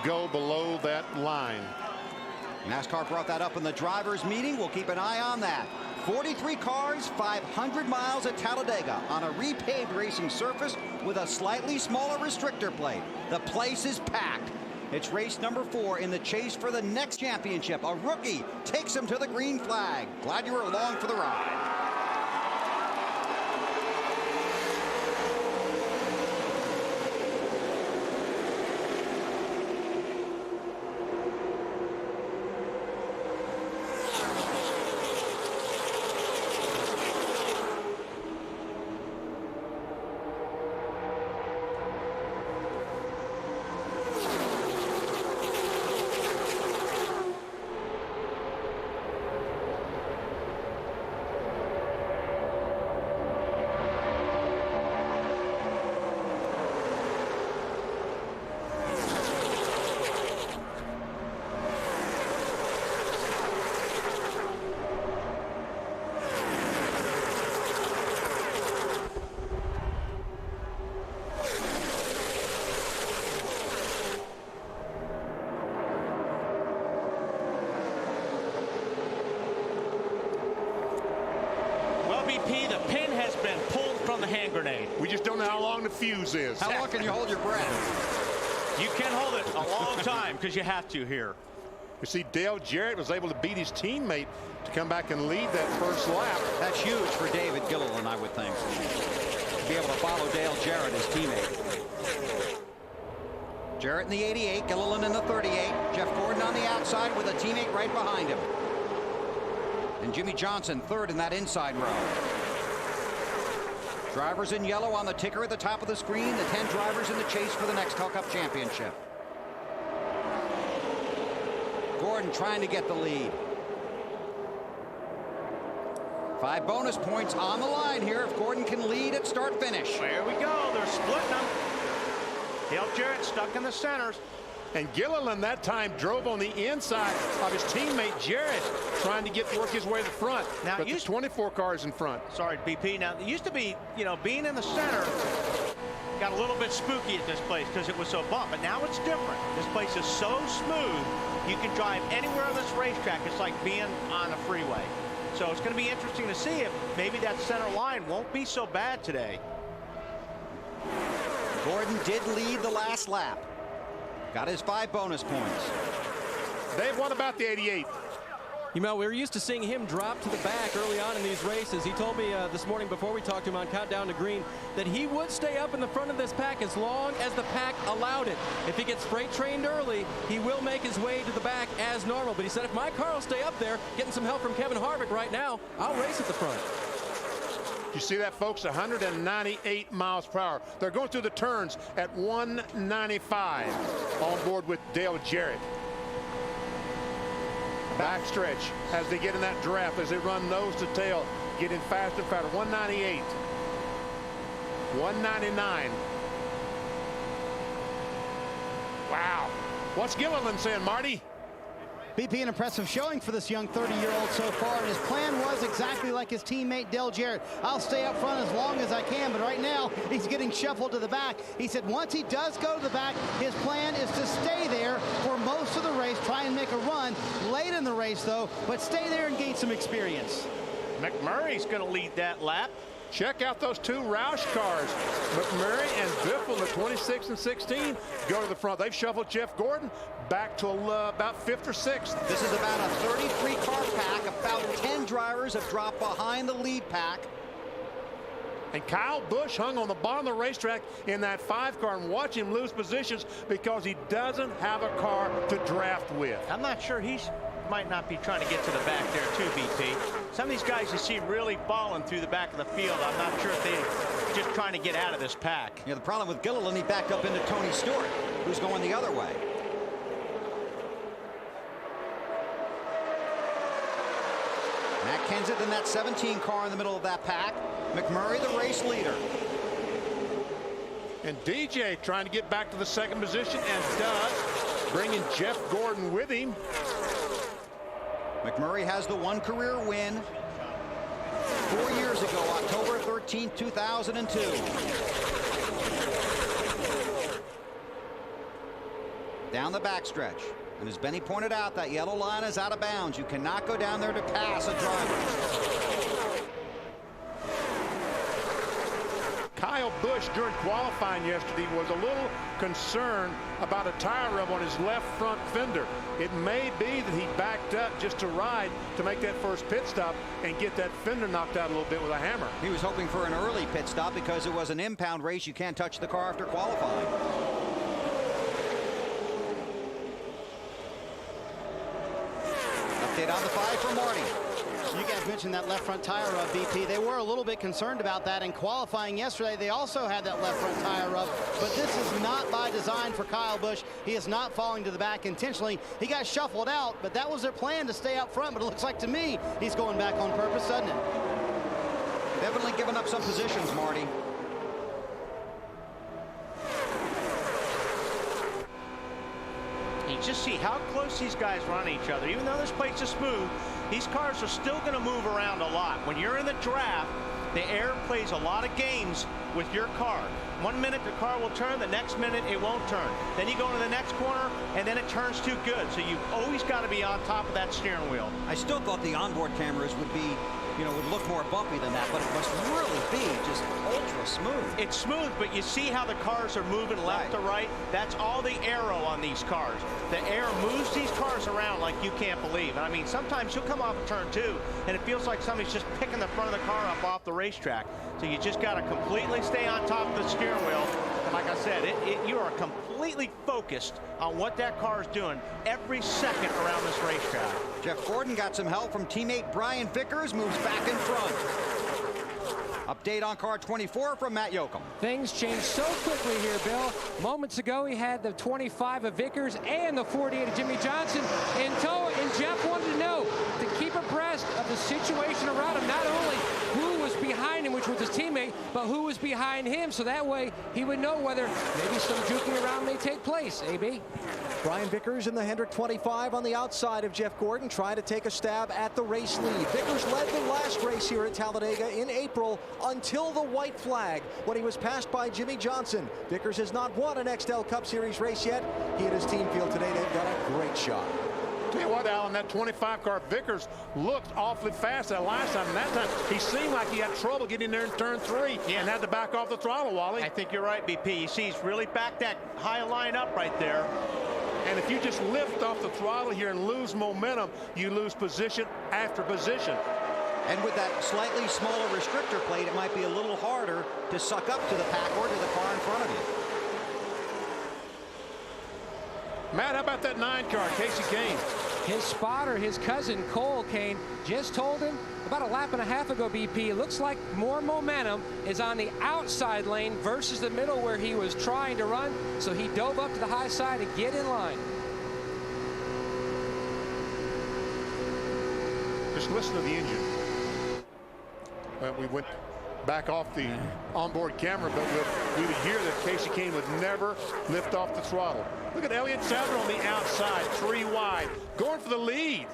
go below that line. NASCAR brought that up in the drivers' meeting. We'll keep an eye on that. 43 cars, 500 miles at Talladega on a repaved racing surface with a slightly smaller restrictor plate. The place is packed. It's race number 4 in the chase for the next championship. A rookie takes him to the green flag. Glad you were along for the ride. BP, the pin has been pulled from the hand grenade. We just don't know how long the fuse is. How long can you hold your breath? You can hold it a long time because you have to here. You see, Dale Jarrett was able to beat his teammate to come back and lead that first lap. That's huge for David Gilliland, I would think, to be able to follow Dale Jarrett, his teammate. Jarrett in the 88, Gilliland in the 38. Jeff Gordon on the outside with a teammate right behind him. And Jimmy Johnson third in that inside row. Drivers in yellow on the ticker at the top of the screen. The 10 drivers in the chase for the next Cup championship. Gordon trying to get the lead. 5 bonus points on the line here if Gordon can lead at start finish. There we go. They're splitting them. Dale Jarrett stuck in the centers. And Gilliland that time drove on the inside of his teammate Jarrett, trying to work his way to the front. Now, but there's 24 cars in front. Sorry, BP. Now, it used to be, being in the center got a little bit spooky at this place because it was so bumped. But now it's different. This place is so smooth. You can drive anywhere on this racetrack. It's like being on a freeway. So it's going to be interesting to see if maybe that center line won't be so bad today. Gordon did lead the last lap. Got his 5 bonus points. Dave, what about the 88? We were used to seeing him drop to the back early on in these races. He told me this morning before we talked to him on Countdown to Green that he would stay up in the front of this pack as long as the pack allowed it. If he gets freight trained early, he will make his way to the back as normal. But he said if my car will stay up there, getting some help from Kevin Harvick right now, I'll race at the front. You see that, folks? 198 miles per hour. They're going through the turns at 195 on board with Dale Jarrett. Backstretch as they get in that draft, as they run nose to tail, getting faster and faster. 198, 199. Wow. What's Gilliland saying, Marty? BP, an impressive showing for this young 30-year-old so far, and his plan was exactly like his teammate Dale Jarrett. I'll stay up front as long as I can, but right now he's getting shuffled to the back. He said once he does go to the back, his plan is to stay there for most of the race, try and make a run late in the race though, but stay there and gain some experience. McMurray's going to lead that lap. Check out those 2 Roush cars. McMurray and Biffle, the 26 and 16, go to the front. They've shuffled Jeff Gordon back to about 5th or 6th. This is about a 33-car pack. About 10 drivers have dropped behind the lead pack. And Kyle Busch hung on the bottom of the racetrack in that 5 car, and watch him lose positions because he doesn't have a car to draft with. I'm not sure might not be trying to get to the back there too, BP. Some of these guys you see really balling through the back of the field. I'm not sure if they're just trying to get out of this pack. Yeah, the problem with Gilliland, he backed up into Tony Stewart, who's going the other way. Matt Kenseth in that 17 car in the middle of that pack. McMurray, the race leader. And DJ trying to get back to the 2nd position and does, bringing Jeff Gordon with him. McMurray has the 1 career win 4 years ago, October 13, 2002. down the backstretch. And as Benny pointed out, that yellow line is out of bounds. You cannot go down there to pass a driver. Kyle Busch during qualifying yesterday was a little concerned about a tire rub on his left front fender. It may be that he backed up just to ride to make that first pit stop and get that fender knocked out a little bit with a hammer. He was hoping for an early pit stop because it was an impound race. You can't touch the car after qualifying. Update on the 5 for Marty. You guys mentioned that left front tire rub, BP. They were a little bit concerned about that in qualifying yesterday. They also had that left front tire rub, but this is not by design for Kyle Busch. He is not falling to the back intentionally. He got shuffled out, but that was their plan, to stay up front. But it looks like to me he's going back on purpose, doesn't it? Definitely giving up some positions, Marty. You just see how close these guys run each other. Even though this place is smooth, these cars are still going to move around a lot. When you're in the draft, the air plays a lot of games with your car. 1 minute the car will turn, the next minute it won't turn. Then you go into the next corner and then it turns too good. So you've always got to be on top of that steering wheel. I still thought the onboard cameras would be, would look more bumpy than that, but it must really be just ultra smooth. It's smooth, but you see how the cars are moving left to right? That's all the aero on these cars. The air moves these cars around like you can't believe. I mean, sometimes you'll come off of turn 2 and it feels like somebody's just picking the front of the car up off the racetrack. So you just got to completely stay on top of the steering wheel. And like I said, you are completely focused on what that car is doing every second around this racetrack. Jeff Gordon got some help from teammate Brian Vickers, moves back in front. Update on car 24 from Matt Yoakum. Things changed so quickly here, Bill. Moments ago, he had the 25 of Vickers and the 48 of Jimmy Johnson in tow, and Jeff wanted to know, to keep abreast of the situation around him, not only who was behind him, which was his teammate, but who was behind him, so that way he would know whether maybe some juking around may take place. AB? Brian Vickers in the Hendrick 25 on the outside of Jeff Gordon, trying to take a stab at the race lead. Vickers led the last race here at Talladega in April until the white flag when he was passed by Jimmy Johnson. Vickers has not won an XL Cup Series race yet. He and his team feel today they've got a great shot. Tell you what, Alan, that 25 car Vickers looked awfully fast that last time, and that time he seemed like he had trouble getting there in turn 3 and had to back off the throttle, Wally. I think you're right, BP. You see he's really backed that high line up right there. And if you just lift off the throttle here and lose momentum, you lose position after position. And with that slightly smaller restrictor plate, it might be a little harder to suck up to the pack or to the car in front of you. Matt, how about that 9 car, Casey Kane? His spotter, his cousin Cole Kane, just told him about a lap and a half ago, BP, it looks like more momentum is on the outside lane versus the middle where he was trying to run, so he dove up to the high side to get in line. Just listen to the engine. We went back off the onboard camera, but we would hear that Casey Kane would never lift off the throttle. Look at Elliott Sadler on the outside, 3 wide, going for the lead.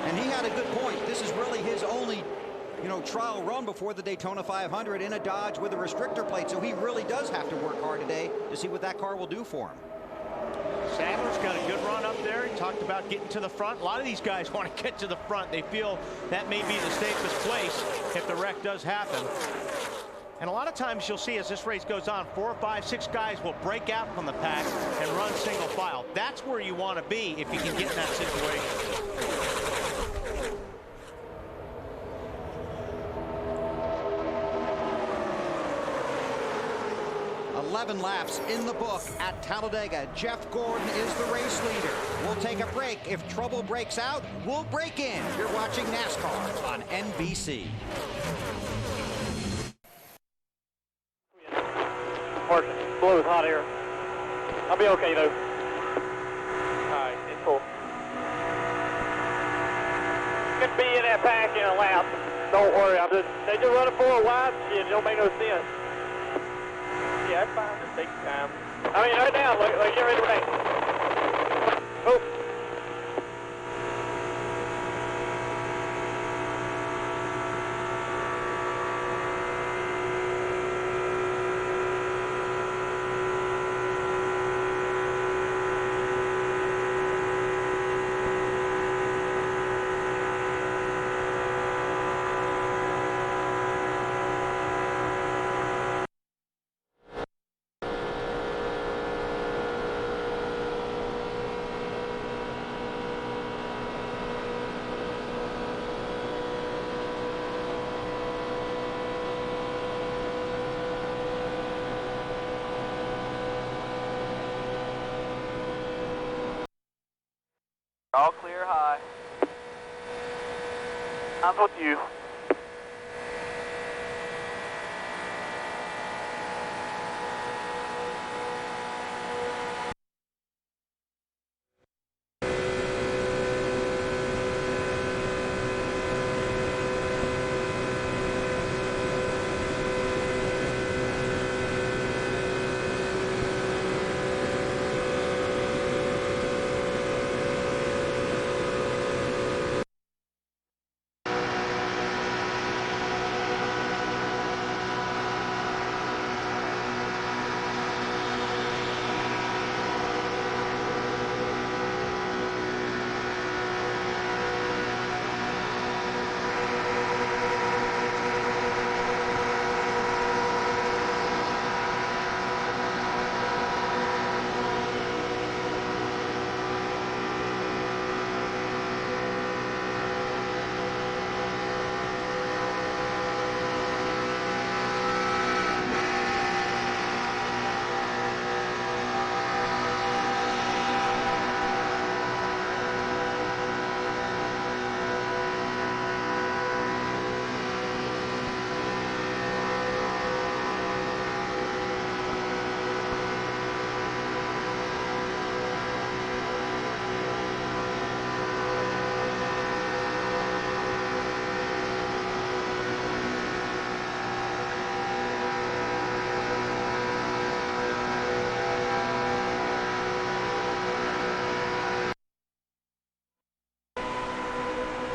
And he had a good point. This is really his only, trial run before the Daytona 500 in a Dodge with a restrictor plate. So he really does have to work hard today to see what that car will do for him. Sadler's got a good run up there. He talked about getting to the front. A lot of these guys want to get to the front. They feel that may be the safest place if the wreck does happen. And a lot of times you'll see as this race goes on, 4, 5, 6 guys will break out from the pack and run single file. That's where you want to be if you can get in that situation. 11 laps in the book at Talladega. Jeff Gordon is the race leader. We'll take a break. If trouble breaks out, we'll break in. You're watching NASCAR on NBC. Marshall, blue is hot here. I'll be okay though. Alright, it's full. Could be in that pack in a lap. Don't worry, they just running 4 wide. It don't make no sense. Yeah, that's fine. Just take your time. I mean, right now, like you're ready to race. Oh. All clear high. I'm with you.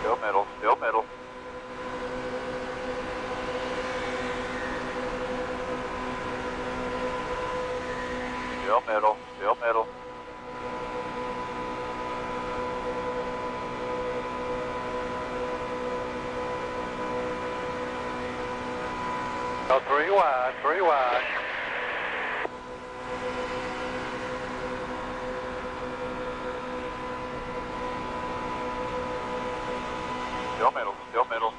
Still middle, still middle. Still middle, still middle. Oh, 3 wide, 3 wide. Still middle, still middle.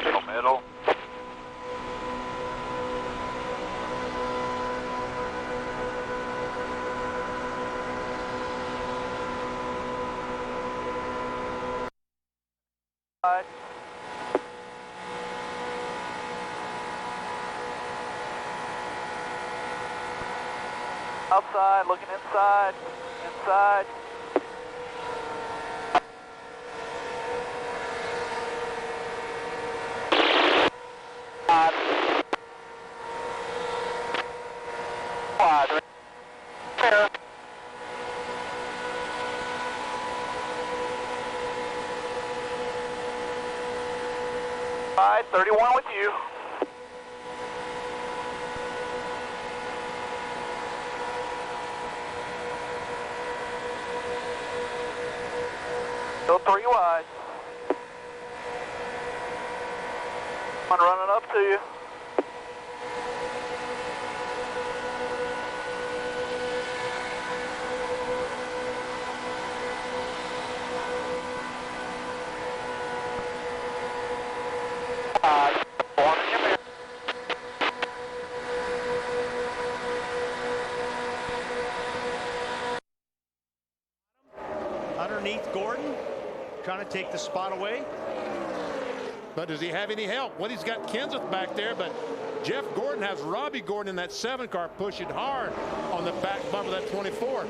Still middle. Outside, looking inside, inside. Side 31 with you. Still 3 wide. I'm running up to you. Underneath Gordon, trying to take the spot away. But does he have any help? Well, he's got Kenseth back there, but Jeff Gordon has Robbie Gordon in that 7 car pushing hard on the back bump of that 24.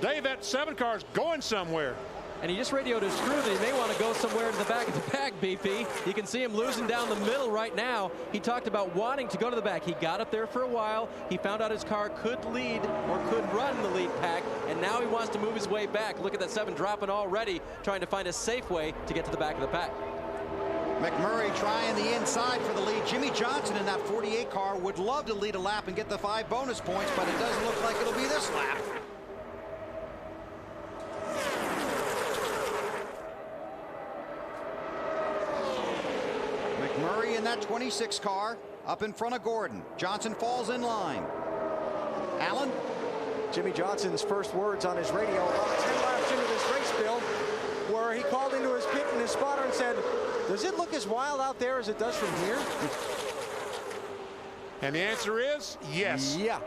Dave, that 7 car is going somewhere. And he just radioed his crew that he may want to go somewhere to the back of the pack, BP. You can see him losing down the middle right now. He talked about wanting to go to the back. He got up there for a while. He found out his car could lead or could run the lead pack, and now he wants to move his way back. Look at that 7 dropping already, trying to find a safe way to get to the back of the pack. McMurray trying the inside for the lead. Jimmy Johnson in that 48 car would love to lead a lap and get the 5 bonus points, but it doesn't look like it'll be this lap. McMurray in that 26 car up in front of Gordon. Johnson falls in line. Allen? Jimmy Johnson's first words on his radio about 10 laps into this race, Bill, where he called into his pit and his spotter and said, does it look as wild out there as it does from here? And the answer is yes. Yeah.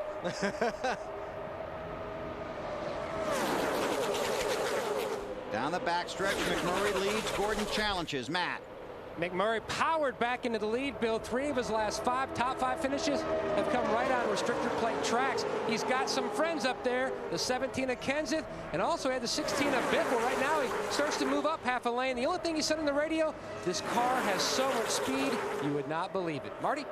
Down the backstretch, McMurray leads, Gordon challenges. Matt. McMurray powered back into the lead, Bill. 3 of his last 5 top 5 finishes have come right on restrictor plate tracks. He's got some friends up there, the 17 of Kenseth, and also had the 16 of Biffle. Right now, he starts to move up half a lane. The only thing he said on the radio, this car has so much speed, you would not believe it. Marty?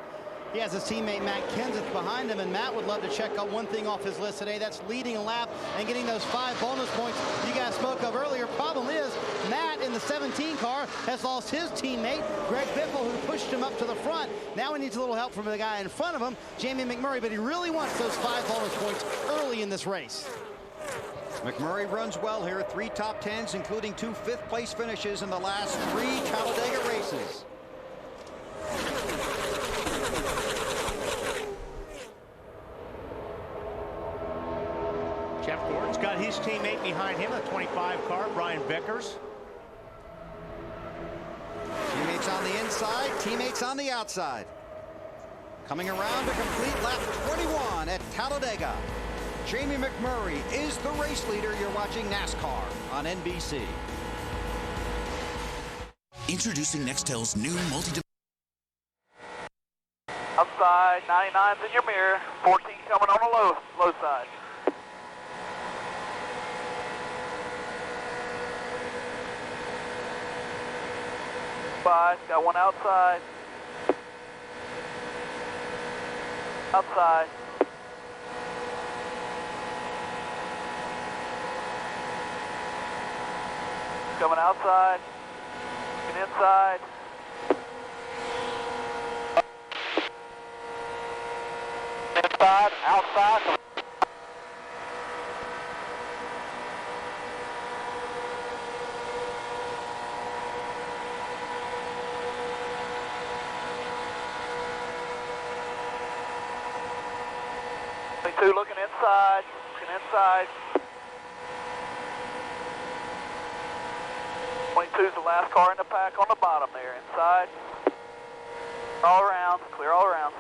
He has his teammate Matt Kenseth behind him, and Matt would love to check out one thing off his list today. That's leading a lap and getting those 5 bonus points you guys spoke of earlier. Problem is, Matt in the 17 car has lost his teammate, Greg Biffle, who pushed him up to the front. Now he needs a little help from the guy in front of him, Jamie McMurray, but he really wants those 5 bonus points early in this race. McMurray runs well here. 3 top 10s, including 2 fifth-place finishes in the last 3 Talladega races. Jeff Gordon's got his teammate behind him, the 25 car, Brian Vickers. Teammates on the inside, teammates on the outside. Coming around to complete lap 21 at Talladega. Jamie McMurray is the race leader. You're watching NASCAR on NBC. Introducing Nextel's new multi. Outside, 99's in your mirror. 14 coming on the low side. Got one outside. Outside. Coming outside. And inside. Inside, outside. Looking inside, looking inside. 22's the last car in the pack on the bottom there. Inside. All around, clear all around.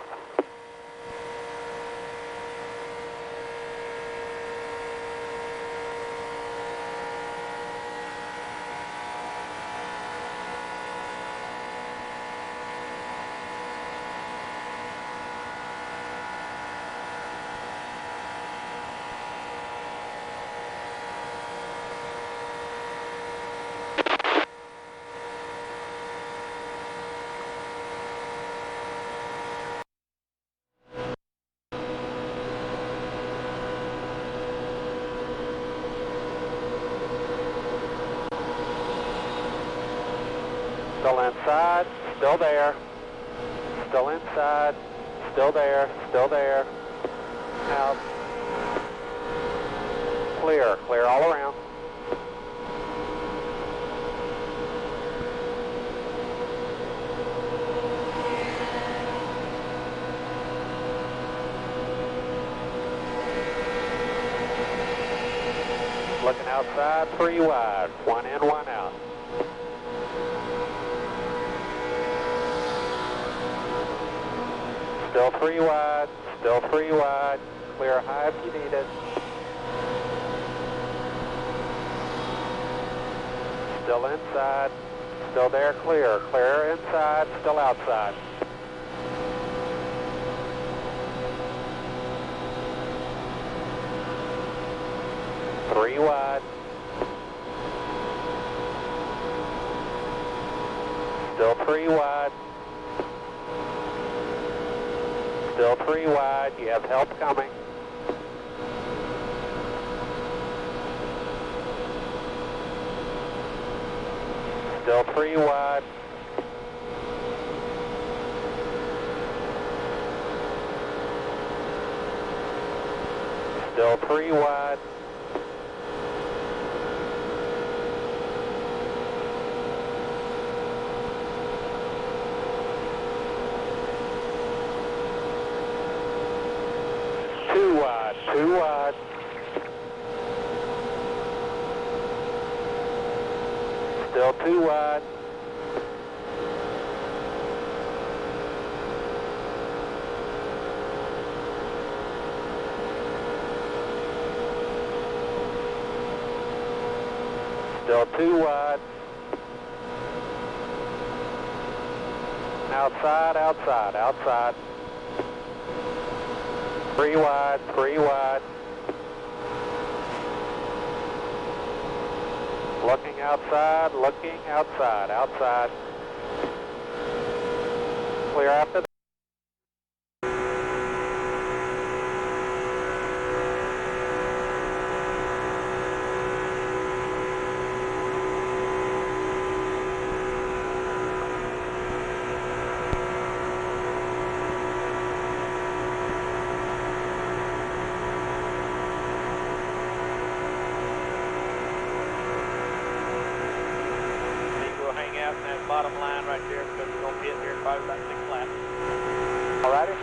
Still inside, still there. Still inside, still there, still there. Out. Clear, clear all around. Looking outside, 3 wide, 1 in, 1 out. Still 3 wide, still 3 wide. Clear high if you need it. Still inside, still there, clear. Clear inside, still outside. Three wide. Still 3 wide. Still 3 wide. You have help coming. Still 3 wide. Still 3 wide. Two wide. Still 2 wide. Still 2 wide. Outside, outside, outside. 3 wide, 3 wide. Looking outside, outside. Clear after that. Bottom line right there because we're going to be in here probably about 6 laps. All righty.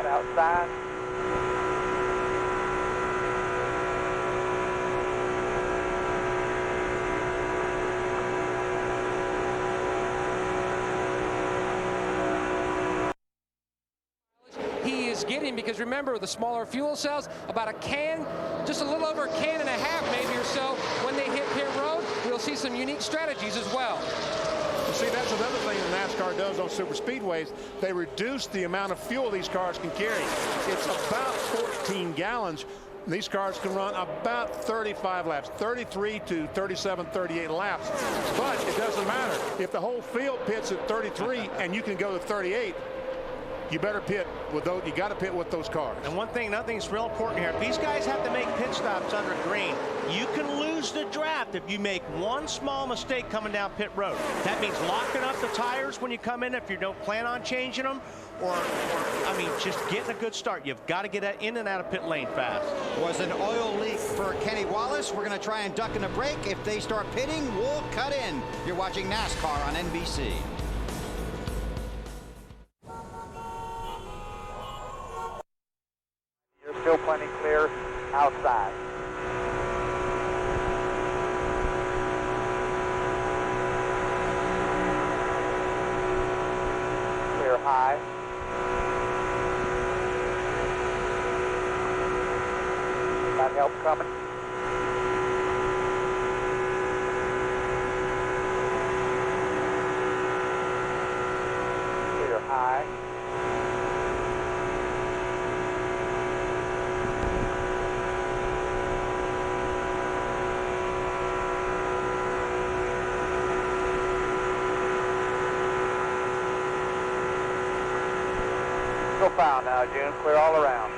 Outside. He is getting, because remember, with the smaller fuel cells, about a can, just a little over a can and a half maybe or so. When they hit pit road, we'll see some unique strategies as well. See, that's another thing that NASCAR does on super speedways. They reduce the amount of fuel these cars can carry. It's about 14 gallons. These cars can run about 35 laps, 33 to 37, 38 laps. But it doesn't matter. If the whole field pits at 33 and you can go to 38, you better pit with those. You got to pit with those cars. And one thing, another thing that's real important here. If these guys have to make pit stops under green, you can lose the draft if you make one small mistake coming down pit road. That means locking up the tires when you come in if you don't plan on changing them, or I mean, just getting a good start. You've got to get in and out of pit lane fast. Was an oil leak for Kenny Wallace. We're going to try and duck in a break. If they start pitting, we'll cut in. You're watching NASCAR on NBC. Still plenty clear outside. Clear high. Got help coming. Clear high. Go foul now, June. Clear all around.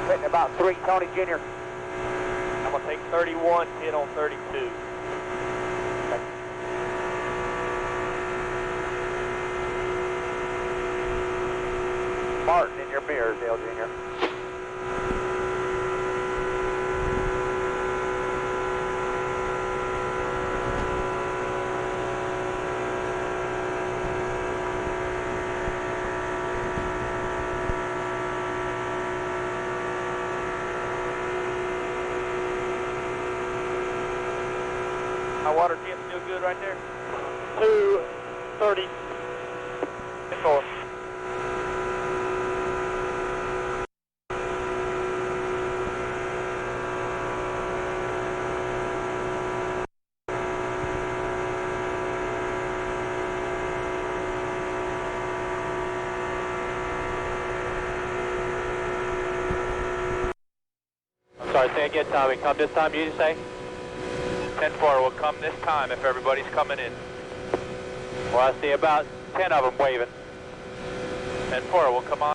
Hitting about 3, Tony Jr. I'm going to take 31, hit on 32. Okay. Martin in your mirrors, Dale Jr. My water tip still good right there? 230. North. I'm sorry, say again, Tommy. Come this time, you say? 10-4 will come this time if everybody's coming in. Well, I see about 10 of them waving. 10-4 will come on.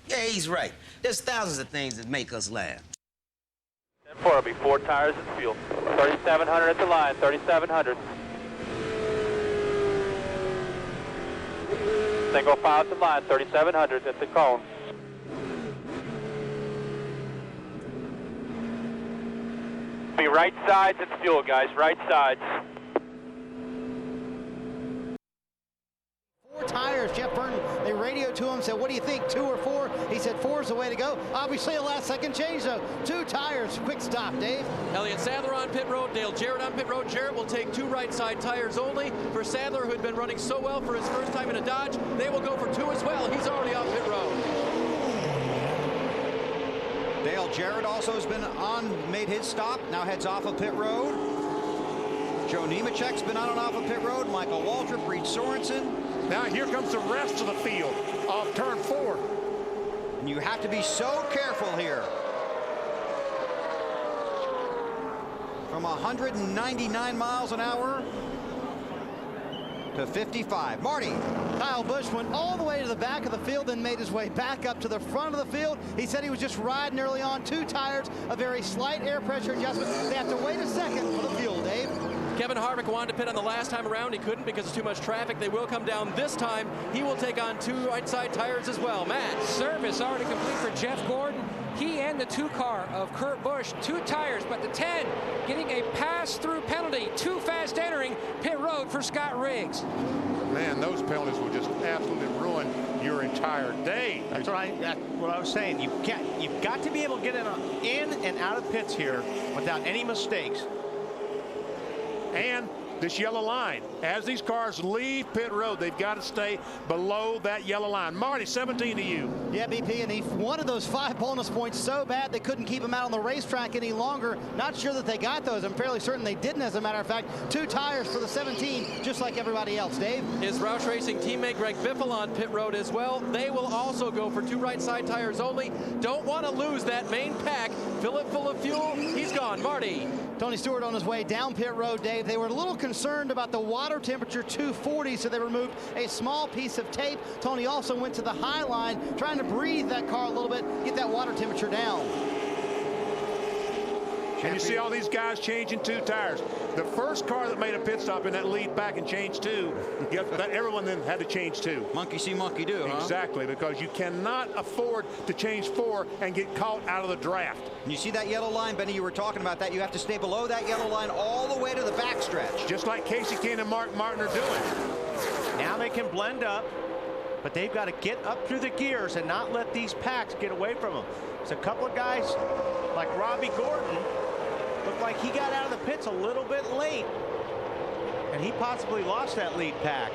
Yeah, he's right. There's thousands of things that make us laugh. 10-4 will be 4 tires and fuel. 3,700 at the line, 3,700. Single file at the line, 3,700 at the cone. Be right sides and fuel, guys, right sides. 4 tires, Jeff Burton, they radioed to him, said, what do you think, 2 or 4? He said 4 is the way to go. Obviously a last second change though. 2 tires, quick stop, Dave. Elliott Sadler on pit road, Dale Jarrett on pit road. Jarrett will take 2 right side tires only. For Sadler, who had been running so well for his first time in a Dodge, they will go for 2 as well. He's already off pit road. Dale Jarrett also has been made his stop, now heads off of pit road. Joe Nemechek's been on and off of pit road. Michael Waltrip, Reed Sorensen. Now here comes the rest of the field off turn 4. And you have to be so careful here. From 199 miles an hour to 55. Marty. Kyle Busch went all the way to the back of the field, then made his way back up to the front of the field. He said he was just riding early on. 2 tires, a very slight air pressure adjustment. They have to wait a second for the fuel, Dave. Kevin Harvick wanted to pit on the last time around. He couldn't because of too much traffic. They will come down this time. He will take on 2 right side tires as well. Matt. Service already complete for Jeff Gordon. He and the 2 car of Kurt Busch, 2 tires, but the 10 getting a pass-through penalty. Too fast entering pit road for Scott Riggs. Man, those penalties will just absolutely ruin your entire day. That's what I was saying. You've got to be able to get in and out of pits here without any mistakes. And this yellow line, as these cars leave pit road, they've got to stay below that yellow line. Marty, 17 to you. Yeah, BP, and he wanted those 5 bonus points so bad they couldn't keep him out on the racetrack any longer. Not sure that they got those. I'm fairly certain they didn't, as a matter of fact. 2 tires for the 17, just like everybody else. Dave? His Roush Racing teammate Greg Biffle on pit road as well. They will also go for 2 right side tires only. Don't want to lose that main pack. Fill it full of fuel. He's gone. Marty. Tony Stewart on his way down pit road, Dave. They were a little concerned about the water temperature, 240, so they removed a small piece of tape. Tony also went to the high line, trying to breathe that car a little bit, get that water temperature down. And you see all these guys changing 2 tires. The first car that made a pit stop in that lead back and changed 2, everyone then had to change 2. Monkey see, monkey do, huh? Exactly, because you cannot afford to change 4 and get caught out of the draft. And you see that yellow line, Benny, you were talking about that. You have to stay below that yellow line all the way to the backstretch. Just like Casey Kane and Mark Martin are doing. Now they can blend up, but they've got to get up through the gears and not let these packs get away from them. There's a couple of guys like Robbie Gordon. Looked like he got out of the pits a little bit late, and he possibly lost that lead pack.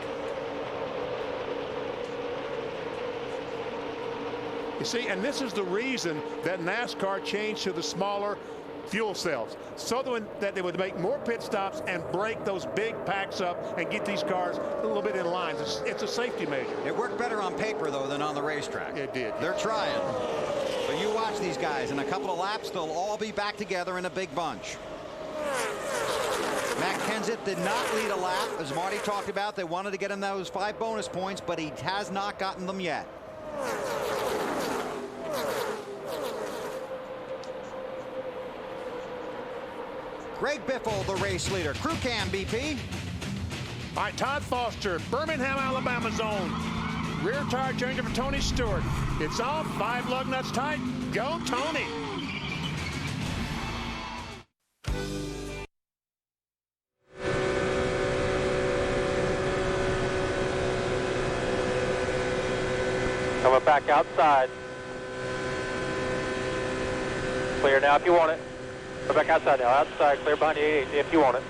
You see, and this is the reason that NASCAR changed to the smaller fuel cells, so that they would make more pit stops and break those big packs up and get these cars a little bit in line. It's a safety measure. It worked better on paper, though, than on the racetrack. It did. They're trying. But you watch these guys. In a couple of laps, they'll all be back together in a big bunch. Matt Kenseth did not lead a lap. As Marty talked about, they wanted to get him those 5 bonus points, but he has not gotten them yet. Greg Biffle, the race leader. Crew cam, BP. All right, Todd Foster, Birmingham, Alabama zone. Rear tire changer for Tony Stewart. It's off, 5 lug nuts tight. Go, Tony. Coming back outside. Clear now if you want it. Go back outside now. Outside, clear behind the 88 if you want it.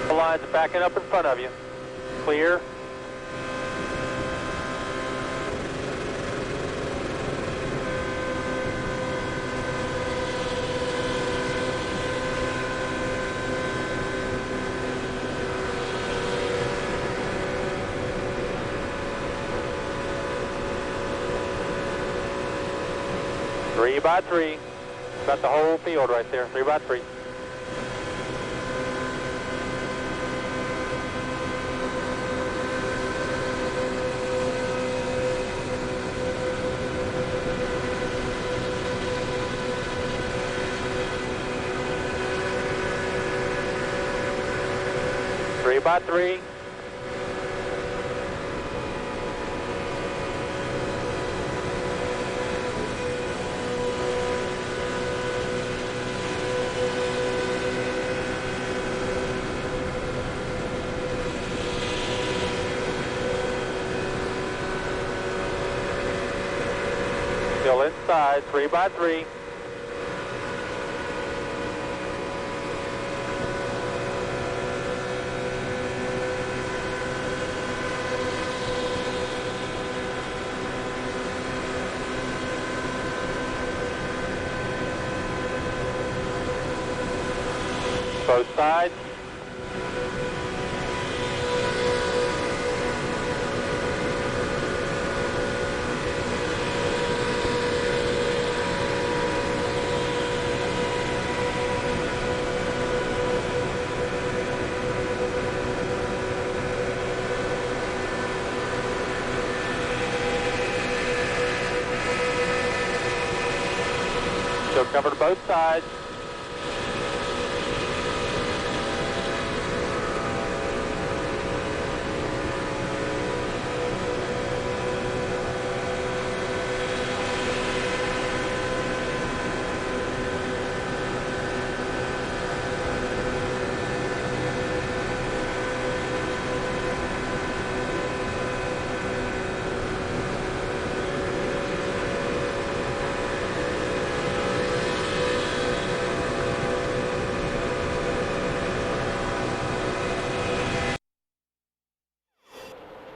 The line's backing up in front of you. Clear. 3 by 3. About the whole field right there. 3 by 3. Three by 3. Still inside, 3 by 3. Both sides. Still covered both sides.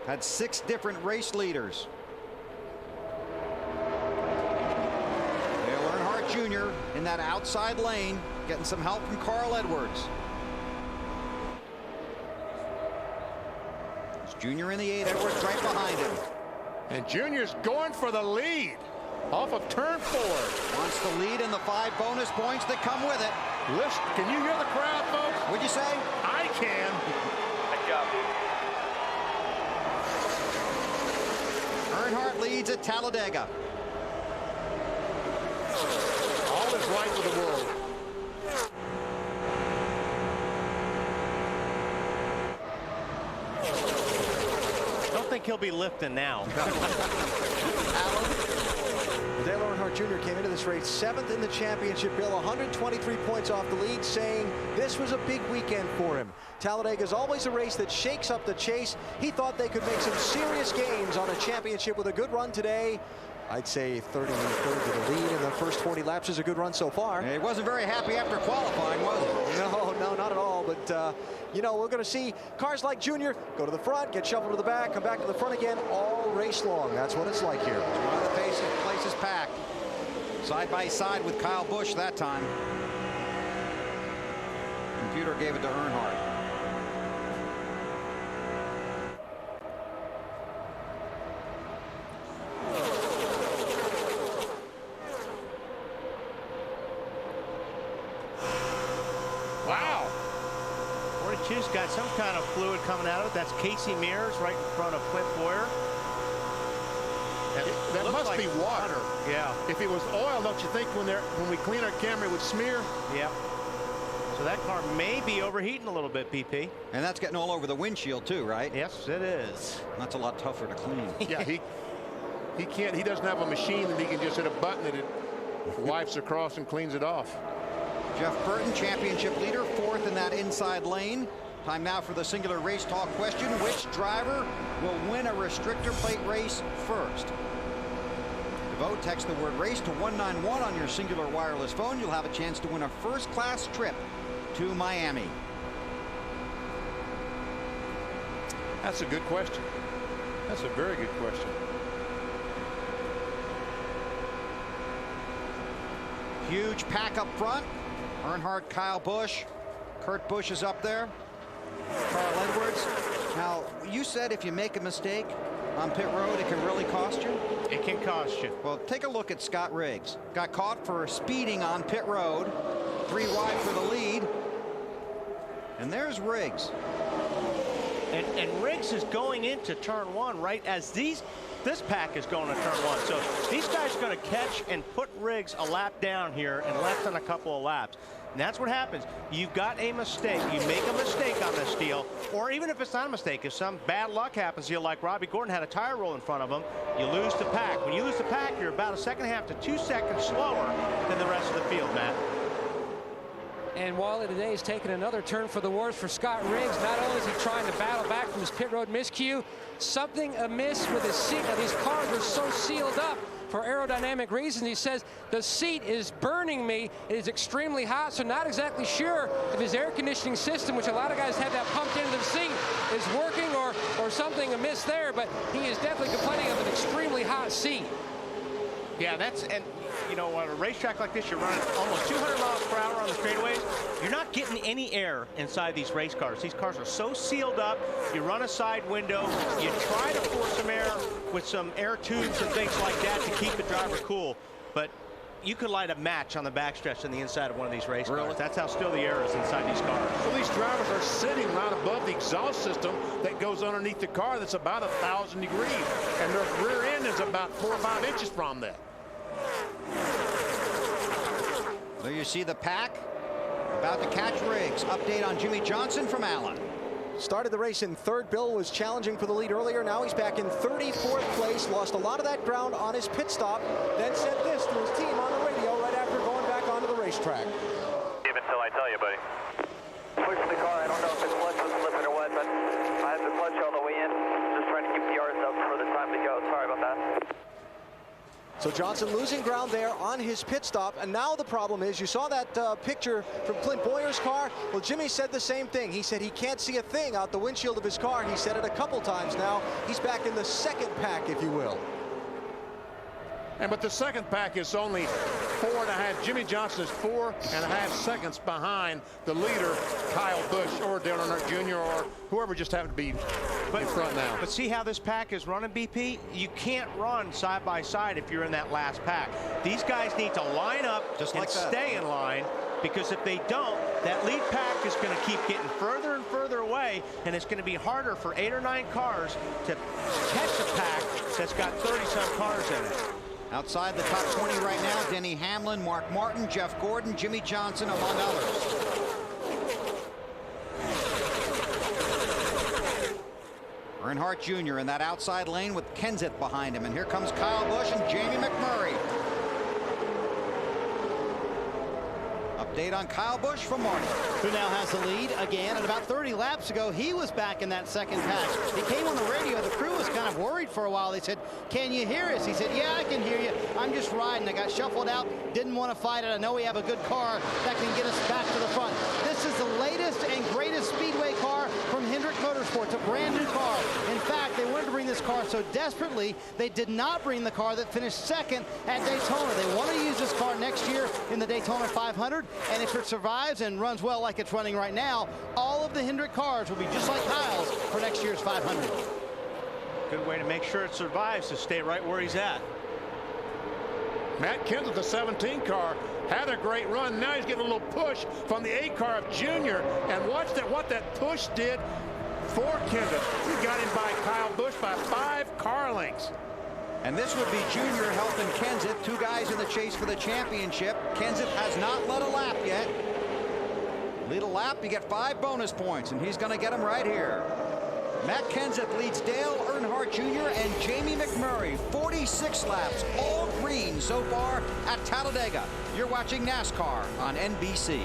Had 6 different race leaders. Dale Earnhardt Jr. in that outside lane, getting some help from Carl Edwards. It's Jr. in the 8, Edwards right behind him. And Junior's going for the lead off of turn 4. Wants the lead and the 5 bonus points that come with it. Listen, can you hear the crowd, folks? What'd you say? I can. Good job, dude. Earnhardt leads at Talladega. All is right with the world. I don't think he'll be lifting now. Dale Earnhardt Jr. came into this race 7th in the championship, Bill, 123 points off the lead, saying this was a big weekend for him. Talladega is always a race that shakes up the chase. He thought they could make some serious gains on a championship with a good run today. I'd say 30 to the lead in the first 40 laps is a good run so far. He wasn't very happy after qualifying, was he? No, not at all. But, you know, we're going to see cars like Junior go to the front, get shuffled to the back, come back to the front again all race long. That's what it's like here. It's one of the places packed. Side by side with Kyle Busch that time. Computer gave it to Earnhardt. Wow. 42's got some kind of fluid coming out of it. That's Casey Mears right in front of Clint Boyer. That must like be water. Yeah. If it was oil, don't you think when we clean our camera it would smear? Yeah. So that car may be overheating a little bit, PP. And that's getting all over the windshield too, right? Yes, it is. That's a lot tougher to clean. Yeah, he can't. He doesn't have a machine that he can just hit a button and it wipes across and cleans it off. Jeff Burton, championship leader, 4th in that inside lane. Time now for the singular race talk question. Which driver will win a restrictor plate race first? To vote, text the word race to 191 on your singular wireless phone. You'll have a chance to win a first-class trip to Miami. That's a good question. That's a very good question. Huge pack up front. Earnhardt, Kyle Busch. Kurt Busch is up there. Carl Edwards. Now, you said if you make a mistake, on pit road, it can really cost you? It can cost you. Well, take a look at Scott Riggs. Got caught for speeding on pit road. 3 wide for the lead. And there's Riggs. And Riggs is going into turn 1 right as this pack is going to turn 1. So these guys are going to catch and put Riggs a lap down here and less than a couple of laps. And that's what happens. You've got a mistake. You make a mistake on this deal, or even if it's not a mistake, if some bad luck happens to you, like Robbie Gordon had a tire roll in front of him, you lose the pack. When you lose the pack, you're about a 1.5 to 2 seconds slower than the rest of the field, Matt. And while today is taking another turn for the worse for Scott Riggs, not only is he trying to battle back from his pit road miscue, something amiss with his seat. Now, these cars are so sealed up for aerodynamic reasons. He says, the seat is burning me. It is extremely hot, so not exactly sure if his air conditioning system, which a lot of guys have that pumped into the seat, is working or something amiss there, but he is definitely complaining of an extremely hot seat. Yeah, and you know, on a racetrack like this, you're running almost 200 miles per hour on the straightaways. You're not getting any air inside these race cars. These cars are so sealed up. You run a side window. You try to force some air with some air tubes and things like that to keep the driver cool. But you could light a match on the backstretch on the inside of one of these race cars. That's how still the air is inside these cars. So these drivers are sitting right above the exhaust system that goes underneath the car that's about 1,000 degrees. And their rear end is about 4 or 5 inches from that. There you see the pack about to catch Riggs. Update on Jimmy Johnson from Allen. Started the race in 3rd. Bill was challenging for the lead earlier. Now he's back in 34th place. Lost a lot of that ground on his pit stop. Then said this to his team on the radio right after going back onto the racetrack. Even until I tell you, buddy. Pushing the car. I don't know if the clutch was slipping or what, but I have the clutch all the way in. Just trying to keep the yards up for the time to go. Sorry about that. So Johnson losing ground there on his pit stop, and now the problem is, you saw that picture from Clint Boyer's car. Well, Jimmy said the same thing. He said he can't see a thing out the windshield of his car. He said it a couple times now. He's back in the 2nd pack, if you will. But the 2nd pack is only 4.5. Jimmy Johnson is 4.5 seconds behind the leader, Kyle Busch, or Dale Earnhardt Jr., or whoever just happened to be in front now. But see how this pack is running, BP? You can't run side by side if you're in that last pack. These guys need to line up just and like that. Stay in line, because if they don't, that lead pack is going to keep getting further and further away, and it's going to be harder for 8 or 9 cars to catch a pack that's got 30-some cars in it. Outside the top 20 right now, Denny Hamlin, Mark Martin, Jeff Gordon, Jimmy Johnson, among others. Earnhardt Jr. in that outside lane with Kenseth behind him. And here comes Kyle Busch and Jamie McMurray. Update on Kyle Busch from Martin. Who now has the lead again. And about 30 laps ago, he was back in that 2nd pack. He came on the radio. The crew was kind of worried for a while. They said, "Can you hear us?" He said, "Yeah, I can hear you. I'm just riding. I got shuffled out. Didn't want to fight it. I know we have a good car that can get us back to the front." This is the latest and greatest speedway car from Hendrick Motorsports, a brand new car. In fact, they wanted to bring this car so desperately, they did not bring the car that finished 2nd at Daytona. They want to use this car next year in the Daytona 500. And if it survives and runs well like it's running right now, all of the Hendrick cars will be just like Kyle's for next year's 500. Good way to make sure it survives, to stay right where he's at. Matt Kenseth, the 17 car, had a great run. Now he's getting a little push from the 8 car of Junior. And watch what that push did for Kenseth. He got him by Kyle Busch by 5 car lengths. And this would be Junior helping Kenseth, 2 guys in the chase for the championship. Kenseth has not led a lap yet. Lead a lap, you get 5 bonus points, and he's going to get them right here. Matt Kenseth leads Dale Earnhardt Jr. and Jamie McMurray. 46 laps, all green so far at Talladega. You're watching NASCAR on NBC.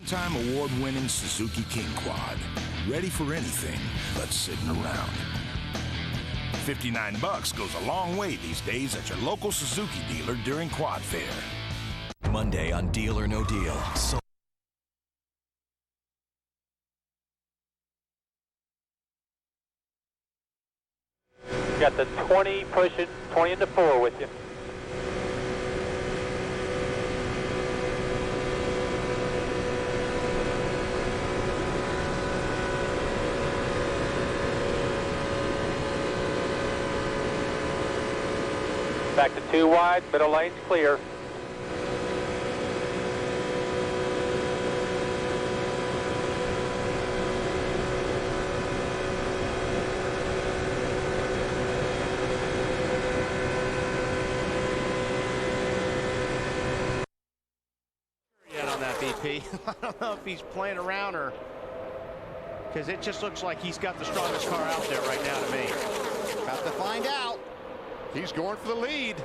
Two-time award-winning Suzuki King Quad. Ready for anything but sitting around. $59 goes a long way these days at your local Suzuki dealer during Quad Fair. Monday on Deal or No Deal. Got the 20 pushing, 20 into 4 with you. Back to 2 wide, middle lane's clear. On that BP. I don't know if he's playing around or because it just looks like he's got the strongest car out there right now to me. About to find out. He's going for the lead.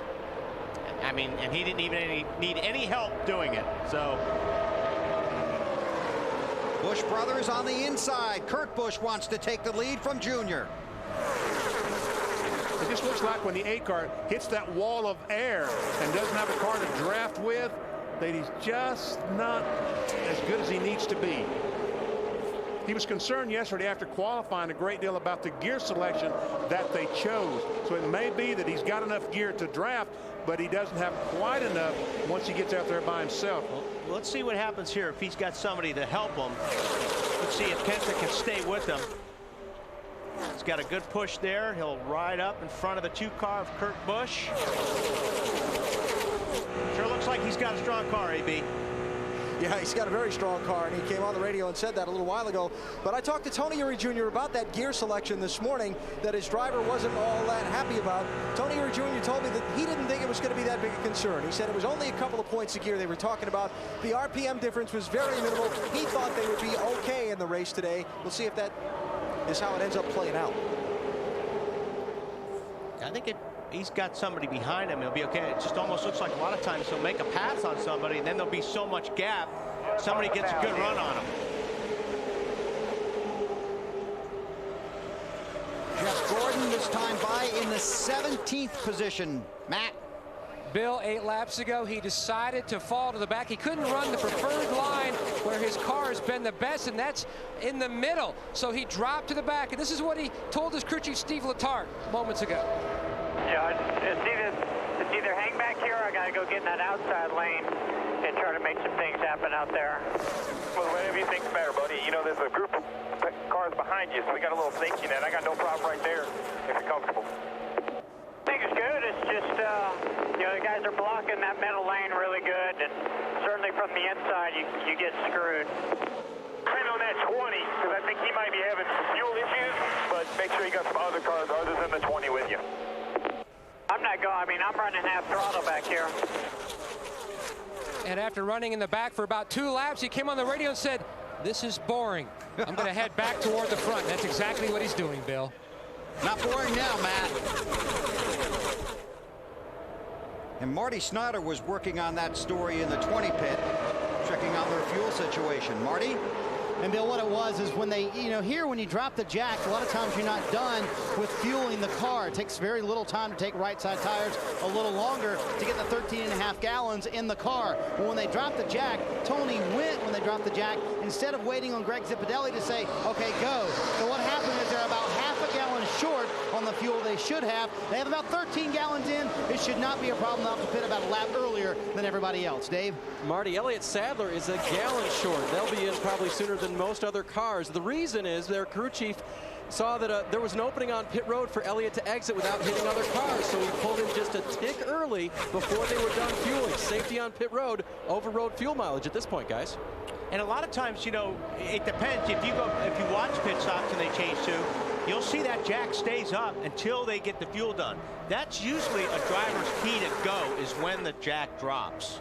I mean, and he didn't even need any help doing it. So Busch brothers on the inside. Kurt Busch wants to take the lead from Junior. It just looks like when the 8 car hits that wall of air and doesn't have a car to draft with, that he's just not as good as he needs to be. He was concerned yesterday after qualifying a great deal about the gear selection that they chose. So it may be that he's got enough gear to draft, but he doesn't have quite enough once he gets out there by himself. Well, let's see what happens here if he's got somebody to help him. Let's see if Kenta can stay with him. He's got a good push there. He'll ride up in front of the 2 car of Kurt Busch. Sure looks like he's got a strong car, AB. Yeah, he's got a very strong car, and he came on the radio and said that a little while ago. But I talked to Tony Eury Jr. about that gear selection this morning that his driver wasn't all that happy about. Tony Eury Jr. told me that he didn't think it was going to be that big a concern. He said it was only a couple of points of gear they were talking about. The RPM difference was very minimal. He thought they would be okay in the race today. We'll see if that is how it ends up playing out. I think he's got somebody behind him. He'll be okay. It just almost looks like a lot of times he'll make a pass on somebody, and then there'll be so much gap, somebody gets a good run on him. Jeff Gordon this time by in the 17th position. Matt. Bill, 8 laps ago, he decided to fall to the back. He couldn't run the preferred line where his car has been the best, and that's in the middle. So he dropped to the back, and this is what he told his crew chief Steve Letarte moments ago. Yeah, it's either hang back here or I got to go get in that outside lane and try to make some things happen out there. Well, whatever you think's better, buddy. You know, there's a group of cars behind you, so we got a little safety net. I got no problem right there if you're comfortable. I think it's good. It's just, you know, the guys are blocking that middle lane really good, and certainly from the inside, you get screwed. Depend on that 20, because I think he might be having some fuel issues, but make sure you got some other cars other than the 20 with you. I'm not going. I mean, I'm running half throttle back here. And after running in the back for about 2 laps, he came on the radio and said, "This is boring. I'm going to head back toward the front." That's exactly what he's doing, Bill. Not boring now, Matt. And Marty Snyder was working on that story in the 20 pit, checking on their fuel situation. Marty? And Bill, what it was is when they, you know, here when you drop the jack, a lot of times you're not done with fueling the car. It takes very little time to take right side tires, a little longer to get the 13.5 gallons in the car. But when they dropped the jack, Tony went when they dropped the jack instead of waiting on Greg Zipadelli to say, okay, go. So what happened is they're about half a gallon short on the fuel they should have. They have about 13 gallons in. It should not be a problem off the pit about a lap earlier than everybody else. Dave? Marty, Elliott Sadler is a gallon short. They'll be in probably sooner than most other cars. The reason is their crew chief saw that there was an opening on pit road for Elliott to exit without hitting other cars, so he pulled in just a tick early before they were done fueling. Safety on pit road over road fuel mileage at this point, guys. And a lot of times, you know, it depends. If you watch pit stops and they change to, you'll see that jack stays up until they get the fuel done. That's usually a driver's key to go, is when the jack drops.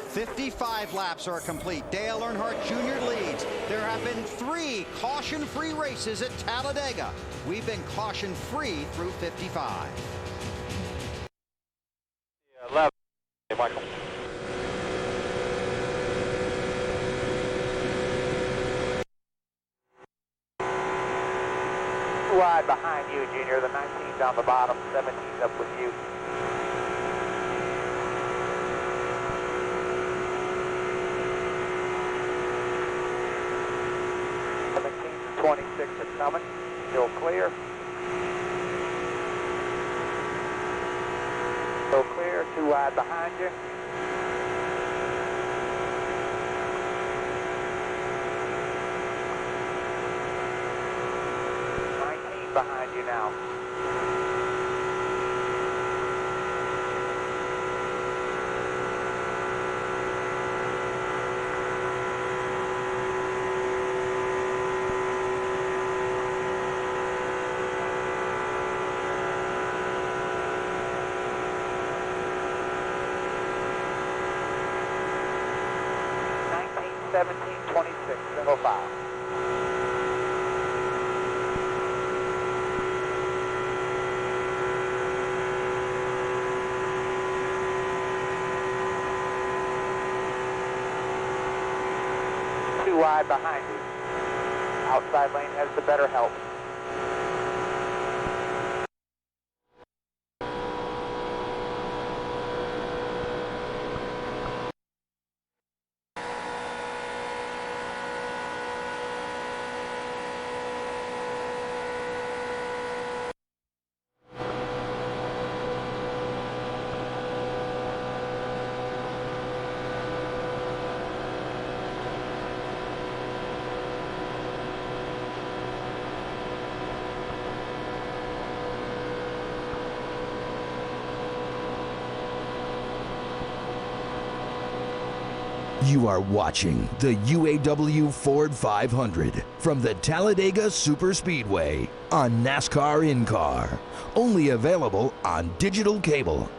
55 laps are complete. Dale Earnhardt Jr. leads. There have been 3 caution-free races at Talladega. We've been caution-free through 55. 11. Hey, Michael. wide behind you, Junior. The 19's on the bottom, 17's up with you. 26 is coming, still clear. Still clear, 2 wide behind you. Behind you now. (19, 17, 26, single file). Wide behind you. Outside lane has the better help. You are watching the UAW Ford 500 from the Talladega Superspeedway on NASCAR In-Car. Only available on digital cable.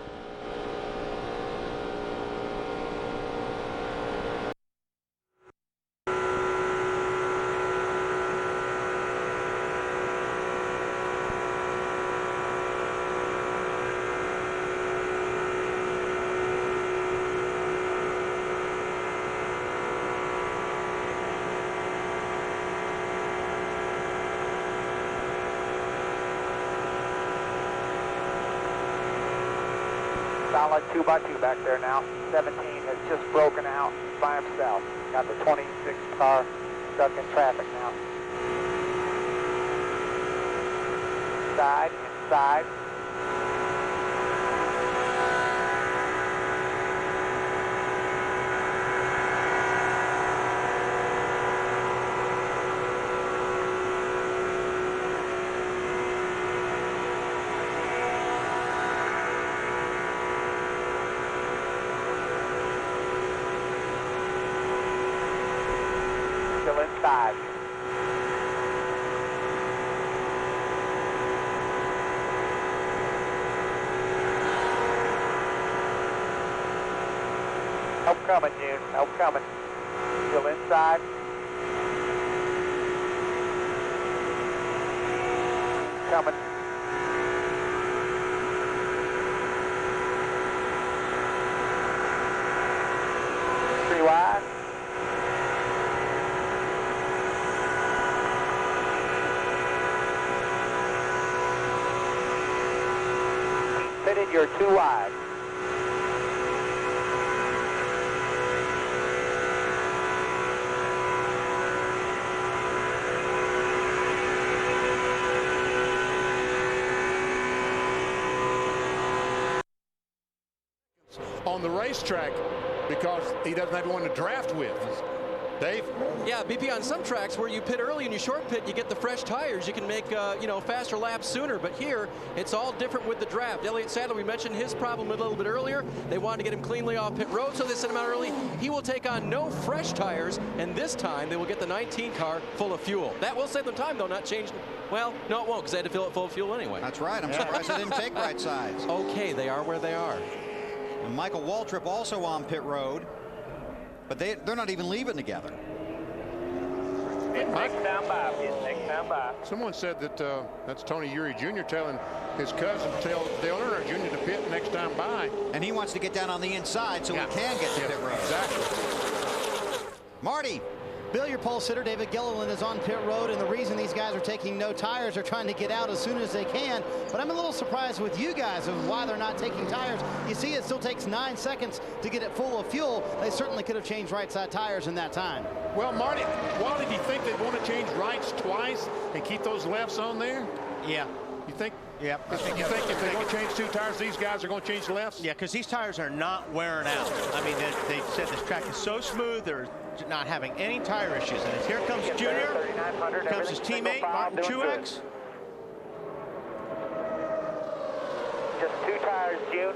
Solid 2x2 back there now. 17 has just broken out by himself. Got the 26 car stuck in traffic now. Inside, inside. Still inside. Help coming, June. Help coming. Still inside. Coming. Three wide. Fitted your 2 wide. On the racetrack because he doesn't have anyone to draft with. Dave? Yeah, BP, on some tracks where you pit early and you short pit, you get the fresh tires. You can make, faster laps sooner. But here, it's all different with the draft. Elliott Sadler, we mentioned his problem a little bit earlier. They wanted to get him cleanly off pit road, so they sent him out early. He will take on no fresh tires, and this time they will get the 19 car full of fuel. That will save them time, though, not change. Well, no, it won't, because they had to fill it full of fuel anyway. That's right. I'm surprised they didn't take right sides. Okay, they are where they are. And Michael Waltrip also on pit road, but they're not even leaving together. Next down by. Next down by. Someone said that that's Tony Uri Jr. telling his cousin, tell Dale Earnhardt Jr. to pit next time by. And he wants to get down on the inside so he can get to pit road. Exactly. Marty, Bill, your pole sitter, David Gilliland, is on pit road, and the reason these guys are taking no tires, they're trying to get out as soon as they can. But I'm a little surprised with you guys of why they're not taking tires. You see, it still takes 9 seconds to get it full of fuel. They certainly could have changed right side tires in that time. Well, Marty, Wally, do you think they want to change rights twice and keep those lefts on there? Yeah. You think? Yeah. You think if they're going to change 2 tires, these guys are going to change lefts? Yeah, because these tires are not wearing out. I mean, they said this track is so smooth, they're not having any tire issues. And here comes Junior. Here comes his teammate, Martin Truex. Just 2 tires, June.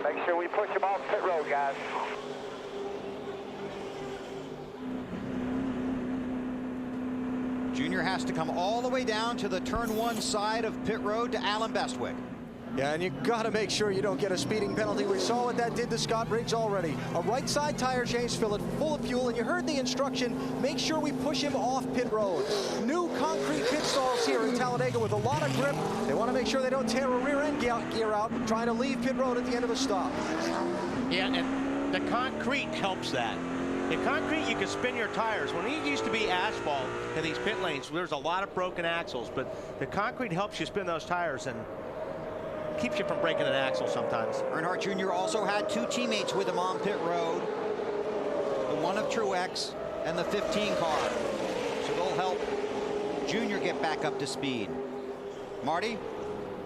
Make sure we push them off pit road, guys. Junior has to come all the way down to the turn 1 side of pit road to Alan Bestwick. Yeah, and you got to make sure you don't get a speeding penalty. We saw what that did to Scott Briggs already. A right side tire change, fill it full of fuel, and you heard the instruction, make sure we push him off pit road. New concrete pit stalls here in Talladega with a lot of grip. They want to make sure they don't tear a rear end gear out, trying to leave pit road at the end of the stop. Yeah, and the concrete helps that. In concrete, you can spin your tires. When it used to be asphalt in these pit lanes, there's a lot of broken axles, but the concrete helps you spin those tires and keeps you from breaking an axle sometimes. Earnhardt Jr. also had 2 teammates with him on pit road. The one of Truex and the 15 car. So they'll help Junior get back up to speed. Marty?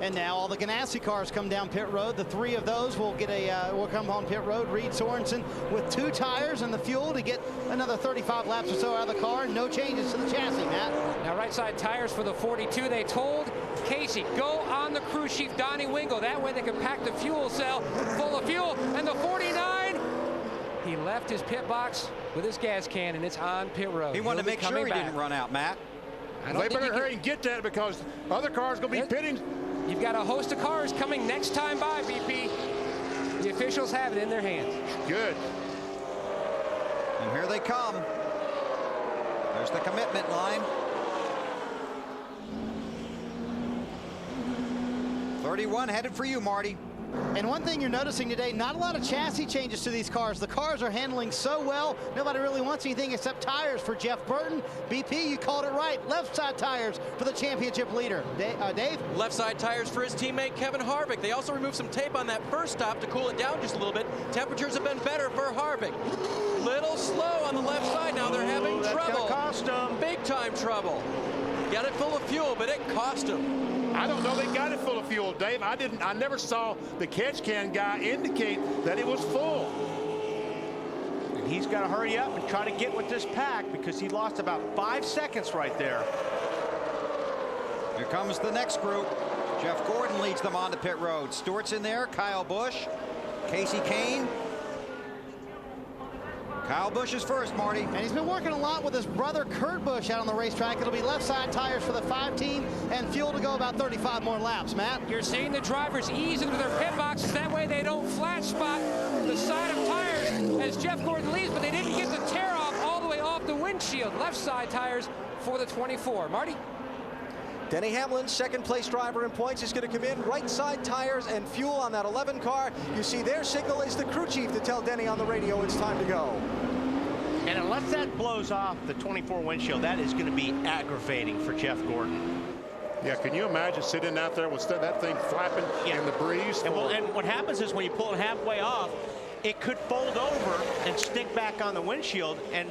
And now all the Ganassi cars come down pit road. The 3 of those will get will come on pit road. Reed Sorensen with 2 tires and the fuel to get another 35 laps or so out of the car. No changes to the chassis, Matt. Now right side tires for the 42. They told Casey, go on the crew chief Donnie Wingo. That way they can pack the fuel cell full of fuel. And the 49, he left his pit box with his gas can, and it's on pit road. He wanted to make sure he didn't run out, Matt. They better hurry and get that because other cars going to be pitting. You've got a host of cars coming next time by, BP. The officials have it in their hands. Good. And here they come. There's the commitment line. 31 headed for you, Marty. And one thing you're noticing today, not a lot of chassis changes to these cars. The cars are handling so well, nobody really wants anything except tires for Jeff Burton. BP, you called it right. Left side tires for the championship leader. Dave? Left side tires for his teammate Kevin Harvick. They also removed some tape on that first stop to cool it down just a little bit. Temperatures have been better for Harvick. Little slow on the left side now. They're having trouble. Cost them. Big time trouble. Got it full of fuel, but it cost him. I don't know. They got it full of fuel, Dave. I never saw the catch can guy indicate that it was full. And he's got to hurry up and try to get with this pack because he lost about 5 seconds right there. Here comes the next group. Jeff Gordon leads them on to pit road. Stewart's in there. Kyle Busch. Casey Kane. Kyle Busch is first, Marty. And he's been working a lot with his brother Kurt Busch out on the racetrack. It'll be left side tires for the 5 team and fuel to go about 35 more laps, Matt. You're seeing the drivers ease into their pit boxes. That way they don't flat spot the side of tires as Jeff Gordon leads, but they didn't get the tear off all the way off the windshield. Left side tires for the 24. Marty? Denny Hamlin, second place driver in points, is going to come in. Right side tires and fuel on that 11 car. You see their signal is the crew chief to tell Denny on the radio it's time to go. And unless that blows off the 24 windshield, that is going to be aggravating for Jeff Gordon. Yeah, can you imagine sitting out there with that thing flapping in the breeze? And what happens is when you pull it halfway off, it could fold over and stick back on the windshield, and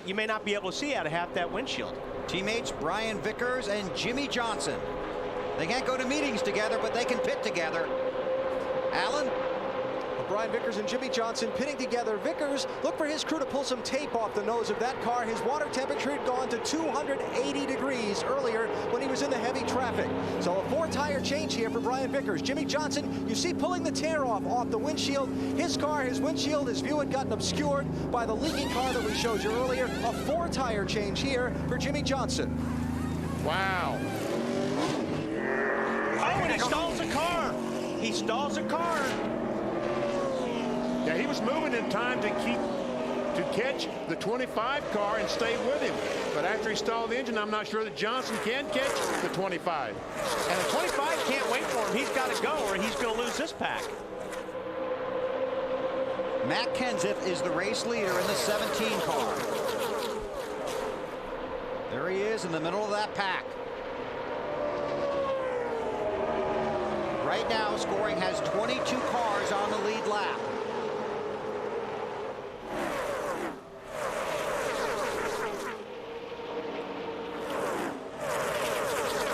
you may not be able to see out of half that windshield. Teammates Brian Vickers and Jimmy Johnson. They can't go to meetings together, but they can pit together. Alan? Brian Vickers and Jimmy Johnson pitting together. Vickers, look for his crew to pull some tape off the nose of that car. His water temperature had gone to 280 degrees earlier when he was in the heavy traffic. So a 4-tire change here for Brian Vickers. Jimmy Johnson, you see pulling the tear off the windshield. His car, his windshield, his view had gotten obscured by the leaking car that we showed you earlier. A 4-tire change here for Jimmy Johnson. Wow. Oh, and he stalls a car. He stalls a car. Yeah, he was moving in time to catch the 25 car and stay with him. But after he stalled the engine, I'm not sure that Johnson can catch the 25. And the 25 can't wait for him. He's got to go or he's going to lose this pack. Matt Kenseth is the race leader in the 17 car. he is in the middle of that pack. Right now, scoring has 22 cars on the lead lap.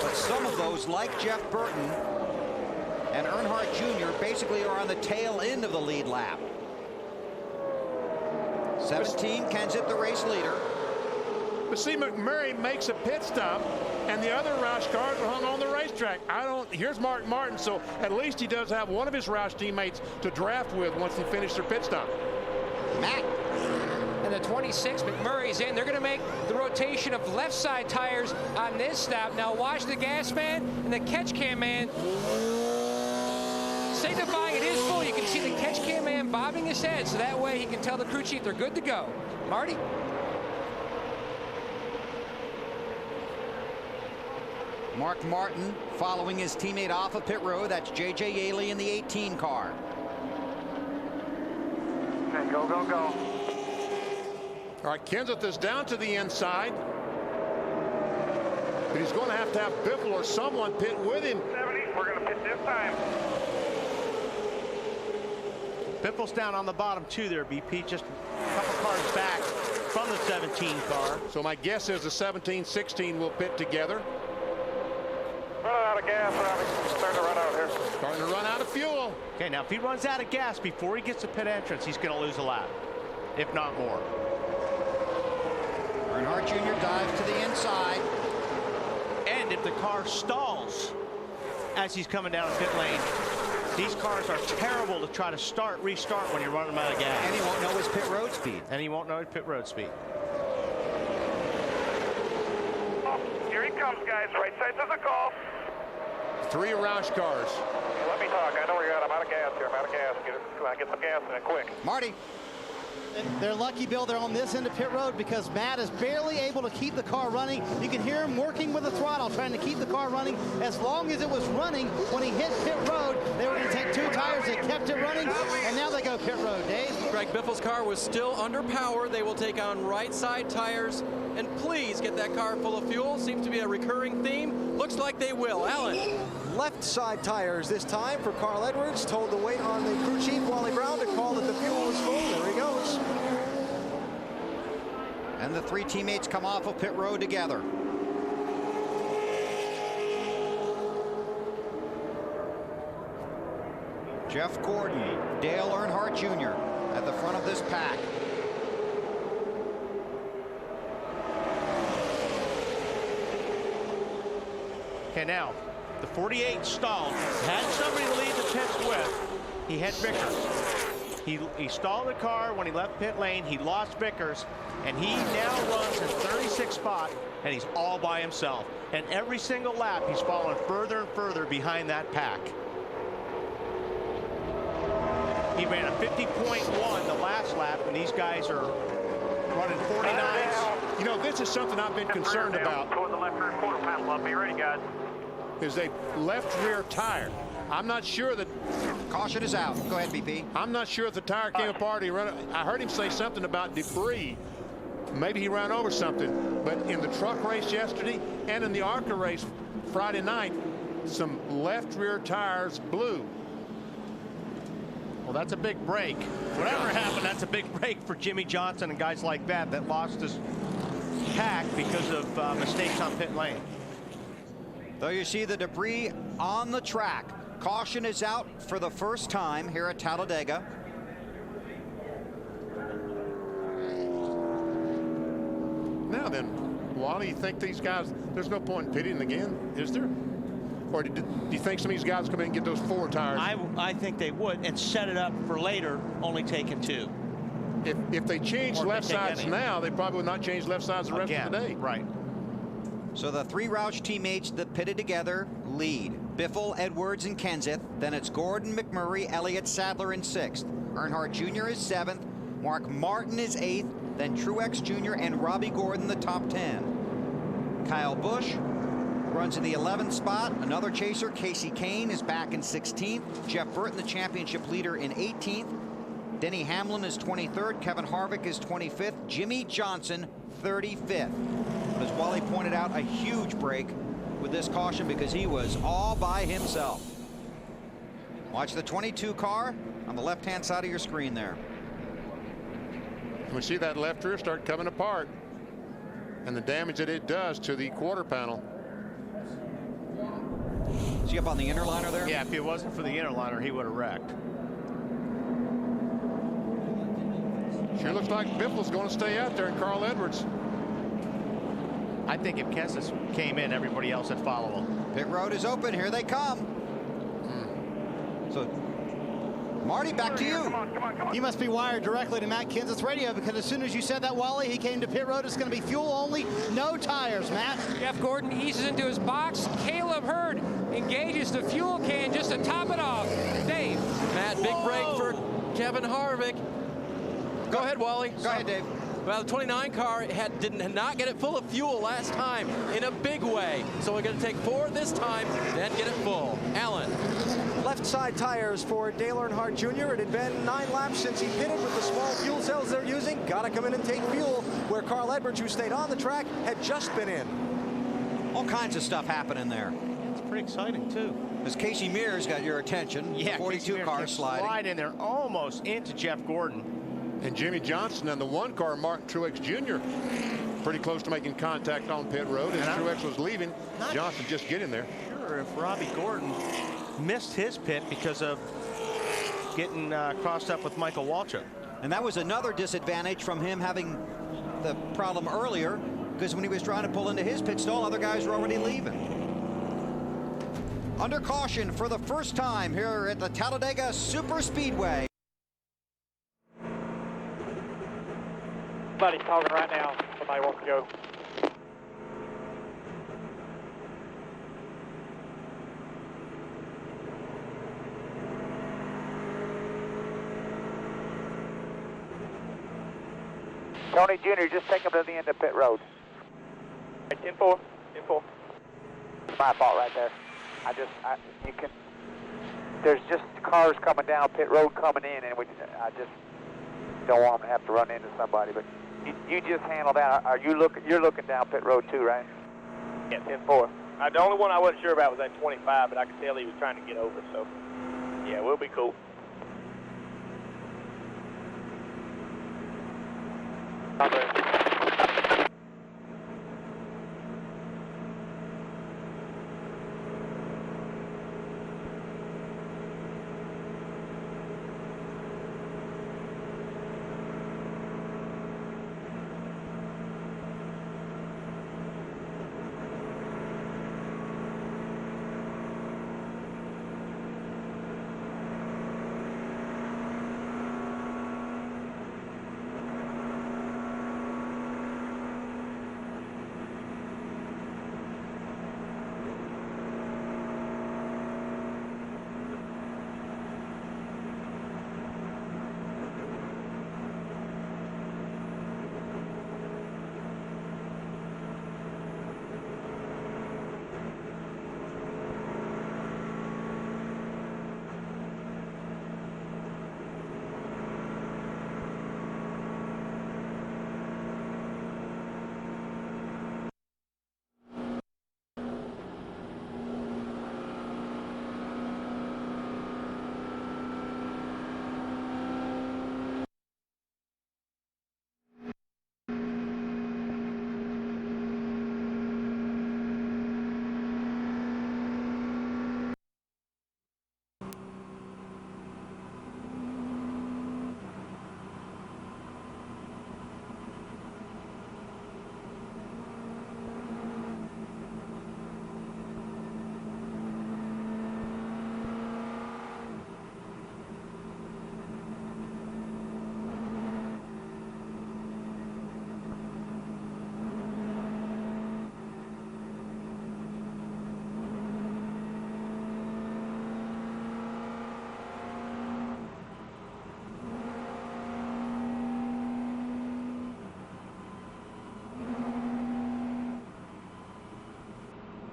But some of those, like Jeff Burton and Earnhardt Jr., basically are on the tail end of the lead lap. 17, Kenseth, the race leader. But see, McMurray makes a pit stop, and the other Roush cars are hung on the racetrack. Here's Mark Martin, so at least he does have one of his Roush teammates to draft with once they finish their pit stop. Matt. And the 26, McMurray's in. They're going to make the rotation of left side tires on this stop. Now watch the gas man and the catch cam man signifying it is full. You can see the catch cam man bobbing his head, so that way he can tell the crew chief they're good to go. Marty? Mark Martin following his teammate off of pit road. That's J.J. Yaley in the 18 car. Okay, go, go, go. All right, Kenseth is down to the inside. But he's going to have Biffle or someone pit with him. 70, we're going to pit this time. Biffle's down on the bottom too there, BP, just a couple cars back from the 17 car. So my guess is the 17-16 will pit together. Running out of gas, Robbie. Starting to run out here. Starting to run out of fuel. Okay, now if he runs out of gas before he gets to pit entrance, he's going to lose a lap, if not more. Earnhardt Jr. dives to the inside. And if the car stalls as he's coming down pit lane, these cars are terrible to try to restart when you're running out of gas. And he won't know his pit road speed. And he won't know his pit road speed. Oh, here he comes, guys. Right side to the call. 3 Roush cars. Let me talk. I know where you're at. I'm out of gas here. I'm out of gas. Get some gas in it quick. Marty. They're lucky, Bill, they're on this end of pit road because Matt is barely able to keep the car running. You can hear him working with the throttle, trying to keep the car running. As long as it was running, when he hit pit road, they were going to take 2 tires. They kept it running, and now they go pit road. Dave? Greg Biffle's car was still under power. They will take on right side tires. And please get that car full of fuel. Seems to be a recurring theme. Looks like they will. Alan. Left side tires this time for Carl Edwards. Told to wait on the crew chief, Wally Brown, to call that the fuel was full. There he goes. And the 3 teammates come off of pit road together. Jeff Gordon, Dale Earnhardt Jr. at the front of this pack. Okay, now, the 48 stalled. Had somebody to lead the pits with. He had Vickers. He stalled the car when he left pit lane. He lost Vickers, and he now runs in 36th spot, and he's all by himself. And every single lap, he's falling further and further behind that pack. He ran a 50.1 the last lap, and these guys are running 49s. You know, this is something I've been concerned about. Toward the left rear quarter panel up. Be ready, guys. Is a left rear tire. I'm not sure that. Caution is out. Go ahead, BP. I'm not sure if the tire came apart. I heard him say something about debris. Maybe he ran over something. But in the truck race yesterday and in the ARCA race Friday night, some left rear tires blew. Well, that's a big break. Whatever happened, that's a big break for Jimmy Johnson and guys like that lost his pack because of mistakes on pit lane. Though you see the debris on the track. Caution is out for the first time here at Talladega. Now then, Wally, you think these guys, there's no point in pitting again, is there? Or do you think some of these guys come in and get those 4 tires? I think they would and set it up for later, only taking 2. If they change left sides now, they probably would not change left sides the rest of the day. Right. So the 3 Roush teammates that pitted together lead. Biffle, Edwards, and Kenseth. Then it's Gordon, McMurray, Elliott, Sadler in 6th. Earnhardt Jr. is 7th. Mark Martin is 8th. Then Truex Jr. and Robbie Gordon the top 10. Kyle Busch runs in the 11th spot. Another chaser, Casey Kane, is back in 16th. Jeff Burton, the championship leader, in 18th. Denny Hamlin is 23rd. Kevin Harvick is 25th. Jimmy Johnson, 35th. As Wally pointed out, a huge break with this caution because he was all by himself. Watch the 22 car on the left-hand side of your screen there. We see that left rear start coming apart and the damage that it does to the quarter panel. Is he up on the inner liner there? Yeah, if it wasn't for the inner liner, he would have wrecked. Sure looks like Biffle's going to stay out there, and Carl Edwards. I think if Kessis came in, everybody else would follow him. Pit road is open. Here they come. So, Marty, back to you. You must be wired directly to Matt Kenseth's radio, because as soon as you said that, Wally, he came to pit road. It's going to be fuel only, no tires, Matt. Jeff Gordon eases into his box. Caleb Hurd engages the fuel can just to top it off. Dave. Matt, big break for Kevin Harvick. Go ahead, Wally. Go ahead, Dave. Well, the 29 car did not get it full of fuel last time in a big way. So we're going to take 4 this time, then get it full. Alan. Left side tires for Dale Earnhardt Jr. It had been 9 laps since he pitted with the small fuel cells they're using. Got to come in and take fuel, where Carl Edwards, who stayed on the track, had just been in. All kinds of stuff happening there. It's pretty exciting, too. As Casey Mears got your attention, Yeah, 42 car sliding. Slide in there almost into Jeff Gordon. And Jimmy Johnson and the 1 car, Martin Truex Jr., pretty close to making contact on pit road. As Truex was leaving, Johnson just getting there. Sure, if Robbie Gordon missed his pit because of getting crossed up with Michael Waltrip. And that was another disadvantage from him having the problem earlier, because when he was trying to pull into his pit stall, other guys were already leaving. Under caution for the first time here at the Talladega Super Speedway. Somebody's talking right now. Somebody wants to go. Tony Jr., just take him to the end of pit road. 10-4. 10-4. My fault right there. There's just cars coming down pit road coming in, and I just don't want them to have to run into somebody. But you just handle that. You're looking down pit road too, right? Yeah, 10-4. The only one I wasn't sure about was that 25, but I could tell he was trying to get over. So yeah, we'll be cool.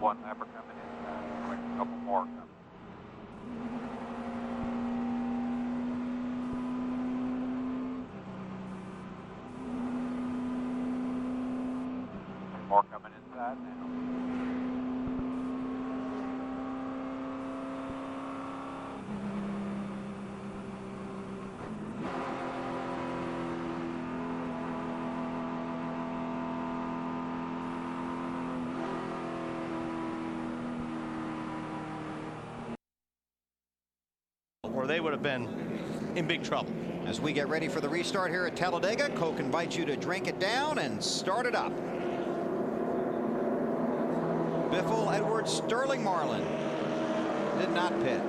One lapper coming in, a couple more coming. More coming wide now. Or they would have been in big trouble. As we get ready for the restart here at Talladega, Coke invites you to drink it down and start it up. Biffle, Edwards, Sterling Marlin did not pit.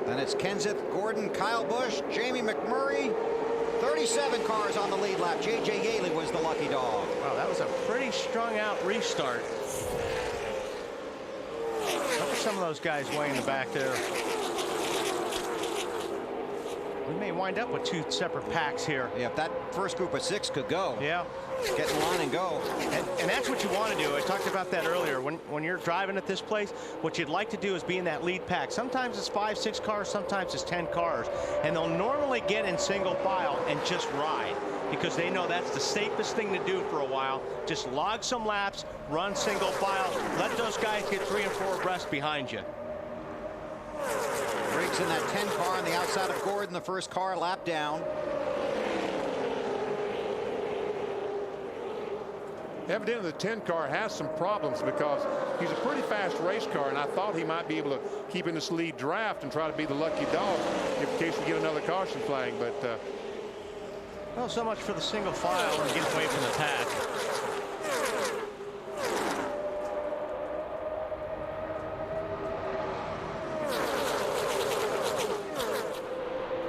Then it's Kenseth, Gordon, Kyle Busch, Jamie McMurray. 37 cars on the lead lap. J.J. Yaley was the lucky dog. Wow, that was a pretty strung out restart. Look at some of those guys way in the back there. We may wind up with 2 separate packs here. Yeah, if that first group of 6 could go. Yeah. Get in line and go. And that's what you want to do. I talked about that earlier. When you're driving at this place, what you'd like to do is be in that lead pack. Sometimes it's 5, 6 cars, sometimes it's 10 cars. And they'll normally get in single file and just ride, because they know that's the safest thing to do for a while. Just log some laps, run single file, let those guys get 3 and 4 abreast behind you. Briggs in that 10 car on the outside of Gordon, the first car lap down. Evidently the 10 car has some problems, because he's a pretty fast race car, and I thought he might be able to keep in this lead draft and try to be the lucky dog in case we get another caution flag. But well, so much for the single file and get away from the pack.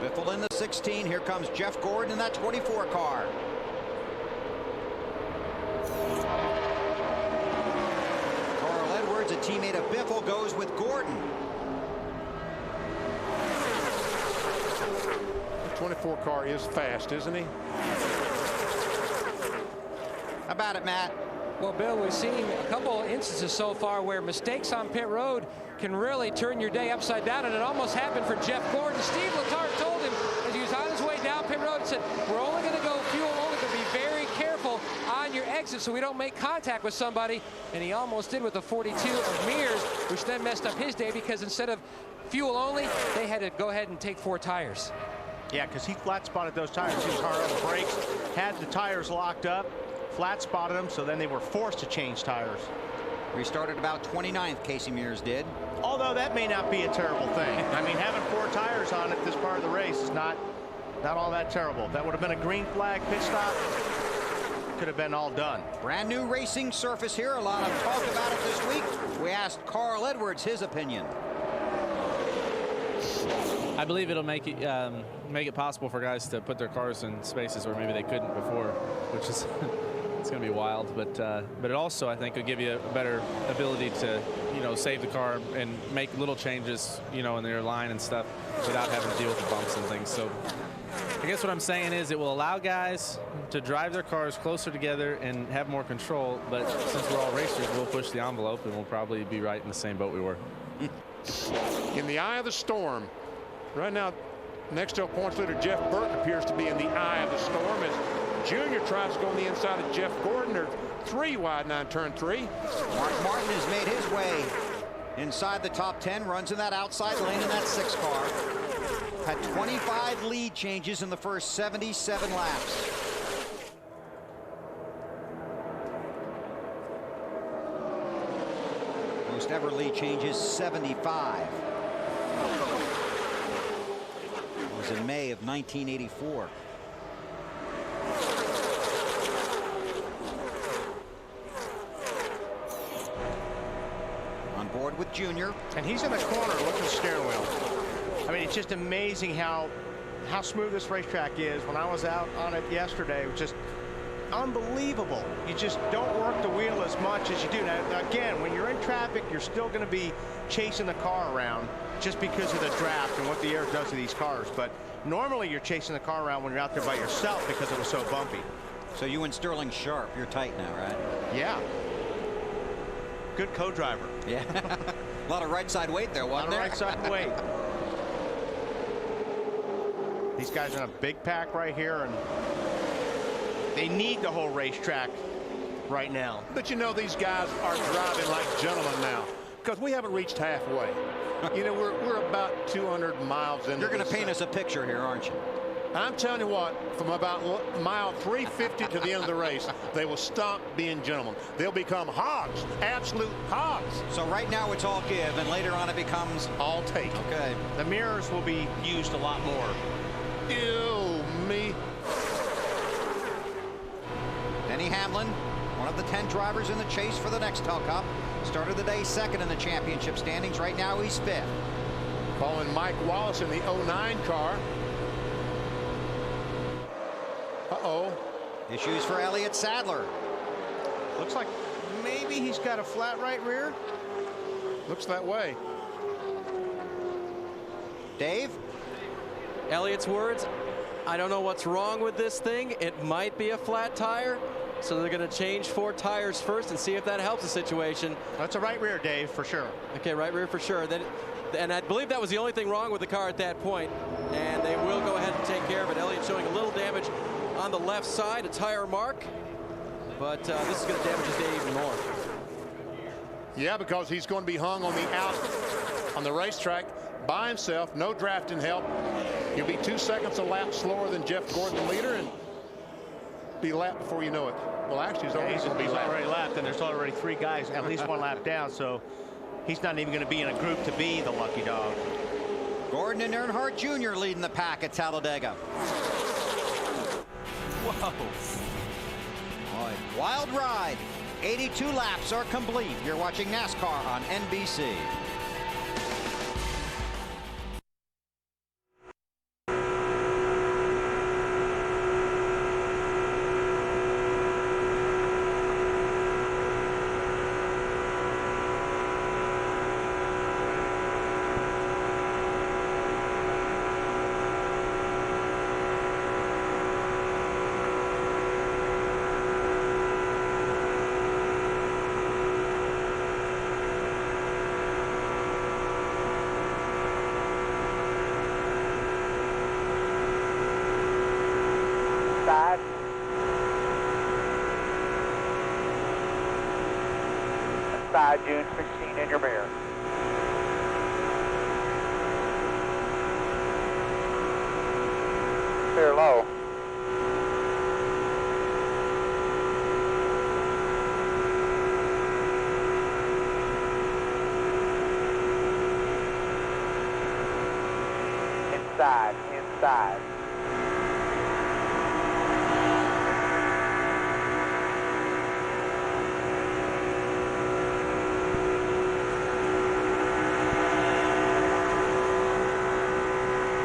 Biffle in the 16. Here comes Jeff Gordon in that 24 car. Carl Edwards, a teammate of Biffle, goes with Gordon. the 24 car is fast, isn't he? How about it, Matt? Well, Bill, we've seen a couple instances so far where mistakes on pit road can really turn your day upside down, and it almost happened for Jeff Gordon. Steve Letarte told him as he was on his way down pit road and said, we're only going to go fuel only, but be very careful on your exit so we don't make contact with somebody. And he almost did with the 42 of Mears, which then messed up his day, because instead of fuel only, they had to go ahead and take 4 tires. Yeah, because he flat spotted those tires. He was hard on the brakes, had the tires locked up, flat spotted them, so then they were forced to change tires. Restarted about 29th, Casey Mears did. Although that may not be a terrible thing. I mean, having 4 tires on it this part of the race is not all that terrible. That would have been a green flag pit stop. Could have been all done. Brand new racing surface here. A lot of talk about it this week. We asked Carl Edwards his opinion. I believe it'll make it possible for guys to put their cars in spaces where maybe they couldn't before, which is it's going to be wild. But it also, I think, will give you a better ability to, save the car and make little changes, in their line and stuff without having to deal with the bumps and things. So I guess what I'm saying is it will allow guys to drive their cars closer together and have more control. But since we're all racers, we'll push the envelope and we'll probably be right in the same boat we were. In the eye of the storm. Right now, Nextel points leader Jeff Burton appears to be in the eye of the storm as Junior tries to go on the inside of Jeff Gordon. They're 3 wide now in turn 3. Mark Martin has made his way inside the top 10, runs in that outside lane in that 6 car. Had 25 lead changes in the first 77 laps. Most ever lead changes, 75. In May of 1984. On board with Junior. And he's in the corner looking steering wheel. I mean, it's just amazing how smooth this racetrack is. When I was out on it yesterday, it was just unbelievable. You just don't work the wheel as much as you do. Now, again, when you're in traffic, you're still going to be chasing the car around just because of the draft and what the air does to these cars. But normally you're chasing the car around when you're out there by yourself because it was so bumpy. So you and Sterling Sharp, you're tight now, right? Yeah. Good co-driver. Yeah. A lot of right side weight there, wasn't there? A lot of right side weight. These guys are in a big pack right here, and they need the whole racetrack right now. But you know, these guys are driving like gentlemen now, because we haven't reached halfway. You know, we're about 200 miles in. You're going to paint us a picture here, aren't you? I'm telling you what, from about mile 350 to the end of the race, they will stop being gentlemen. They'll become hogs, absolute hogs. So right now it's all give, and later on it becomes all take. Okay. The mirrors will be used a lot more. Ew, me. Denny Hamlin, one of the 10 drivers in the chase for the Nextel Cup, started the day second in the championship standings. Right now he's fifth. Following Mike Wallace in the 09 car. Uh-oh. Issues for Elliott Sadler. Looks like maybe he's got a flat right rear. Looks that way. Dave? Elliott's words, I don't know what's wrong with this thing. It might be a flat tire. So they're going to change 4 tires first and see if that helps the situation. That's a right rear, Dave, for sure. Okay, right rear for sure. And I believe that was the only thing wrong with the car at that point. And they will go ahead and take care of it. Elliott showing a little damage on the left side, a tire mark. But this is going to damage his day even more. Yeah, because he's going to be hung on the out on the racetrack by himself. No drafting help. He'll be 2 seconds a lap slower than Jeff Gordon, the leader, and be lapped before you know it. Well, actually, he's already lapped, and there's already 3 guys at least 1 lap down, so he's not even going to be in a group to be the lucky dog. Gordon and Earnhardt Jr. leading the pack at Talladega. Whoa. Boy, wild ride. 82 laps are complete. You're watching NASCAR on NBC. Side. Side, June 16 in your mirror. Clear low. Inside, inside.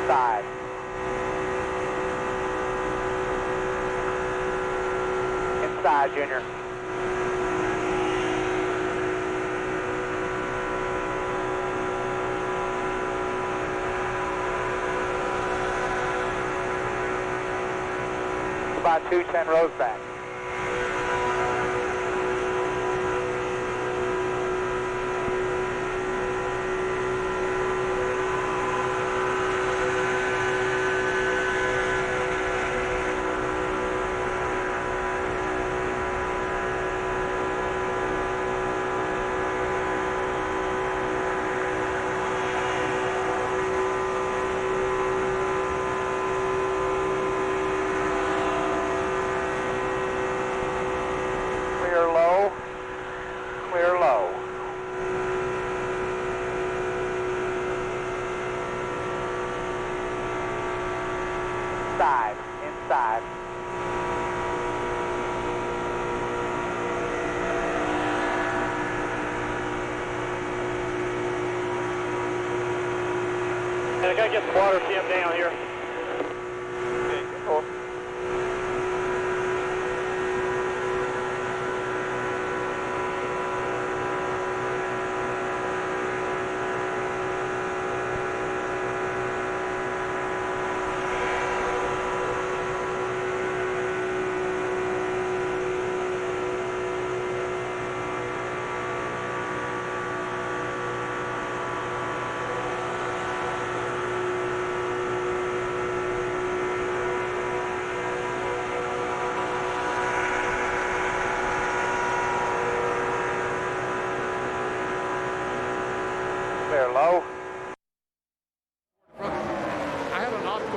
Side. Inside, Junior. About 210 rows back. Clear low, clear low. Inside, inside. I gotta get the water temp down here. Okay, cool.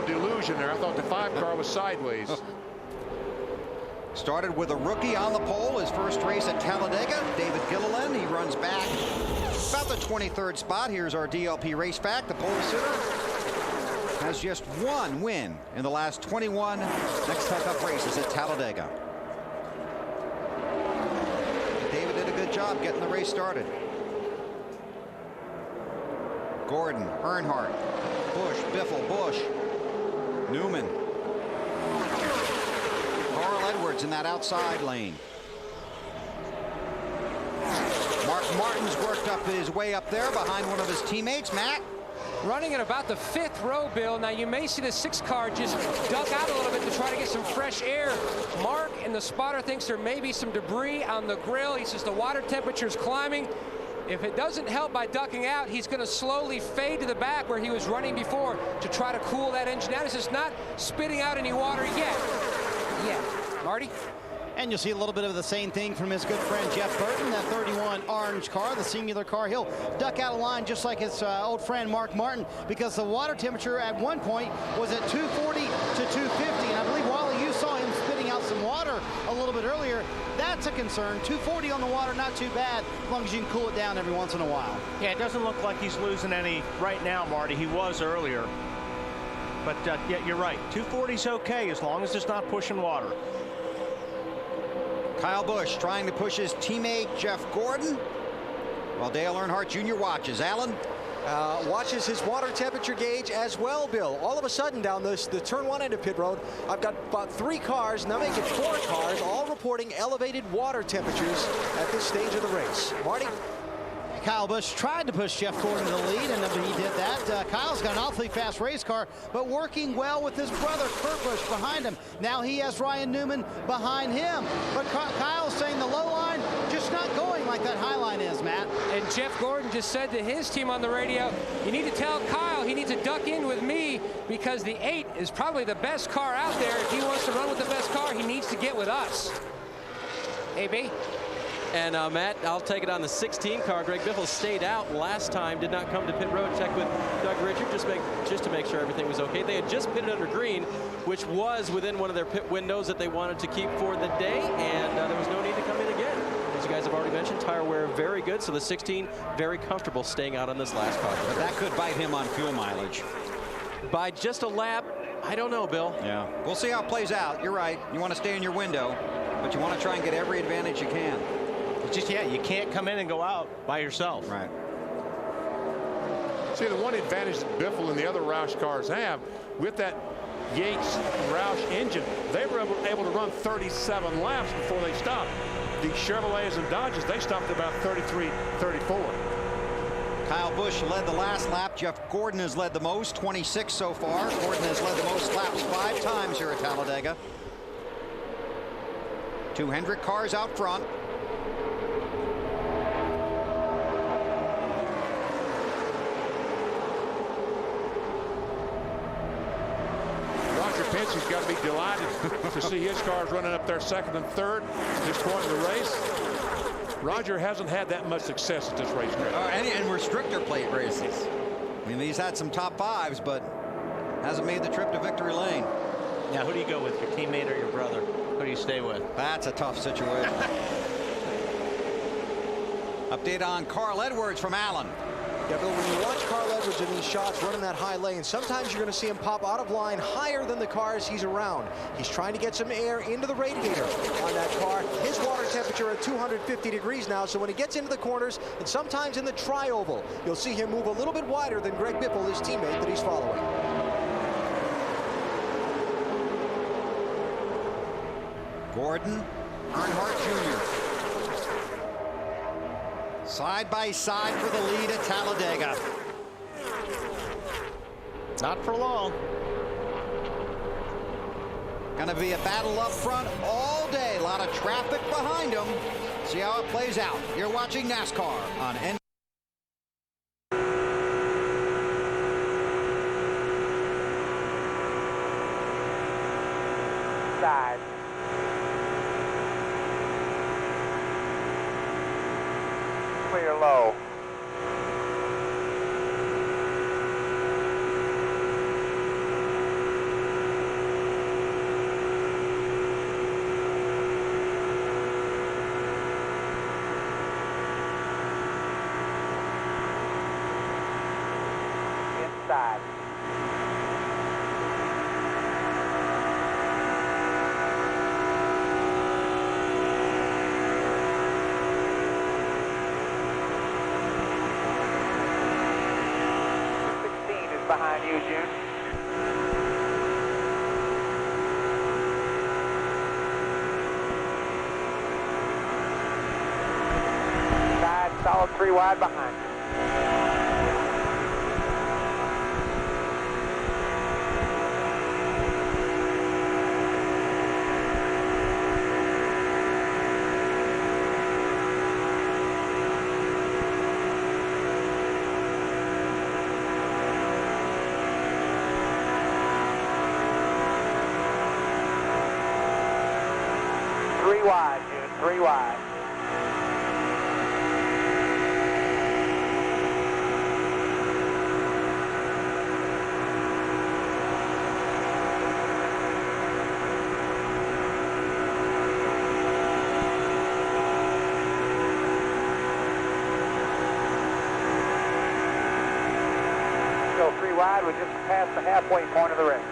delusion there. I thought the 5 car was sideways. Started with a rookie on the pole, his first race at Talladega, David Gilliland. He runs back about the 23rd spot. Here's our DLP race fact. The pole sitter has just 1 win in the last 21 Nextel Cup races at Talladega. David did a good job getting the race started. Gordon, Earnhardt, Busch, Biffle, Busch, Newman. Carl Edwards in that outside lane. Mark Martin's worked up his way up there behind one of his teammates, Matt. Running at about the 5th row, Bill. Now you may see the 6 car just duck out a little bit to try to get some fresh air. Mark in the spotter thinks there may be some debris on the grill. He says the water temperature is climbing. If it doesn't help by ducking out, he's going to slowly fade to the back where he was running before to try to cool that engine down. It's just not spitting out any water yet. Marty? And you'll see a little bit of the same thing from his good friend Jeff Burton, that 31 orange car, the singular car. He'll duck out of line just like his old friend Mark Martin, because the water temperature at one point was at 240 to 250. And I believe, Wally, you saw him spitting out some water a little bit earlier. That's a concern. 240 on the water, not too bad, as long as you can cool it down every once in a while. Yeah, it doesn't look like he's losing any right now, Marty. He was earlier. But yeah, you're right. 240's okay as long as it's not pushing water. Kyle Busch trying to push his teammate Jeff Gordon, while Dale Earnhardt Jr. watches. Alan? Watches his water temperature gauge as well, Bill. All of a sudden down the turn 1 end of pit road, I've got about 3 cars, now make it 4 cars, all reporting elevated water temperatures at this stage of the race. Marty? Kyle Busch tried to push Jeff Gordon to the lead, and he did that. Kyle's got an awfully fast race car, but working well with his brother Kurt Busch behind him. Now he has Ryan Newman behind him. But Kyle's saying the low line just not going like that high line is, Matt. And Jeff Gordon just said to his team on the radio, you need to tell Kyle he needs to duck in with me, because the 8 is probably the best car out there. If he wants to run with the best car, he needs to get with us. AB? And Matt, I'll take it on the 16 car. Greg Biffle stayed out last time, did not come to pit road. Checked with Doug Richard just to make sure everything was okay. They had just pitted under green, which was within one of their pit windows that they wanted to keep for the day, and there was no need to come in again. As you guys have already mentioned, tire wear very good, so the 16 very comfortable staying out on this last car. But that could bite him on fuel mileage. By just a lap, I don't know, Bill. Yeah. We'll see how it plays out. You're right. You want to stay in your window, but you want to try and get every advantage you can. It's just, yeah, you can't come in and go out by yourself. Right. See, the one advantage that Biffle and the other Roush cars have, with that Yates Roush engine, they were able to run 37 laps before they stopped. The Chevrolets and Dodges, they stopped at about 33, 34. Kyle Busch led the last lap. Jeff Gordon has led the most, 26 so far. Gordon has led the most laps 5 times here at Talladega. 2 Hendrick cars out front. He's got to be delighted to see his cars running up there second and third at this point in the race. Roger hasn't had that much success at this racetrack. And restrictor plate races. I mean, he's had some top 5s, but hasn't made the trip to victory lane. Now, who do you go with, your teammate or your brother? Who do you stay with? That's a tough situation. Update on Carl Edwards from Allen. Yeah, Bill, when you watch Carl Edwards in these shots running that high lane, sometimes you're going to see him pop out of line higher than the cars he's around. He's trying to get some air into the radiator on that car. His water temperature at 250 degrees now, so when he gets into the corners and sometimes in the tri-oval, you'll see him move a little bit wider than Greg Biffle, his teammate that he's following. Gordon, Earnhardt Jr. Side by side for the lead at Talladega. Not for long. Going to be a battle up front all day. A lot of traffic behind them. See how it plays out. You're watching NASCAR on N. Side. Clear low. behind you, June. Side, solid 3 wide behind you. Wide, June, 3 wide. Go 3 wide, we just passed the halfway point of the race.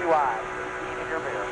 Wide in your mirror.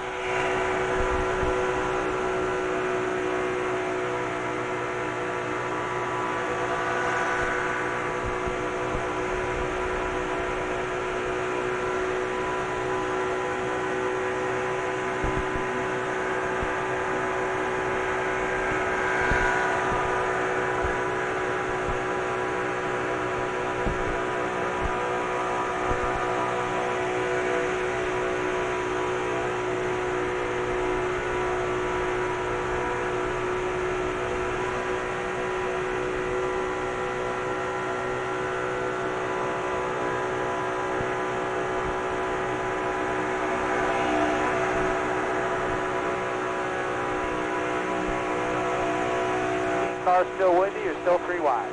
Car still with you, you're still 3 wide.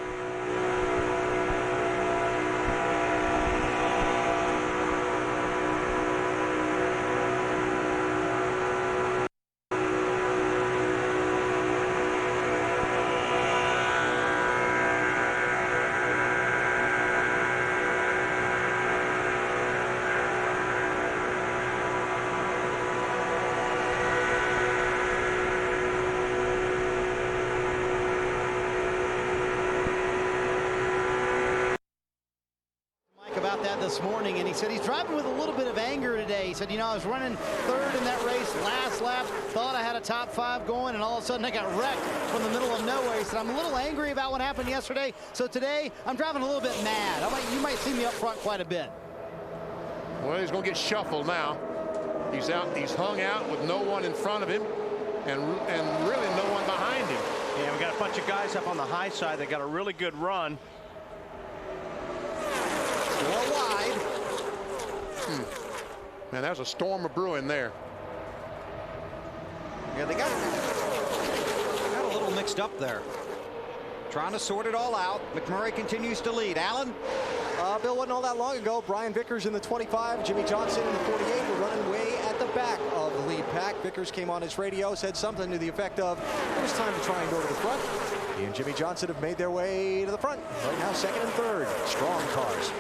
About that this morning, and he said he's driving with a little bit of anger today. He said, you know, I was running third in that race last lap, thought I had a top 5 going, and all of a sudden I got wrecked from the middle of nowhere. He said, I'm a little angry about what happened yesterday, so today I'm driving a little bit mad. You might see me up front quite a bit. Well, he's going to get shuffled now. He's hung out with no one in front of him and really no one behind him. Yeah, we got a bunch of guys up on the high side that got a really good run. Wide. Man, that was a storm of brewing there. Yeah, they got a little mixed up there. Trying to sort it all out. McMurray continues to lead. Alan? Bill, wasn't all that long ago. Brian Vickers in the 25, Jimmy Johnson in the 48 were running way at the back of the lead pack. Vickers came on his radio, said something to the effect of, it was time to try and go to the front. He and Jimmy Johnson have made their way to the front. Right now, second and third. Strong cars.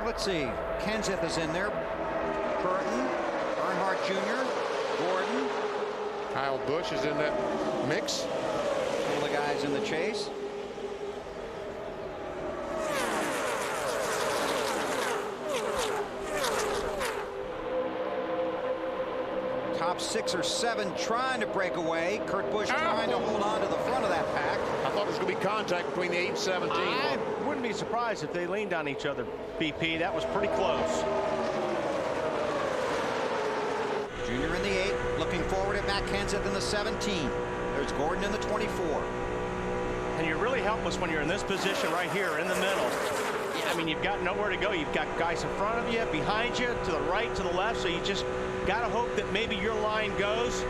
Let's see. Kenseth is in there. Burton, Earnhardt Jr., Gordon. Kyle Busch is in that mix. All the guys in the chase. Top 6 or 7 trying to break away. Kurt Busch trying to hold on to the front of that pack. I thought there was going to be contact between the 8 and 17. I wouldn't be surprised if they leaned on each other, BP. That was pretty close. Junior in the 8, looking forward at Matt Kenseth in the 17. There's Gordon in the 24. And you're really helpless when you're in this position right here in the middle. I mean, you've got nowhere to go. You've got guys in front of you, behind you, to the right, to the left. So you just got to hope that maybe your line goes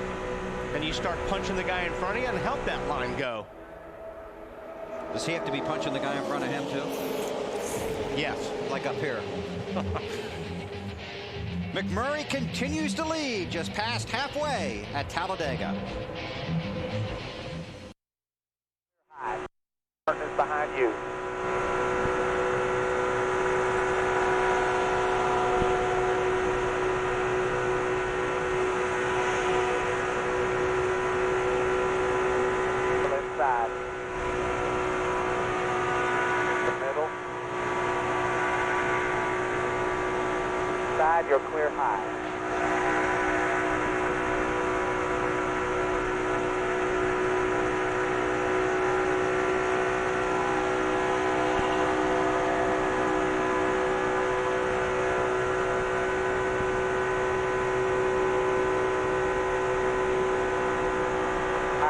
and you start punching the guy in front of you and help that line go. Does he have to be punching the guy in front of him too? Yes. Like up here. McMurray continues to lead just past halfway at Talladega. Partners behind you. Inside. The middle. Side, you're clear high.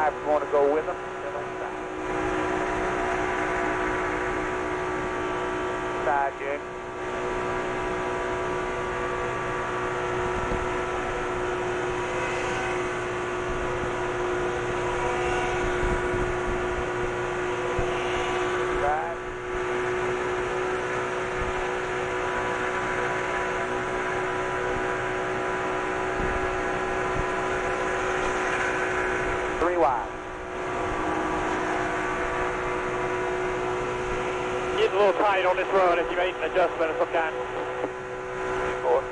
If you want to go with them, still inside. Side, Jake. Side. Three wide. Getting a little tight on this run if you made an adjustment of some kind. Four.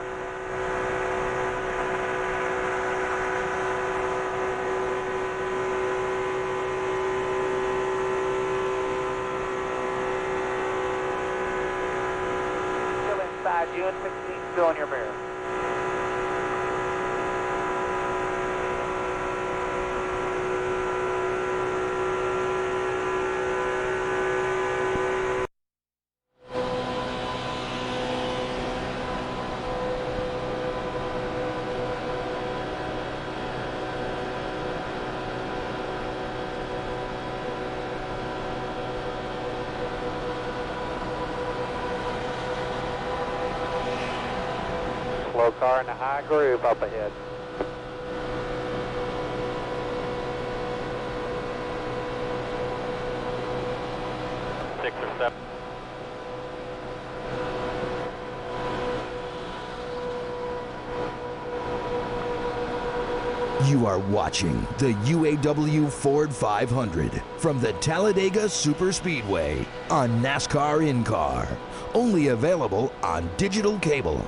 Still inside you and 16 still on your mirror. Slow car in the high groove up ahead. Six or seven. You are watching the UAW Ford 500 from the Talladega Superspeedway on NASCAR In-Car. Only available on digital cable.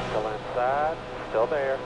Still inside, still there.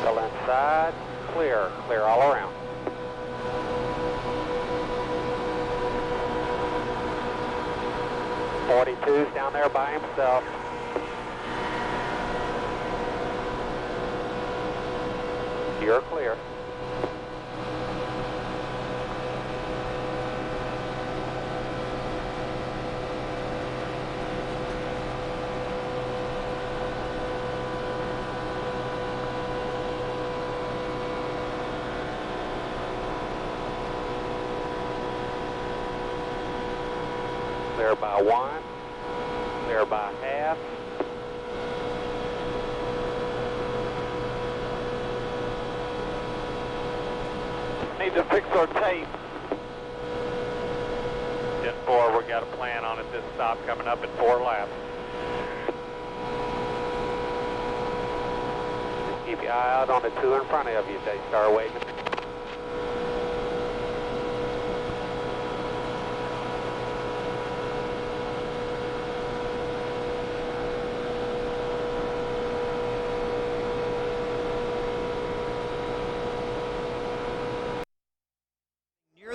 Still inside, clear, clear all around. .42's down there by himself. You're clear. Clear by 1. Clear by half. Need to fix our tape. Jet 4, we got a plan on it. This stop coming up in 4 laps. Just keep your eye out on the 2 in front of you, Daystar waiting.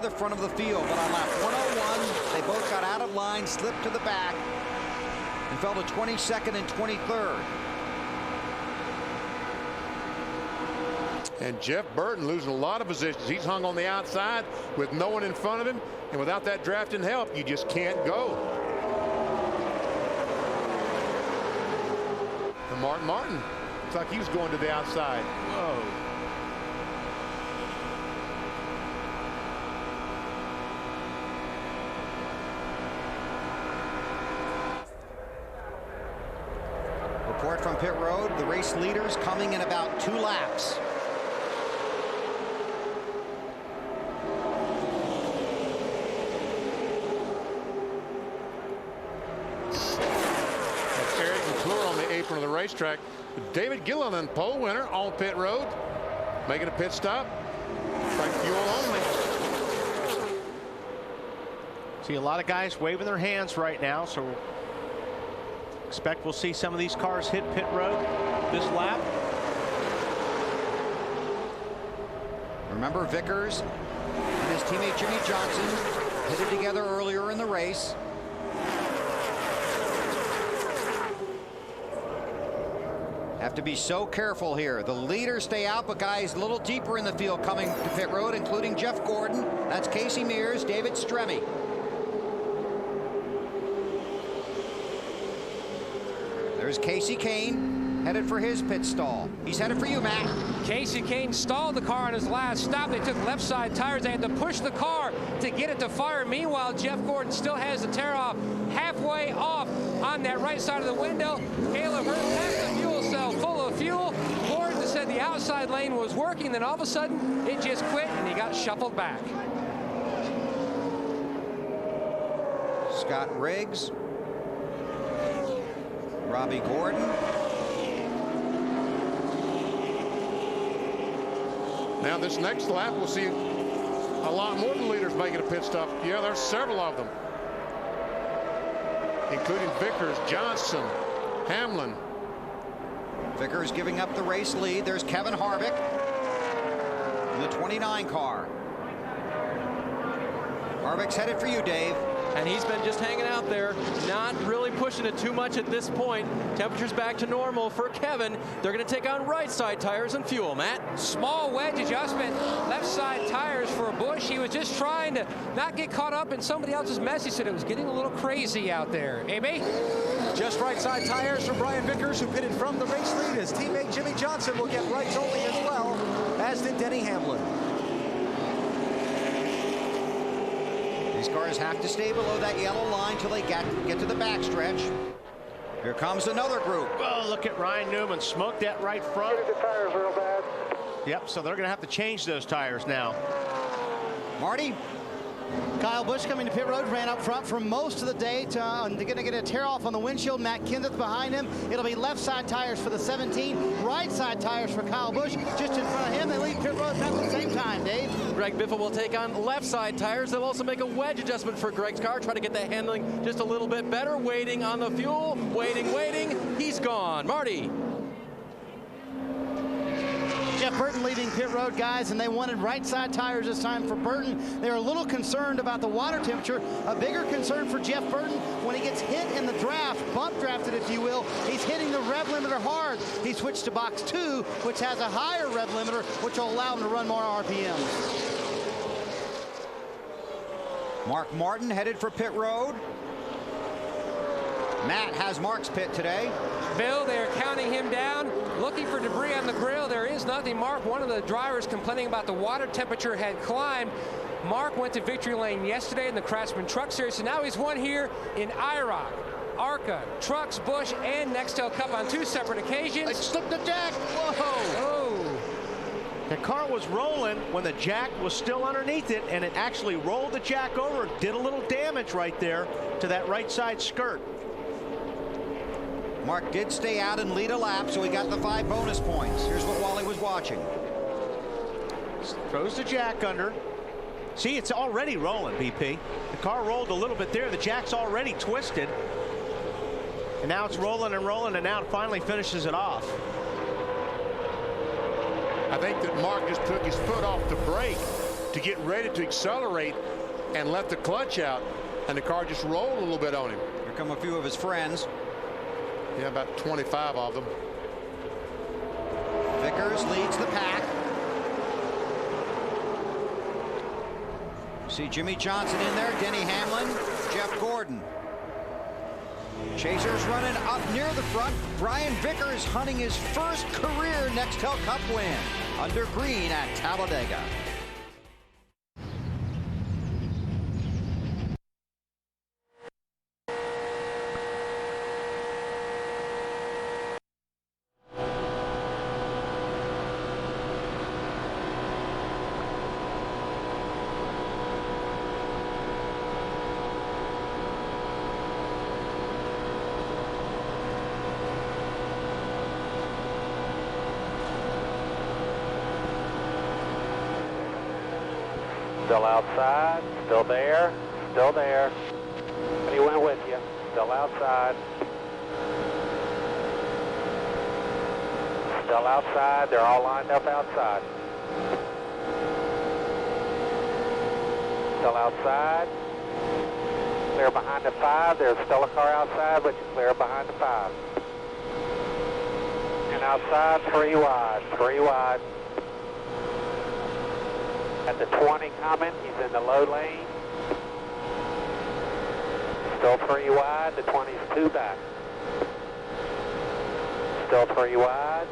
The front of the field, but on lap 101, they both got out of line, slipped to the back, and fell to 22nd and 23rd. And Jeff Burton losing a lot of positions. He's hung on the outside with no one in front of him, and without that drafting help, you just can't go. And Martin looks like he was going to the outside. Whoa. Report from pit road, the race leaders coming in about 2 laps. That's Eric McClure on the apron of the racetrack. David Gilliland, pole winner on pit road, making a pit stop. Like fuel only. See a lot of guys waving their hands right now, so expect we'll see some of these cars hit pit road this lap. Remember, Vickers and his teammate Jimmy Johnson pitted together earlier in the race. Have to be so careful here. The leaders stay out, but guys a little deeper in the field coming to pit road, including Jeff Gordon. That's Casey Mears, David Stremme. There's Casey Kane headed for his pit stall. He's headed for you, Matt. Casey Kane stalled the car on his last stop. They took left side tires. They had to push the car to get it to fire. Meanwhile, Jeff Gordon still has the tear off halfway off on that right side of the window. Caleb Hurt passed the fuel cell full of fuel. Gordon said the outside lane was working. Then all of a sudden, it just quit and he got shuffled back. Scott Riggs. Robbie Gordon. Now this next lap we'll see a lot more than leaders making a pit stop. Yeah, there's several of them, including Vickers, Johnson, Hamlin. Vickers giving up the race lead. There's Kevin Harvick in the 29 car. Harvick's headed for you, Dave. And he's been just hanging out there, not really pushing it too much at this point. Temperatures back to normal for Kevin. They're going to take on right side tires and fuel, Matt. Small wedge adjustment, left side tires for Busch. He was just trying to not get caught up in somebody else's mess. He said it was getting a little crazy out there. Amy? Just right side tires for Brian Vickers, who pitted from the race lead. His teammate Jimmy Johnson will get rights only as well, as did Denny Hamlin. These cars have to stay below that yellow line till they get to the backstretch. Here comes another group. Oh, look at Ryan Newman. Smoked that right front. The tires real bad. Yep, so they're going to have to change those tires now. Marty? Kyle Busch coming to pit road, ran up front for most of the day. They're going to get a tear off on the windshield. Matt Kenseth behind him. It'll be left side tires for the 17, right side tires for Kyle Busch. Just in front of him, they leave pit road at the same time, Dave. Greg Biffle will take on left side tires. They'll also make a wedge adjustment for Greg's car, try to get the handling just a little bit better. Waiting on the fuel, waiting. He's gone. Marty. Jeff Burton leading pit road, guys, and they wanted right side tires this time for Burton. They were a little concerned about the water temperature. A bigger concern for Jeff Burton when he gets hit in the draft, bump drafted if you will. He's hitting the rev limiter hard. He switched to box 2, which has a higher rev limiter, which will allow him to run more RPMs. Mark Martin headed for pit road. Matt has Mark's pit today. Bill, they're counting him down, looking for debris on the grill. There is nothing. Mark, one of the drivers complaining about the water temperature had climbed. Mark went to victory lane yesterday in the Craftsman Truck Series, so now he's won here in IROC, ARCA, Trucks, Busch, and Nextel Cup on 2 separate occasions. It slipped the jack. Whoa! Oh. The car was rolling when the jack was still underneath it, and it actually rolled the jack over, did a little damage right there to that right side skirt. Mark did stay out and lead a lap, so he got the 5 bonus points. Here's what Wally was watching. Throws the jack under. See, it's already rolling, BP. The car rolled a little bit there. The jack's already twisted. And now it's rolling, and now it finally finishes it off. I think that Mark just took his foot off the brake to get ready to accelerate and let the clutch out, and the car just rolled a little bit on him. Here come a few of his friends. Yeah, about 25 of them. Vickers leads the pack. See Jimmy Johnson in there, Denny Hamlin, Jeff Gordon. Chasers running up near the front. Brian Vickers hunting his first career Nextel Cup win under green at Talladega. Still outside, still there, still there. And he went with you. Still outside. Still outside. They're all lined up outside. Still outside. Clear behind the 5. There's still a car outside, but you clear behind the 5. And outside, 3 wide, 3 wide. At the 20 coming, he's in the low lane. Still 3 wide, the 20's 2 back. Still 3 wide,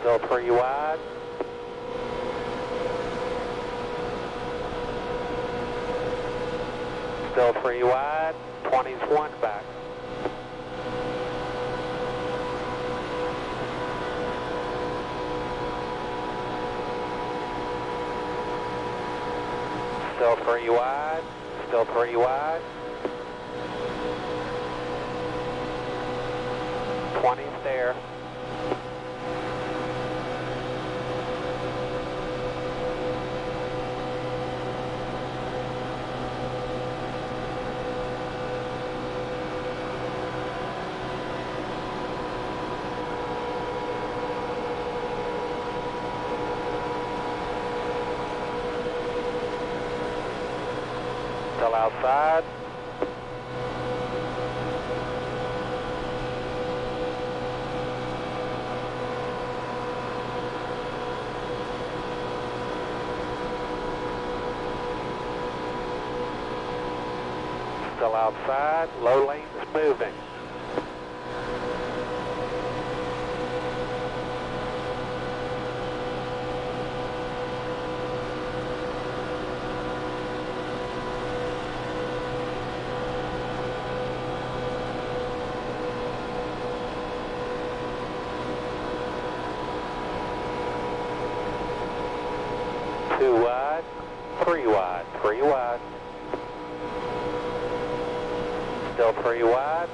still 3 wide. Still 3 wide, 20's 1 back. Still 3 wide, still 3 wide. 20's there. Still outside. Still outside. Low lane's moving. Two wide, 3 wide, 3 wide. Still 3 wide.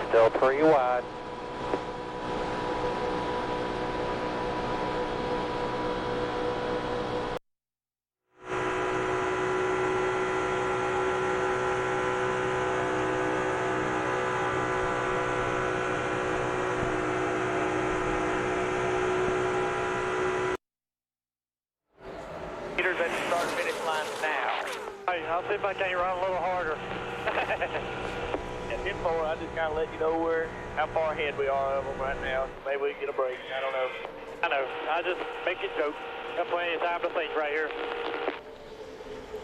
Still 3 wide. Leaders at the start-finish line now. Hey, I'll see if I can't run a little harder. At 10-4, I just kind of let you know how far ahead we are of them right now. Maybe we can get a break. I don't know. I know. I just make it joke. Got plenty of time to think right here.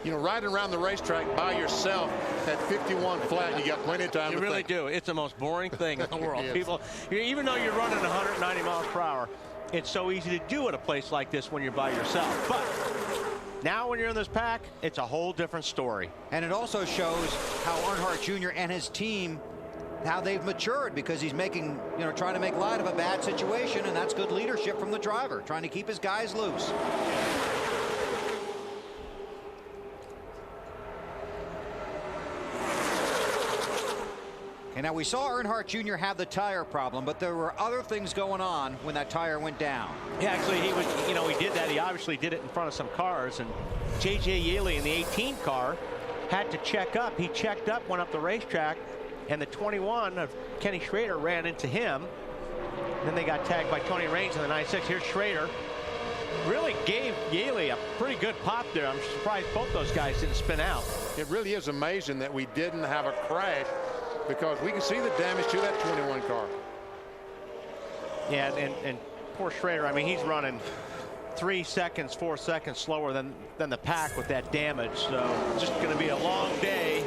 you know, riding around the racetrack by yourself at 51 flat, you got plenty of time to You really think. do. It's the most boring thing in the world. Yes. People, even though you're running 190 miles per hour, it's so easy to do at a place like this when you're by yourself. But now when you're in this pack, it's a whole different story. And it also shows how Earnhardt Jr. and his team, how they've matured, because he's making, you know, trying to make light of a bad situation, and that's good leadership from the driver, trying to keep his guys loose. And now we saw Earnhardt Jr. have the tire problem, but there were other things going on when that tire went down. Yeah, actually, he was, you know, he did that. He obviously did it in front of some cars, and J.J. Yeley in the 18 car had to check up. He checked up, went up the racetrack, and the 21 of Kenny Schrader ran into him. Then they got tagged by Tony Raines in the 96. Here's Schrader. Really gave Yeley a pretty good pop there. I'm surprised both those guys didn't spin out. It really is amazing that we didn't have a crash, because we can see the damage to that 21 car. Yeah, and poor Schrader, I mean, he's running 3 seconds, 4 seconds slower than the pack with that damage. So it's just going to be a long day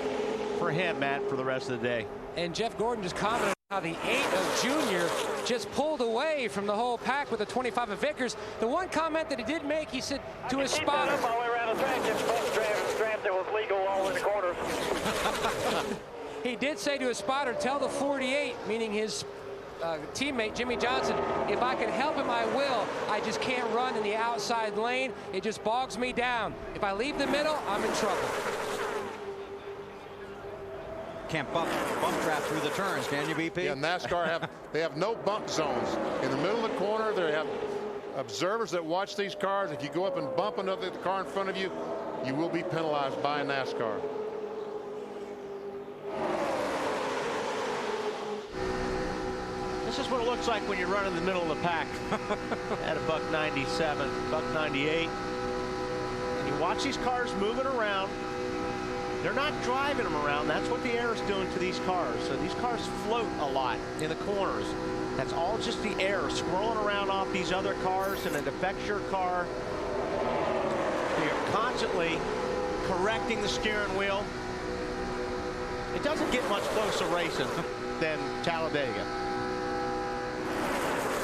for him, Matt, for the rest of the day. And Jeff Gordon just commented how the 8 of Junior just pulled away from the whole pack with the 25 of Vickers. The one comment that he did make, he said to his spotter. Keep that up all the way around the track. This bus draft that was legal all in the corners. He did say to his spotter, tell the 48, meaning his teammate Jimmy Johnson, if I can help him, I will. I just can't run in the outside lane. It just bogs me down. If I leave the middle, I'm in trouble. Can't bump trap through the turns, can you, BP? Yeah, NASCAR they have no bump zones. In the middle of the corner, they have observers that watch these cars. If you go up and bump another car in front of you, you will be penalized by NASCAR. This is what it looks like when you run in the middle of the pack at a buck 97, buck 98. And you watch these cars moving around. They're not driving them around. That's what the air is doing to these cars. So these cars float a lot in the corners. That's all just the air swirling around off these other cars, and it affects your car. You're constantly correcting the steering wheel. It doesn't get much closer racing than Talladega.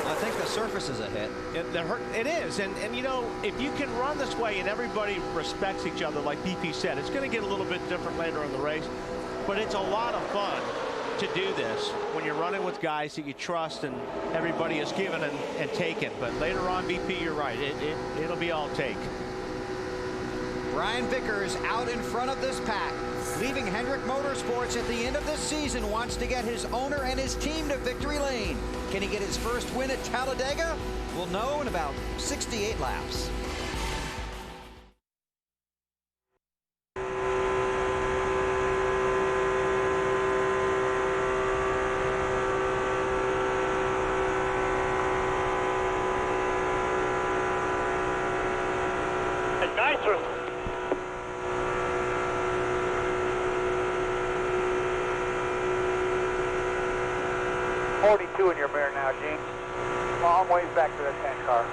I think the surface is a hit. It is, and you know, if you can run this way and everybody respects each other, like BP said, it's going to get a little bit different later in the race, but it's a lot of fun to do this when you're running with guys that you trust and everybody is given and taken. But later on, BP, you're right, it'll be all take. Brian Vickers out in front of this pack, leaving Hendrick Motorsports at the end of this season, wants to get his owner and his team to victory lane. Can he get his first win at Talladega? We'll know in about 68 laps. Nicer. .42 in your mirror now, Gene. Long ways back to the 10 car.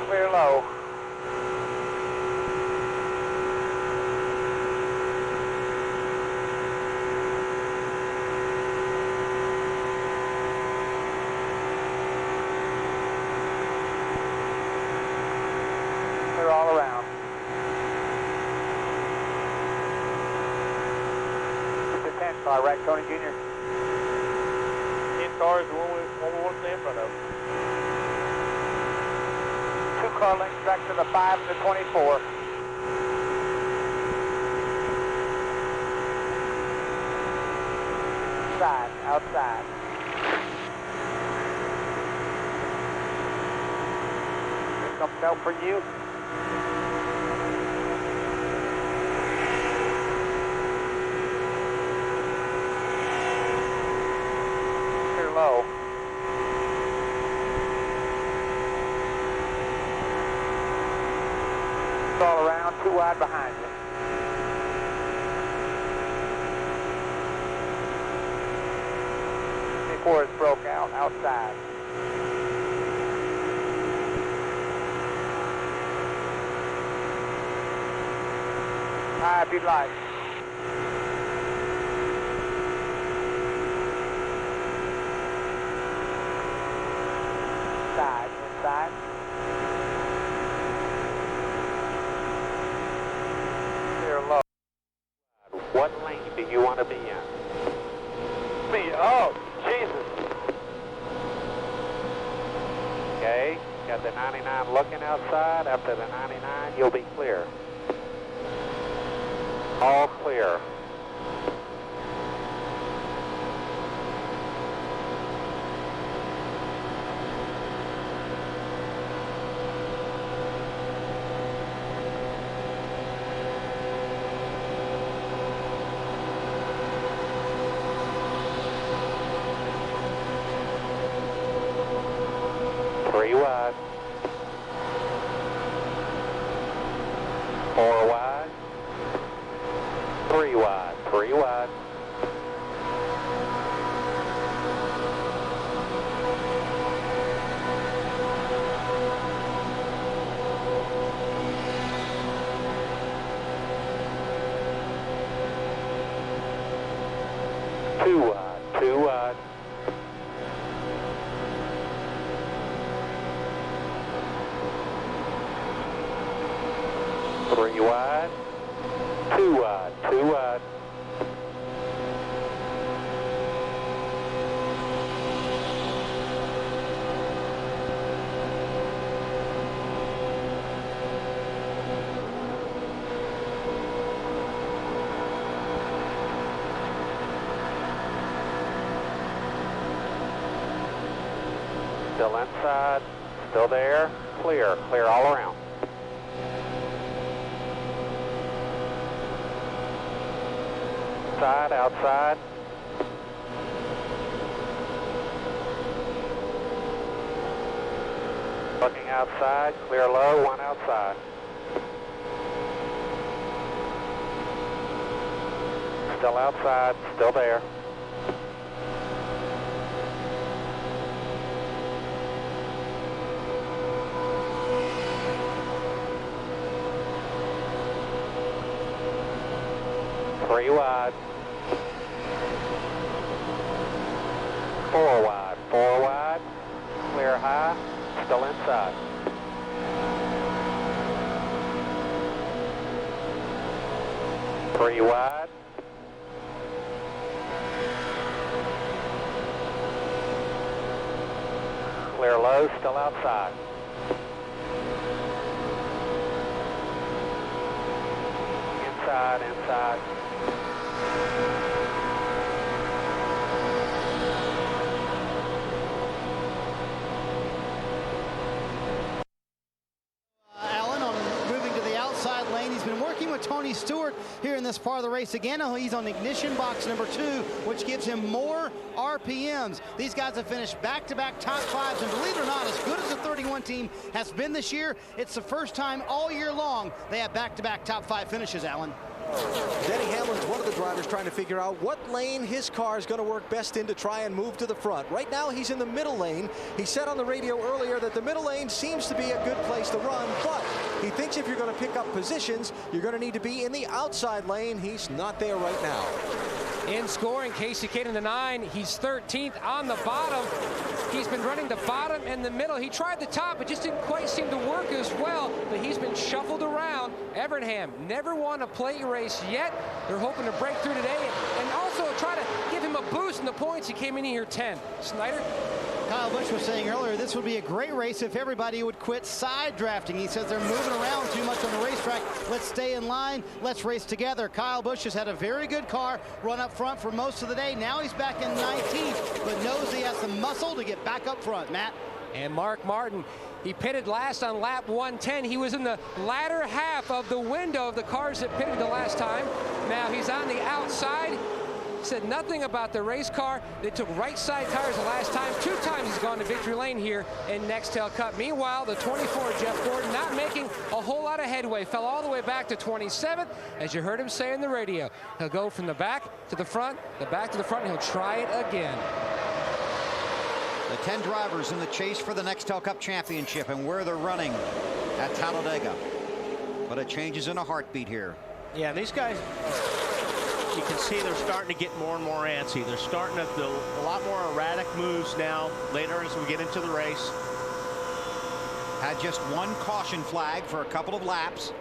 Clear low. Clear all around. It's the 10 car, right, Tony Jr.? 10 car is the one we want to stay in front of. 2 car lengths back to the 5 and the 24. Side, outside. Here's something out for you. Clear low. wide behind you. Before it broke out, outside. High if you'd like. Side, inside. Clear low. What lane do you want to be in? Me, oh, Jesus. Okay, got the 99 looking outside. After the 99, you'll be clear. All clear. Three wide. Four wide. Three wide. Three wide. Two wide. Two wide. Three wide, two wide, two wide. Still inside, still there, clear, clear all around. Outside, outside. Looking outside, clear low, one outside. Still outside, still there. Three wide. Four wide, four wide. Clear high, still inside. Three wide. Clear low, still outside. Inside, inside. Tony Stewart here in this part of the race again. He's on ignition box number 2, which gives him more RPMs. These guys have finished back-to-back top 5s, and believe it or not, as good as the 31 team has been this year, it's the first time all year long they have back-to-back top 5 finishes, Alan. Denny Hamlin's one of the drivers trying to figure out what lane his car is going to work best in to try and move to the front. Right now he's in the middle lane. He said on the radio earlier that the middle lane seems to be a good place to run, but he thinks if you're going to pick up positions, you're going to need to be in the outside lane. He's not there right now. In scoring, Casey Kane in the 9. He's 13th on the bottom. He's been running the bottom and the middle. He tried the top, it just didn't quite seem to work as well, but he's been shuffled around. Evernham never won a plate race yet. They're hoping to break through today and also try to give him a boost in the points. He came in here 10. Snyder? Kyle Busch was saying earlier this would be a great race if everybody would quit side drafting. He says they're moving around too much on the racetrack. Let's stay in line. Let's race together. Kyle Busch has had a very good car run up front for most of the day. Now he's back in 19th, but knows he has the muscle to get back up front. Matt? And Mark Martin, he pitted last on lap 110. He was in the latter half of the window of the cars that pitted the last time. Now he's on the outside. said nothing about the race car. They took right side tires the last time. 2 times he's gone to victory lane here in Nextel Cup. Meanwhile, the 24, Jeff Gordon, not making a whole lot of headway. Fell all the way back to 27th, as you heard him say in the radio. He'll go from the back to the front, the back to the front, and he'll try it again. The 10 drivers in the chase for the Nextel Cup Championship and where they're running at Talladega. But it changes in a heartbeat here. Yeah, these guys, you can see they're starting to get more and more antsy. They're starting to do a lot more erratic moves now, later as we get into the race. Had just 1 caution flag for a couple of laps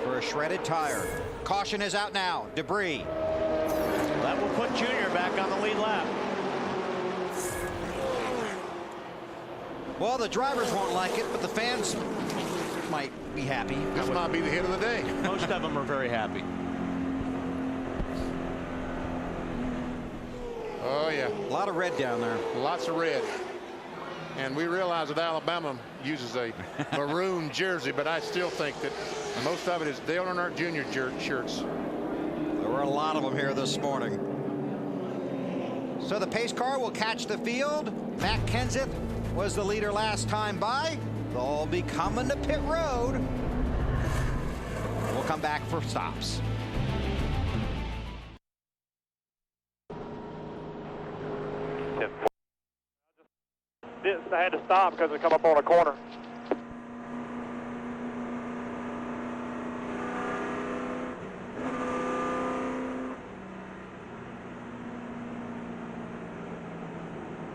for a shredded tire. Caution is out now. Debris. That will put Junior back on the lead lap. Well, the drivers won't like it, but the fans might be happy. This might be the hit of the day. Most of them are very happy. Oh, yeah. A lot of red down there. Lots of red. And we realize that Alabama uses a maroon jersey, but I still think that most of it is Dale Earnhardt Jr. shirts. There were a lot of them here this morning. So the pace car will catch the field. Matt Kenseth was the leader last time by. They'll be coming to pit road. We'll come back for stops. I had to stop because it come up on a corner.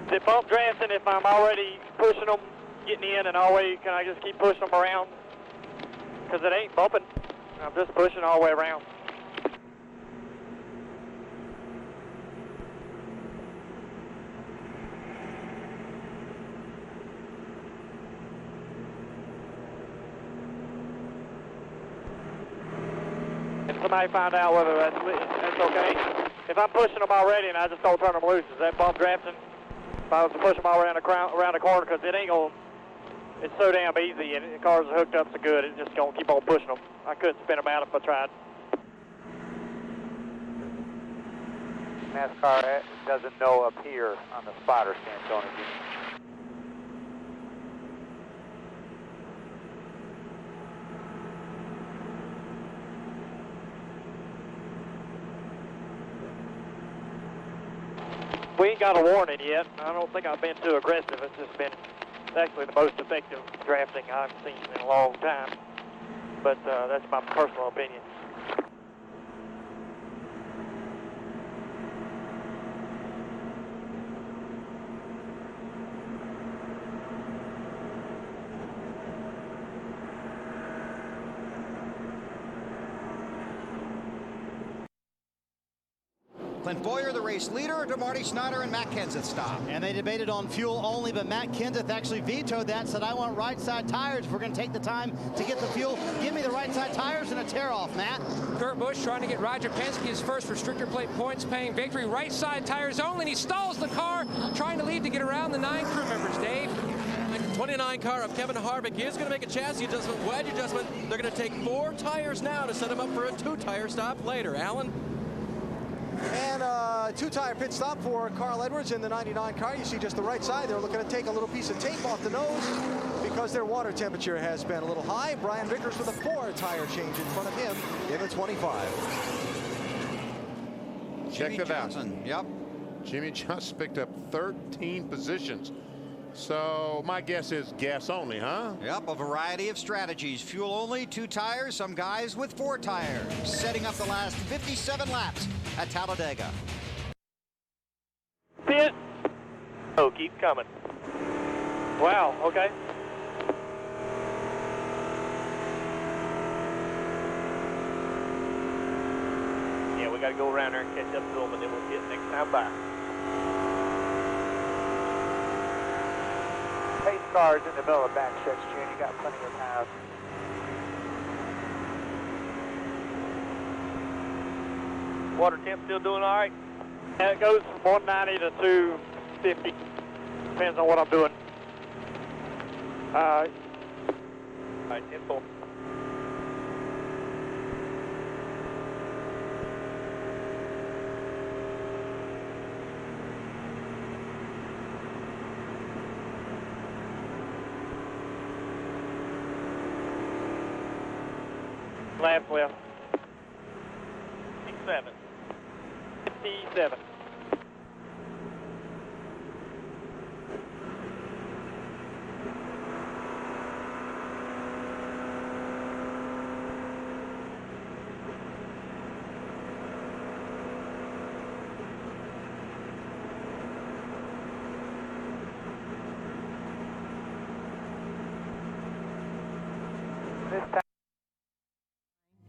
Is it bump drafting if I'm already pushing them, getting in, and always can I just keep pushing them around? Because it ain't bumping. I'm just pushing all the way around. Somebody find out whether that's okay. If I'm pushing them already and I just don't turn them loose, is that bump drafting? If I was to push them all around the corner, because it ain't going, it's so damn easy and the cars are hooked up so good, it's just going to keep on pushing them. I couldn't spin them out if I tried. NASCAR doesn't know up here on the spotter stand, Tony. We ain't got a warning yet. I don't think I've been too aggressive. It's just been actually the most effective drafting I've seen in a long time. But that's my personal opinion. Clint Boyer, the race leader, to Marty Snyder and Matt Kenseth stop. And they debated on fuel only, but Matt Kenseth actually vetoed that, said, I want right side tires. If we're going to take the time to get the fuel, give me the right side tires and a tear off, Matt. Kurt Busch trying to get Roger Penske his first restrictor plate points paying victory. Right side tires only, and he stalls the car, trying to leave to get around the 9 crew members. Dave? 29 car of Kevin Harvick is going to make a chassis adjustment, wedge adjustment. They're going to take 4 tires now to set him up for a 2-tire stop later. Alan? And a 2-tire pit stop for Carl Edwards in the 99 car. You see just the right side. They're looking to take a little piece of tape off the nose because their water temperature has been a little high. Brian Vickers with a 4-tire change in front of him in the 25. Check that out. Yep. Jimmy Johnson picked up 13 positions. So my guess is gas only, huh? Yep, a variety of strategies. Fuel only, 2 tires, some guys with 4 tires. Setting up the last 57 laps at Talladega. Pit. Oh, keep coming. Wow, okay. Yeah, we got to go around there and catch up to them, and then we'll get next time by. Pace cars in the middle of the back stretch, June. You got plenty of time. Water temp still doing all right? Yeah, it goes from 190 to 250. Depends on what I'm doing. All right, tempo. Left. 57. 57.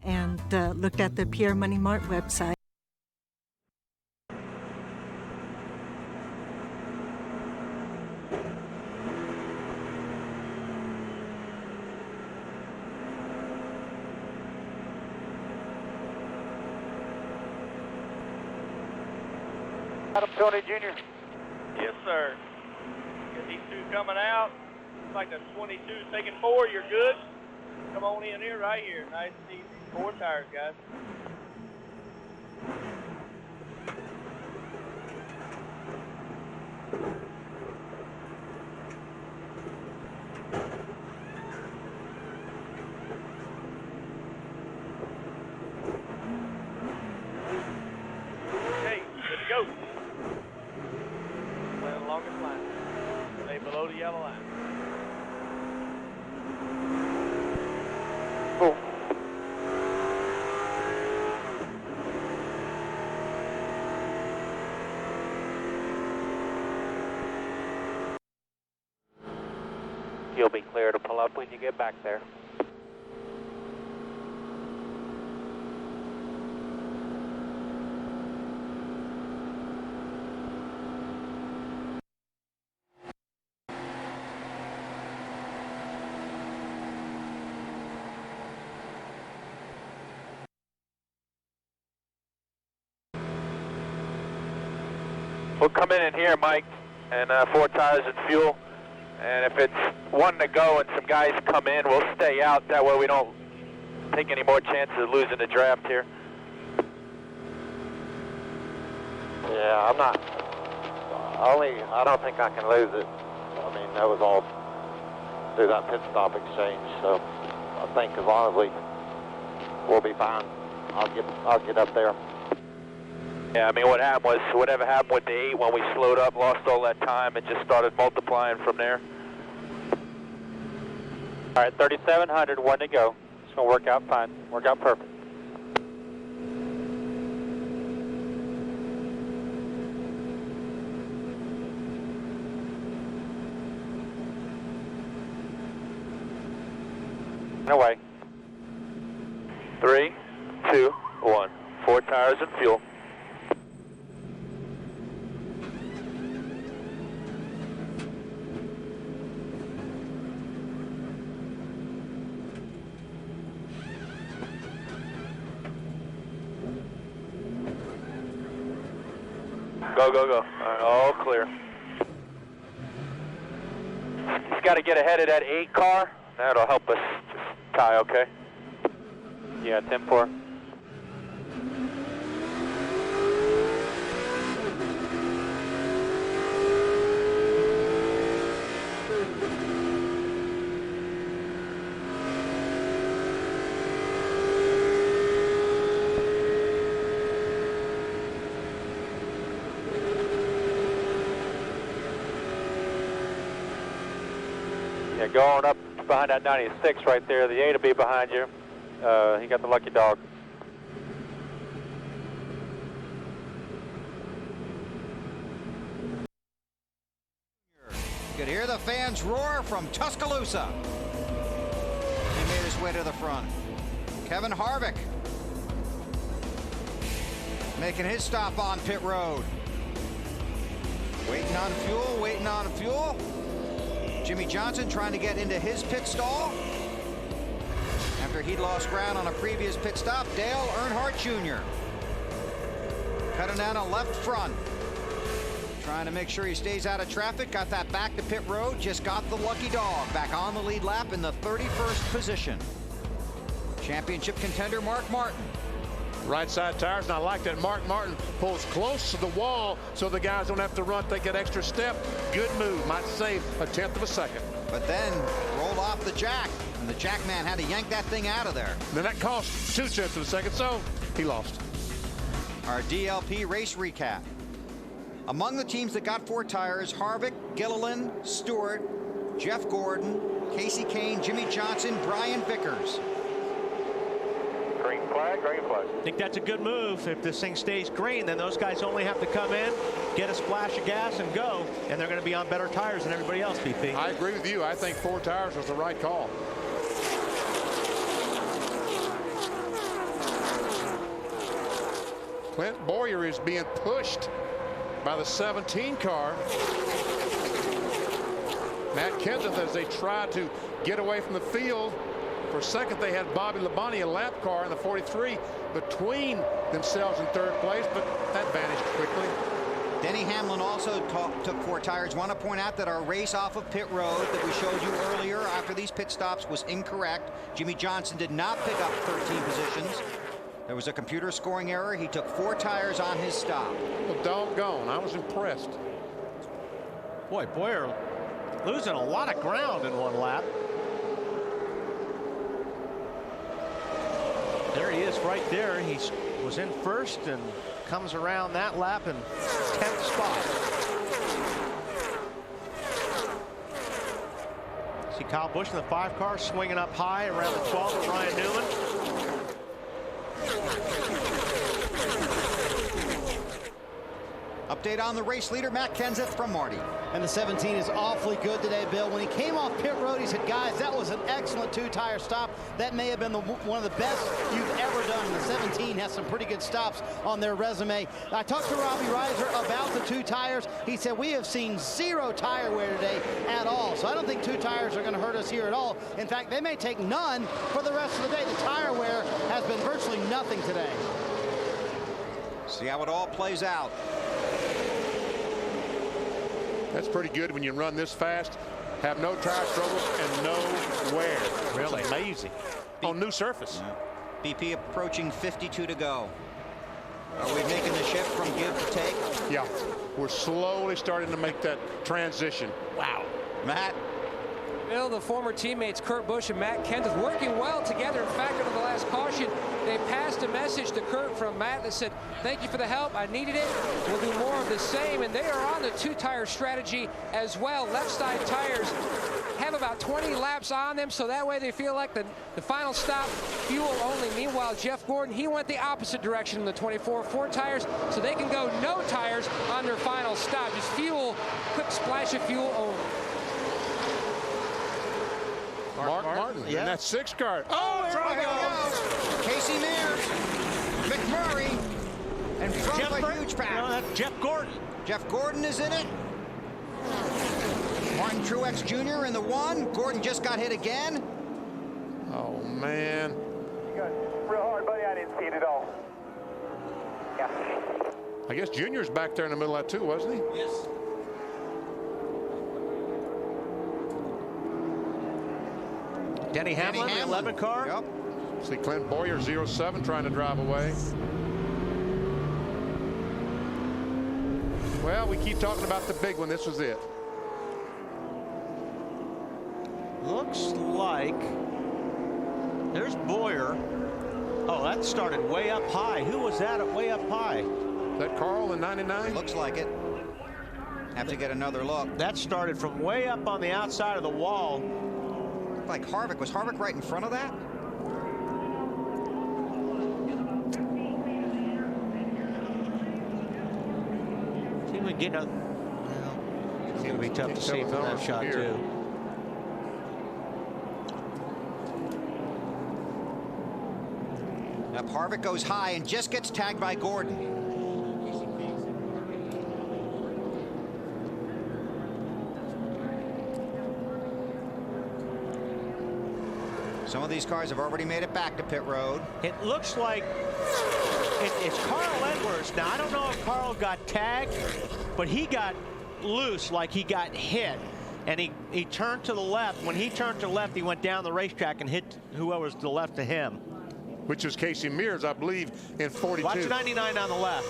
And looked at the Pierre Money Mart website. Adam Tony Jr. Yes, sir. Got these two coming out. Looks like the 22's taking 4. You're good. Come on in here, right here. Nice and easy. 4 tires, guys. Okay, good to go. Play the longest line. Stay below the yellow line. Cool. You'll be clear to pull up when you get back there. We'll come in here, Mike, and 4 tires and fuel. And if it's 1 to go and some guys come in, we'll stay out. That way we don't take any more chances of losing the draft here. Yeah, I don't think I can lose it. I mean, that was all through that pit stop exchange. So I think as long as we'll be fine, I'll get up there. Yeah, I mean, what happened was whatever happened with the 8 when we slowed up, lost all that time, it just started multiplying from there. All right, 3,700, 1 to go. It's going to work out fine. Work out perfect. Away. 3, 2, 1. 4 tires and fuel. Go, go, go. All right, all clear. He's got to get ahead of that 8 car. That'll help us just tie, okay? Yeah, 10-4. Yeah, going up behind that 96 right there. The 8 will be behind you. He got the lucky dog. You could hear the fans roar from Tuscaloosa. He made his way to the front. Kevin Harvick making his stop on pit road. Waiting on fuel, waiting on fuel. Jimmy Johnson trying to get into his pit stall. After he'd lost ground on a previous pit stop, Dale Earnhardt Jr. cutting down a left front. Trying to make sure he stays out of traffic. Got that back to pit road. Just got the lucky dog back on the lead lap in the 31st position. Championship contender Mark Martin. Right side tires, and I like that Mark Martin pulls close to the wall so the guys don't have to run, take that extra step. Good move, might save a 1/10 of a second. but then rolled off the jack, and the jack man had to yank that thing out of there. Then that cost 0.2 of a second, so he lost. Our DLP race recap. Among the teams that got 4 tires, Harvick, Gilliland, Stewart, Jeff Gordon, Casey Kane, Jimmy Johnson, Brian Vickers. Green flag, green flag. I think that's a good move. If this thing stays green, then those guys only have to come in, get a splash of gas, and go. And they're going to be on better tires than everybody else, BP. I agree with you. I think 4 tires was the right call. Clint Boyer is being pushed by the 17 car. Matt Kenseth, as they try to get away from the field. For a second, they had Bobby Labonte, a lap car in the 43, between themselves in 3rd place, but that vanished quickly. Denny Hamlin also took 4 tires. Want to point out that our race off of pit road that we showed you earlier after these pit stops was incorrect. Jimmy Johnson did not pick up 13 positions. There was a computer scoring error. He took 4 tires on his stop. Well, doggone, I was impressed. Boy, Boyer losing a lot of ground in 1 lap. There he is right there. He was in 1st and comes around that lap in 10th spot. See Kyle Busch in the 5 car swinging up high around the 12 with Ryan Newman. Update on the race leader, Matt Kenseth from Marty. And the 17 is awfully good today, Bill. When he came off pit road, he said, guys, that was an excellent 2-tire stop. That may have been one of the best you've ever done. And the 17 has some pretty good stops on their resume. I talked to Robbie Reiser about the 2 tires. He said, we have seen 0 tire wear today at all. So I don't think 2 tires are going to hurt us here at all. In fact, they may take none for the rest of the day. The tire wear has been virtually nothing today. See how it all plays out. That's pretty good when you run this fast, have no tire troubles and no wear. Really amazing. On new surface. Yeah. BP approaching 52 to go. Are we making the shift from give to take? Yeah, we're slowly starting to make that transition. Wow. Matt? Bill, the former teammates Kurt Busch and Matt Kenseth working well together. In fact, over the last caution, they passed a message to Kurt from Matt that said, thank you for the help. I needed it. We'll do more of the same. And they are on the 2-tire strategy as well. Left side tires have about 20 laps on them, so that way they feel like the final stop, fuel only. Meanwhile, Jeff Gordon, he went the opposite direction in the 24, 4 tires, so they can go no tires on their final stop. Just fuel, quick splash of fuel only. Mark Martin, yeah. And that 6 car. Oh, there we go. Casey Mears, McMurray, and from Jeff a huge pack. No, that's Jeff Gordon. Jeff Gordon is in it. Martin Truex Jr. in the 1. Gordon just got hit again. Oh, man. You got real hard, buddy. I didn't see it at all. Yeah. I guess Junior's back there in the middle of that too, wasn't he? Yes. Denny Hamlin, the 11 car. Yep. See Clint Boyer, 07, trying to drive away. Well, we keep talking about the big one. This was it. Looks like there's Boyer. Oh, that started way up high. Who was that at way up high? Is that Carl in 99? Looks like it. Have to get another look. That started from way up on the outside of the wall. Like Harvick. Was Harvick right in front of that? See if we can get a. Well, it's going to be tough to see from that shot, too. Now Harvick goes high and just gets tagged by Gordon. Some of these cars have already made it back to pit road. It looks like it's Carl Edwards. Now, I don't know if Carl got tagged, but he got loose, like he got hit. And he turned to the left. When he turned to the left, he went down the racetrack and hit whoever's to the left of him. Which is Casey Mears, I believe, in 42. Watch 99 on the left.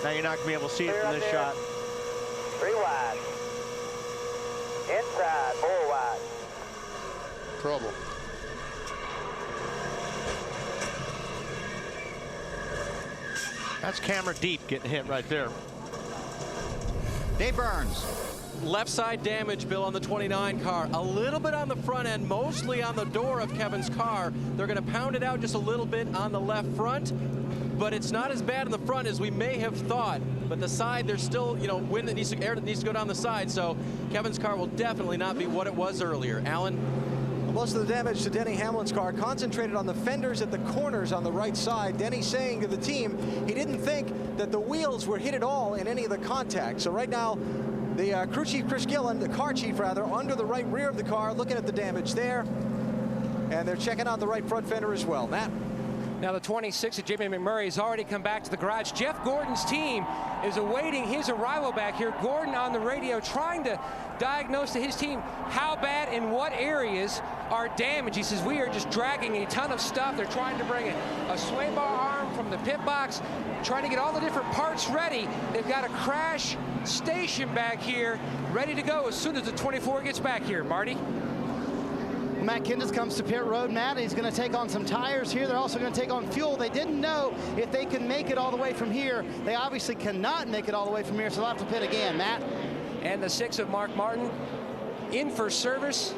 Now you're not going to be able to see it from this shot. 3 wide. Inside, 4 wide. Trouble. That's camera deep getting hit right there. Dave Burns. Left side damage, Bill, on the 29 car. A little bit on the front end, mostly on the door of Kevin's car. They're going to pound it out just a little bit on the left front, but it's not as bad in the front as we may have thought. But the side, there's still, you know, wind that needs to, air that needs to go down the side, so Kevin's car will definitely not be what it was earlier. Alan? Most of the damage to Denny Hamlin's car concentrated on the fenders at the corners on the right side. Denny saying to the team he didn't think that the wheels were hit at all in any of the contact. So right now, the crew chief, Chris Gillen, the car chief rather, under the right rear of the car, looking at the damage there. And they're checking out the right front fender as well. Matt? Now the 26 of Jimmy McMurray has already come back to the garage. Jeff Gordon's team is awaiting his arrival back here. Gordon on the radio trying to diagnose to his team how bad and what areas are damaged. He says, we are just dragging a ton of stuff. They're trying to bring a sway bar arm from the pit box, trying to get all the different parts ready. They've got a crash station back here ready to go as soon as the 24 gets back here. Marty? Matt Kenseth comes to pit road. Matt, he's going to take on some tires here. They're also going to take on fuel. They didn't know if they could make it all the way from here. They obviously cannot make it all the way from here, so they'll have to pit again. Matt? And the 6 of Mark Martin in for service.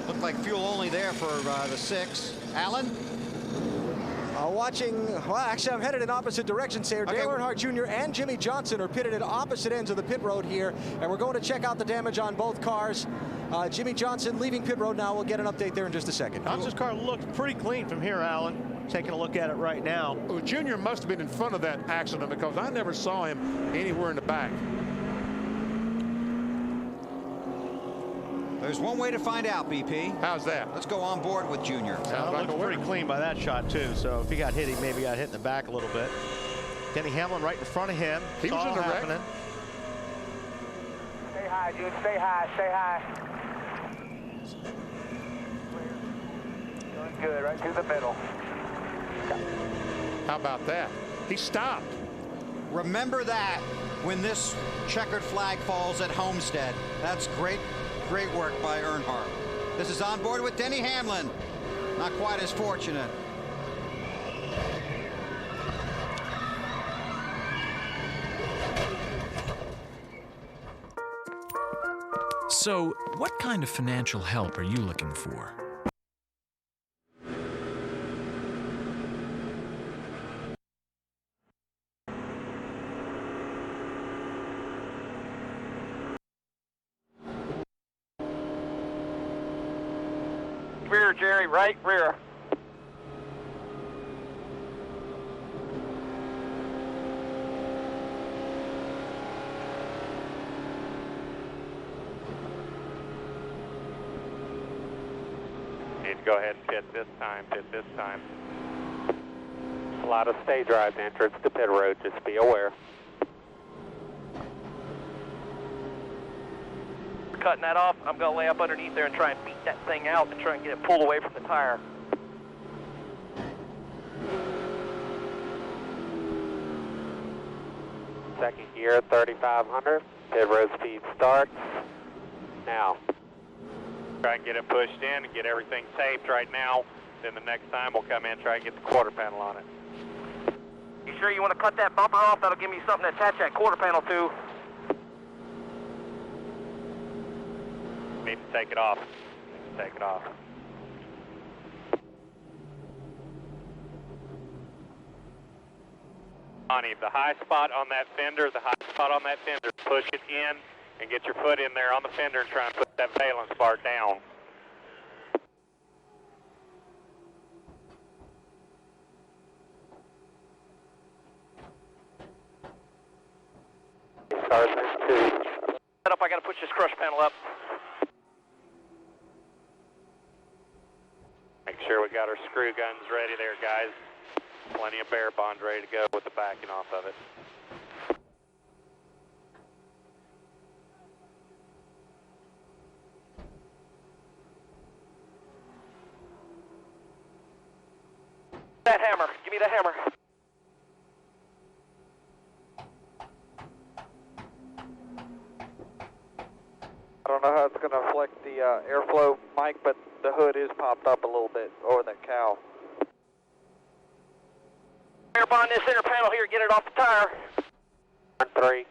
Looked like fuel only there for the 6. Alan? Watching, well, actually, I'm headed in opposite directions here. Okay. Dale Earnhardt Jr. and Jimmy Johnson are pitted at opposite ends of the pit road here, and we're going to check out the damage on both cars. Jimmy Johnson leaving pit road now. We'll get an update there in just a second. Johnson's car looks pretty clean from here, Alan. Taking a look at it right now. Well, Junior must have been in front of that accident because I never saw him anywhere in the back. There's one way to find out, BP. How's that? Let's go on board with Junior. It looks pretty clean by that shot, too. So if he got hit, he maybe got hit in the back a little bit. Denny Hamlin right in front of him. He was in the wreck. Stay high, June. Stay high. Stay high. Doing good. Right through the middle. How about that? He stopped. Remember that when this checkered flag falls at Homestead. That's great work by Earnhardt. This is on board with Denny Hamlin. Not quite as fortunate. So, what kind of financial help are you looking for? Rear, Jerry, right rear. Need to go ahead and pit this time. A lot of stay drive entrance to pit road, just be aware. Cutting that off, I'm going to lay up underneath there and try and beat that thing out and try and get it pulled away from the tire. Second gear, 3,500. Pit road speed starts now. Try and get it pushed in and get everything taped right now. Then the next time we'll come in and try and get the quarter panel on it. You sure you want to cut that bumper off? That'll give me something to attach that quarter panel to. Need to take it off. Connie, the high spot on that fender, push it in and get your foot in there on the fender and try and put that valence bar down. Set up, I got to push this crush panel up. Make sure we got our screw guns ready there, guys. Plenty of bear bond ready to go with the backing off of it. That hammer. Give me the hammer. don't know how it's going to affect the airflow, Mike, but the hood is popped up a little bit over that cowl. Air bond this center panel here, get it off the tire. 3.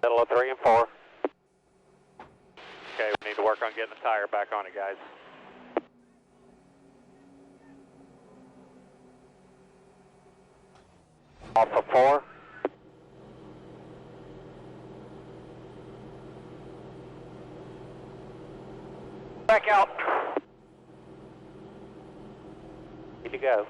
Middle of 3 and 4. Okay, we need to work on getting the tire back on it, guys. Off of 4. Back out. Need to go.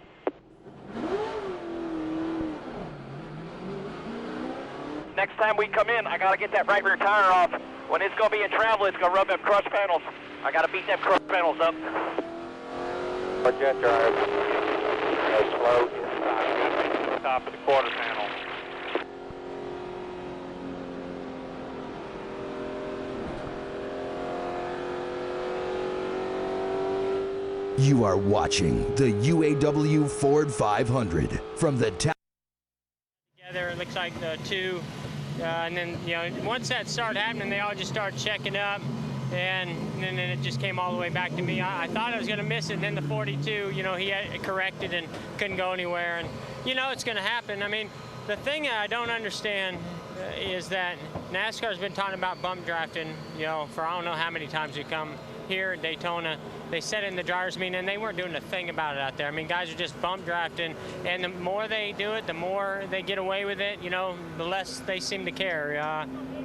Next time we come in, I gotta get that right rear tire off. When it's gonna be in travel, it's gonna rub them crush panels. I gotta beat them crush panels up. Jet drive. Go slow inside. Top of the quarter panel. You are watching the UAW Ford 500 from the Together, it looks like the two, and then once that started happening, they all just started checking up, and then it just came all the way back to me. I thought I was going to miss it, and then the 42, he had corrected and couldn't go anywhere, and it's going to happen. I mean, the thing I don't understand is that NASCAR's been talking about bump drafting, for I don't know how many times we come here at Daytona. They said in the drivers' meeting, and they weren't doing a thing about it out there. I mean, guys are just bump drafting, and the more they do it, the more they get away with it, the less they seem to care.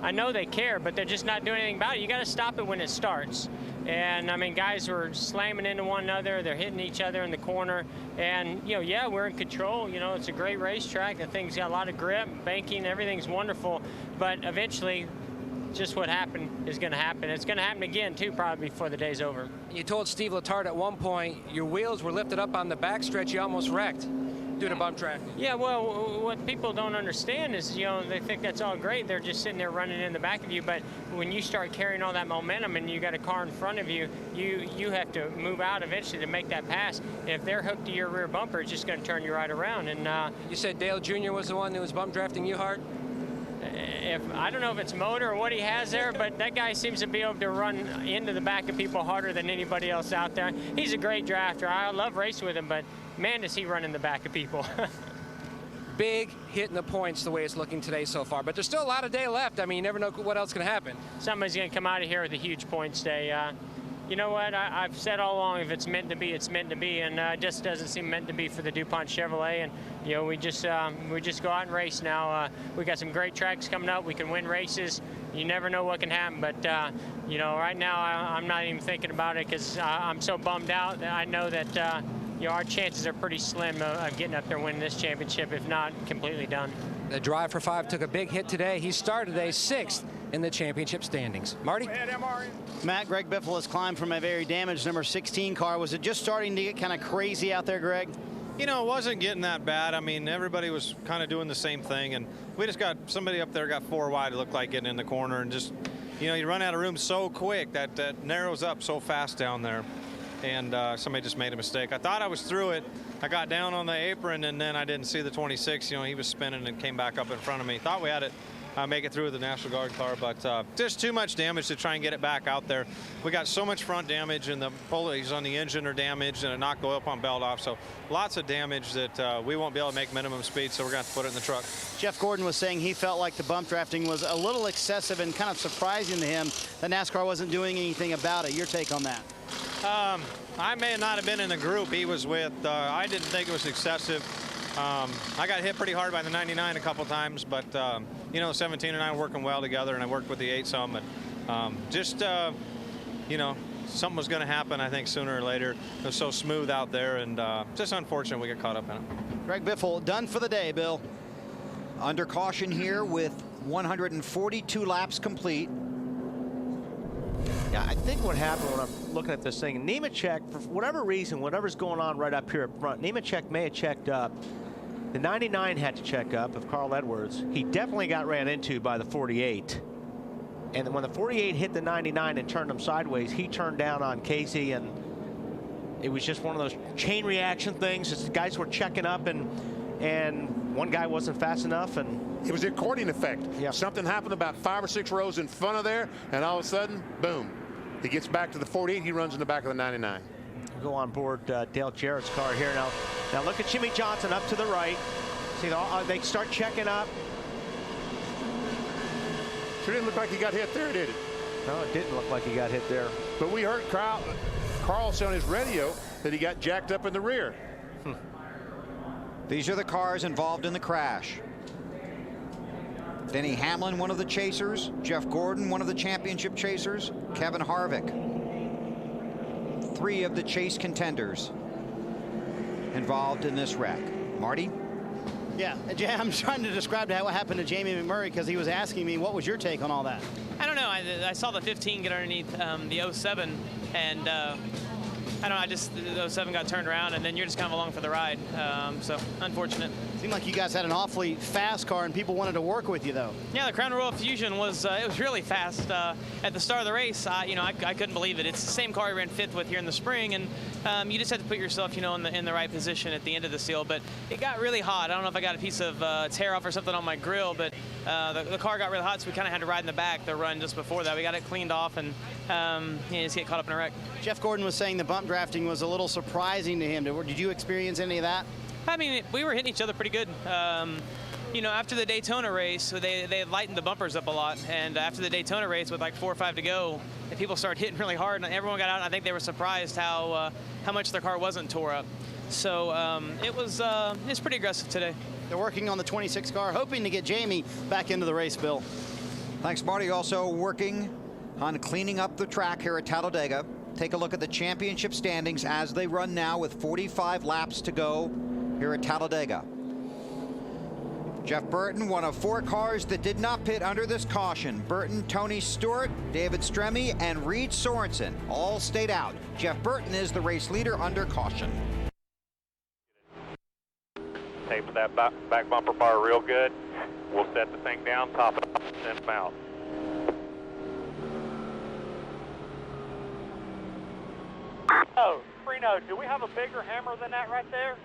I know they care, but they're just not doing anything about it. You got to stop it when it starts. And, I mean, guys were slamming into one another. They're hitting each other in the corner. And, yeah, we're in control. It's a great racetrack. The thing's got a lot of grip, banking, everything's wonderful. But eventually, just what happened is going to happen. It's going to happen again, too, probably before the day's over. You told Steve Letarte at one point your wheels were lifted up on the backstretch. You almost wrecked due to bump traffic. Yeah, well, what people don't understand is, they think that's all great. They're just sitting there running in the back of you. But when you start carrying all that momentum and you got a car in front of you, you have to move out eventually to make that pass. And if they're hooked to your rear bumper, it's just going to turn you right around. And you said Dale Jr. was the one who was bump drafting you hard? I don't know if it's motor or what he has there, but that guy seems to be able to run into the back of people harder than anybody else out there. He's a great drafter. I love racing with him, but man, does he run in the back of people. Big hitting the points the way it's looking today so far, but there's still a lot of day left. I mean, you never know what else can happen. Somebody's going to come out of here with a huge points day. You know what? I've said all along, if it's meant to be, it's meant to be, and it just doesn't seem meant to be for the DuPont Chevrolet. And we just go out and race now. We got some great tracks coming up. We can win races. You never know what can happen, but right now I'm not even thinking about it because I'm so bummed out that I know that our chances are pretty slim of getting up there and winning this championship, if not completely done. The Drive for 5 took a big hit today. He started today 6th in the championship standings. Marty? Matt, Greg Biffle has climbed from a very damaged number 16 car. Was it just starting to get kind of crazy out there, Greg? It wasn't getting that bad. I mean, everybody was kind of doing the same thing, and we just got somebody up there got 4 wide. It looked like getting in the corner, and just, you run out of room so quick that narrows up so fast down there. And somebody just made a mistake. I thought I was through it. I got down on the apron, and then I didn't see the 26. He was spinning and came back up in front of me. Thought we had it. Make it through with the National Guard car, but just too much damage to try and get it back out there. We got so much front damage, and the pulleys on the engine are damaged, and it knocked the oil pump belt off. So lots of damage that we won't be able to make minimum speed, so we're going to have to put it in the truck. Jeff Gordon was saying he felt like the bump drafting was a little excessive and kind of surprising to him that NASCAR wasn't doing anything about it. Your take on that? I may not have been in the group he was with. I didn't think it was excessive. I got hit pretty hard by the 99 a couple times, but 17 and I were working well together, and I worked with the 8 some, and something was going to happen, I think, sooner or later. It was so smooth out there, and just unfortunate we get caught up in it. Greg Biffle, done for the day, Bill. Under caution here with 142 laps complete. Yeah, I think what happened when I'm looking at this thing, Nemechek, for whatever reason, whatever's going on right up here up front, Nemechek may have checked up. The 99 had to check up of Carl Edwards. He definitely got ran into by the 48. And when the 48 hit the 99 and turned him sideways, he turned down on Casey, and it was just one of those chain reaction things. As the guys were checking up, and one guy wasn't fast enough, and it was the accordion effect. Yeah. Something happened about 5 or 6 rows in front of there, and all of a sudden, boom. He gets back to the 48. He runs in the back of the 99. We'll go on board Dale Jarrett's car here now. Now look at Jimmy Johnson up to the right. See, they start checking up. Sure didn't look like he got hit there, did it? No, it didn't look like he got hit there. But we heard Carl say on his radio that he got jacked up in the rear. These are the cars involved in the crash. Denny Hamlin, one of the chasers. Jeff Gordon, one of the championship chasers. Kevin Harvick. 3 of the chase contenders involved in this wreck. Marty? Yeah, I'm trying to describe what happened to Jamie McMurray because he was asking me, what was your take on all that? I don't know. I saw the 15 get underneath the 07, and I don't know, the 07 got turned around, and then you're just kind of along for the ride. So, unfortunate. Seemed like you guys had an awfully fast car, and people wanted to work with you, though. Yeah, the Crown Royal Fusion was it was really fast at the start of the race. I couldn't believe it. It's the same car I ran 5th with here in the spring, and you just have to put yourself, in the right position at the end of the seal. But it got really hot. I don't know if I got a piece of tear off or something on my grill, but the car got really hot, so we kind of had to ride in the back the run just before that. We got it cleaned off, and just get caught up in a wreck. Jeff Gordon was saying the bump drafting was a little surprising to him. Did you experience any of that? I mean, we were hitting each other pretty good. After the Daytona race, they had lightened the bumpers up a lot, and after the Daytona race with like 4 or 5 to go, people started hitting really hard, and everyone got out, and I think they were surprised how much their car wasn't tore up. So it's pretty aggressive today. They're working on the 26 car, hoping to get Jamie back into the race, Bill. Thanks, Marty. Also working on cleaning up the track here at Talladega. Take a look at the championship standings as they run now with 45 laps to go here at Talladega. Jeff Burton, one of 4 cars that did not pit under this caution. Burton, Tony Stewart, David Stremme, and Reed Sorensen all stayed out. Jeff Burton is the race leader under caution. Tape that back bumper bar real good. We'll set the thing down, top it off, and send them out. Oh, Freno, do we have a bigger hammer than that right there?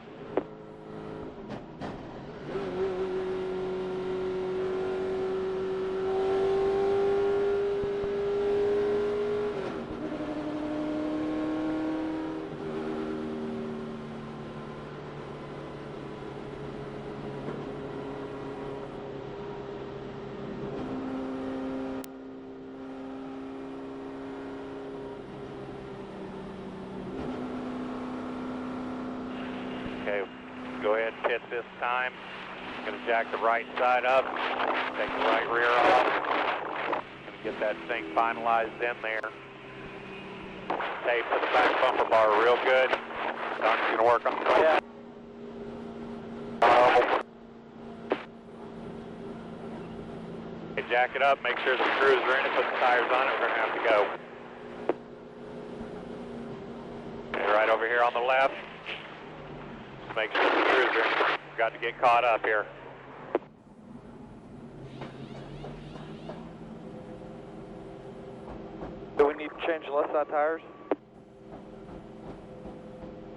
Okay, go ahead and pit this time. Going to jack the right side up, take the right rear off. Going to get that thing finalized in there. Tape to the back bumper bar real good. Don's going to work on the yeah. Okay, jack it up, make sure the screws are in it, put the tires on it, we're going to have to go. Okay, right over here on the left. Make sure the screws are in. Got to get caught up here. Do we need to change the left side tires?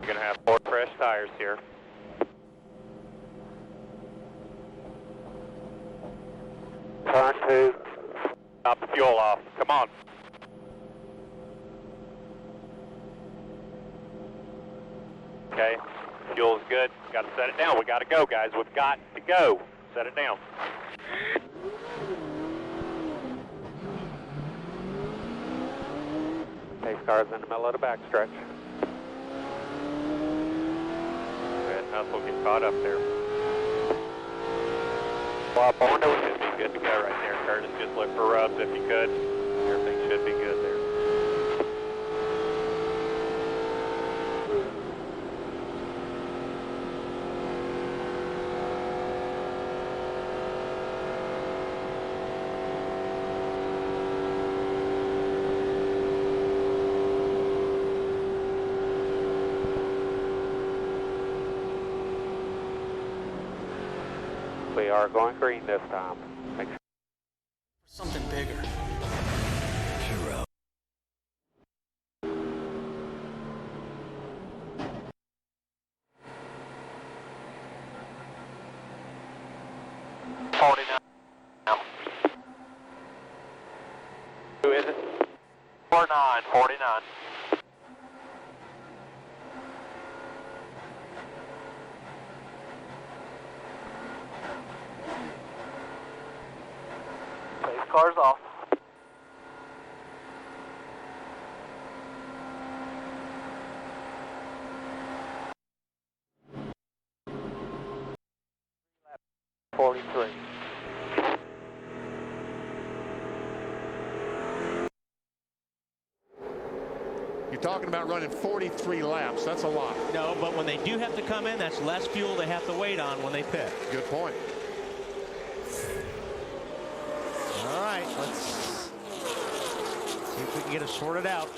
You're going to have 4 fresh tires here. Turn 2. Top the fuel off. Come on. Okay. Fuel's good. Got to set it down. We got to go, guys. We've got to go. Set it down. Pace car's in the middle of the backstretch. Good enough. We'll get caught up there. Swap on. We should be good to go right there, Curtis. Just look for rubs if you could. Everything should be good there. We are going green this time. Make sure. Something bigger. Hero. 49. Pace car's off. You're talking about running 43 laps. That's a lot. No, but when they do have to come in, that's less fuel they have to wait on when they pit. Good point. All right, let's see if we can get it sorted out.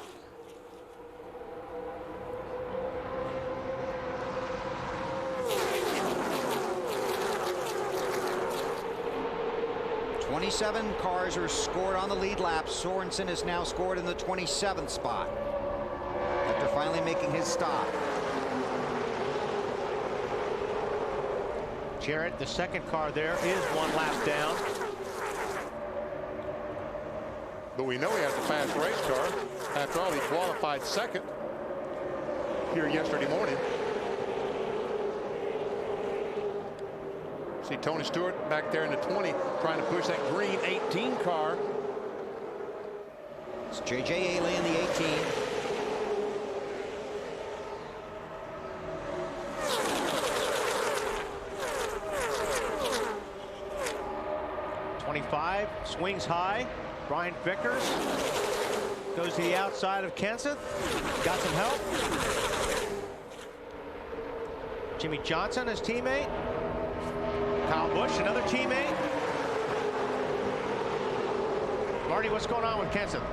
Twenty-seven cars are scored on the lead lap. Sorensen is now scored in the 27th spot after finally making his stop. Jarrett, the second car there, is 1 lap down. But we know he has a fast race car. After all, he qualified second here yesterday morning. See Tony Stewart back there in the 20 trying to push that green 18 car. It's J.J. Aley in the 18. Swings high. Brian Vickers goes to the outside of Kenseth. Got some help. Jimmy Johnson, his teammate. Kyle Busch, another teammate. Marty, what's going on with Kenseth?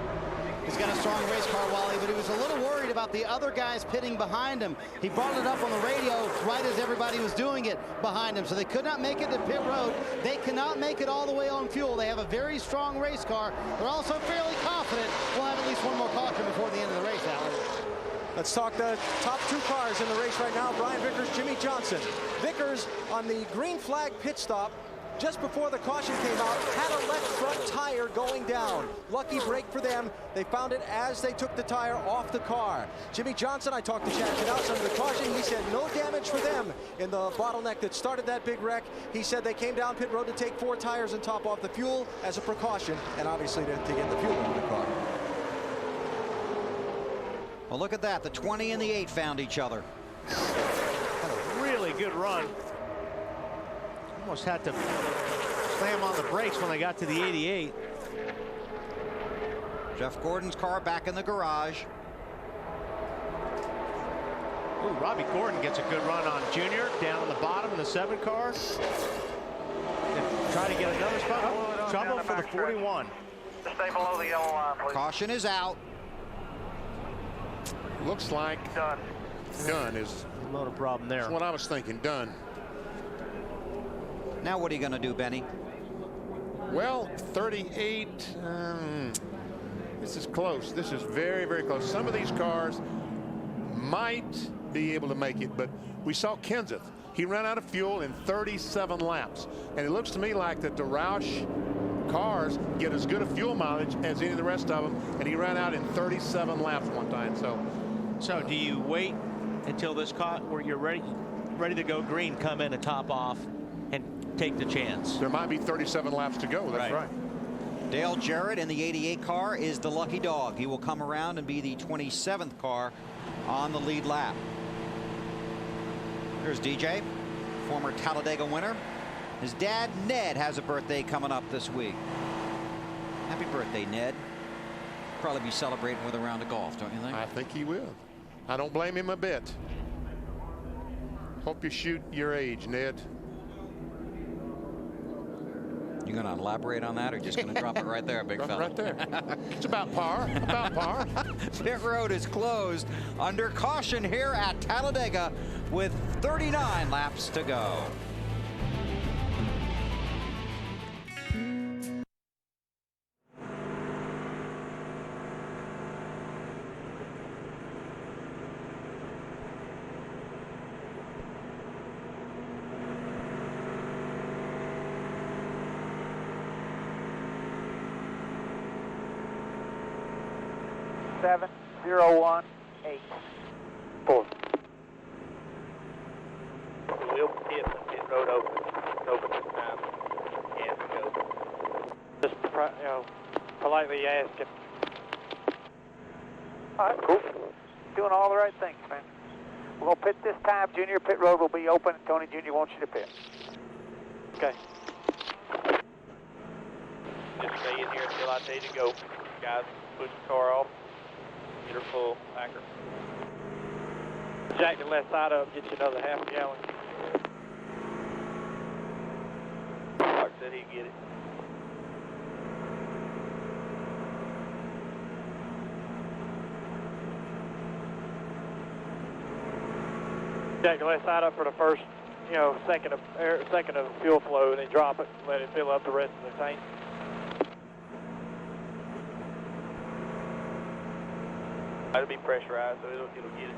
He's got a strong race car, Wally, but he was a little worried about the other guys pitting behind him. He brought it up on the radio right as everybody was doing it behind him, so they could not make it to pit road. They cannot make it all the way on fuel. They have a very strong race car. They're also fairly confident we'll have at least one more caution before the end of the race, Alan. Let's talk the top 2 cars in the race right now. Brian Vickers, Jimmy Johnson. Vickers on the green flag pit stop just before the caution came out, had a left front tire going down. Lucky break for them. They found it as they took the tire off the car. Jimmy Johnson, I talked to Chad Knaus under the caution. He said no damage for them in the bottleneck that started that big wreck. He said they came down pit road to take 4 tires and top off the fuel as a precaution, and obviously to get the fuel in the car. Well, look at that. The 20 and the 8 found each other. Had a really good run. Almost had to slam on the brakes when they got to the 88. Jeff Gordon's car back in the garage. Ooh, Robbie Gordon gets a good run on Junior down on the bottom in the 7 car. Try to get another spot. Trouble for the 41. Just stay below the yellow line, please. Caution is out. Looks like Done. Done is not a problem there. That's what I was thinking. Done. Now what are you going to do, Benny? Well, 38. This is close. This is very, very close. Some of these cars might be able to make it, but we saw Kenseth. He ran out of fuel in 37 laps. And it looks to me like that the Roush cars get as good a fuel mileage as any of the rest of them. And he ran out in 37 laps one time. So do you wait until this car where you're ready to go green, come in and top off and take the chance? There might be 37 laps to go. That's right. Dale Jarrett in the 88 car is the lucky dog. He will come around and be the 27th car on the lead lap. Here's DJ, former Talladega winner. His dad, Ned, has a birthday coming up this week. Happy birthday, Ned. Probably be celebrating with a round of golf, don't you think? I think he will. I don't blame him a bit. Hope you shoot your age, Ned. You going to elaborate on that, or just going to drop it right there, big fella? Right there. It's about par. About par. Pit road is closed under caution here at Talladega with 39 laps to go. 7018. We'll pit road open. It's open this time. Yes, go. Just politely ask him. All right, cool. Doing all the right things, man. We're going to pit this time. Junior, pit road will be open. Tony Jr. wants you to pit. Okay. Just stay in here until I tell you to go. Guys, push the car off. Get her full, back her. Jack the left side up, get you another half a gallon. Mark said he'd get it. Jack the left side up for the first, second of fuel flow, and then drop it, let it fill up the rest of the tank. It'll be pressurized, so it'll get it.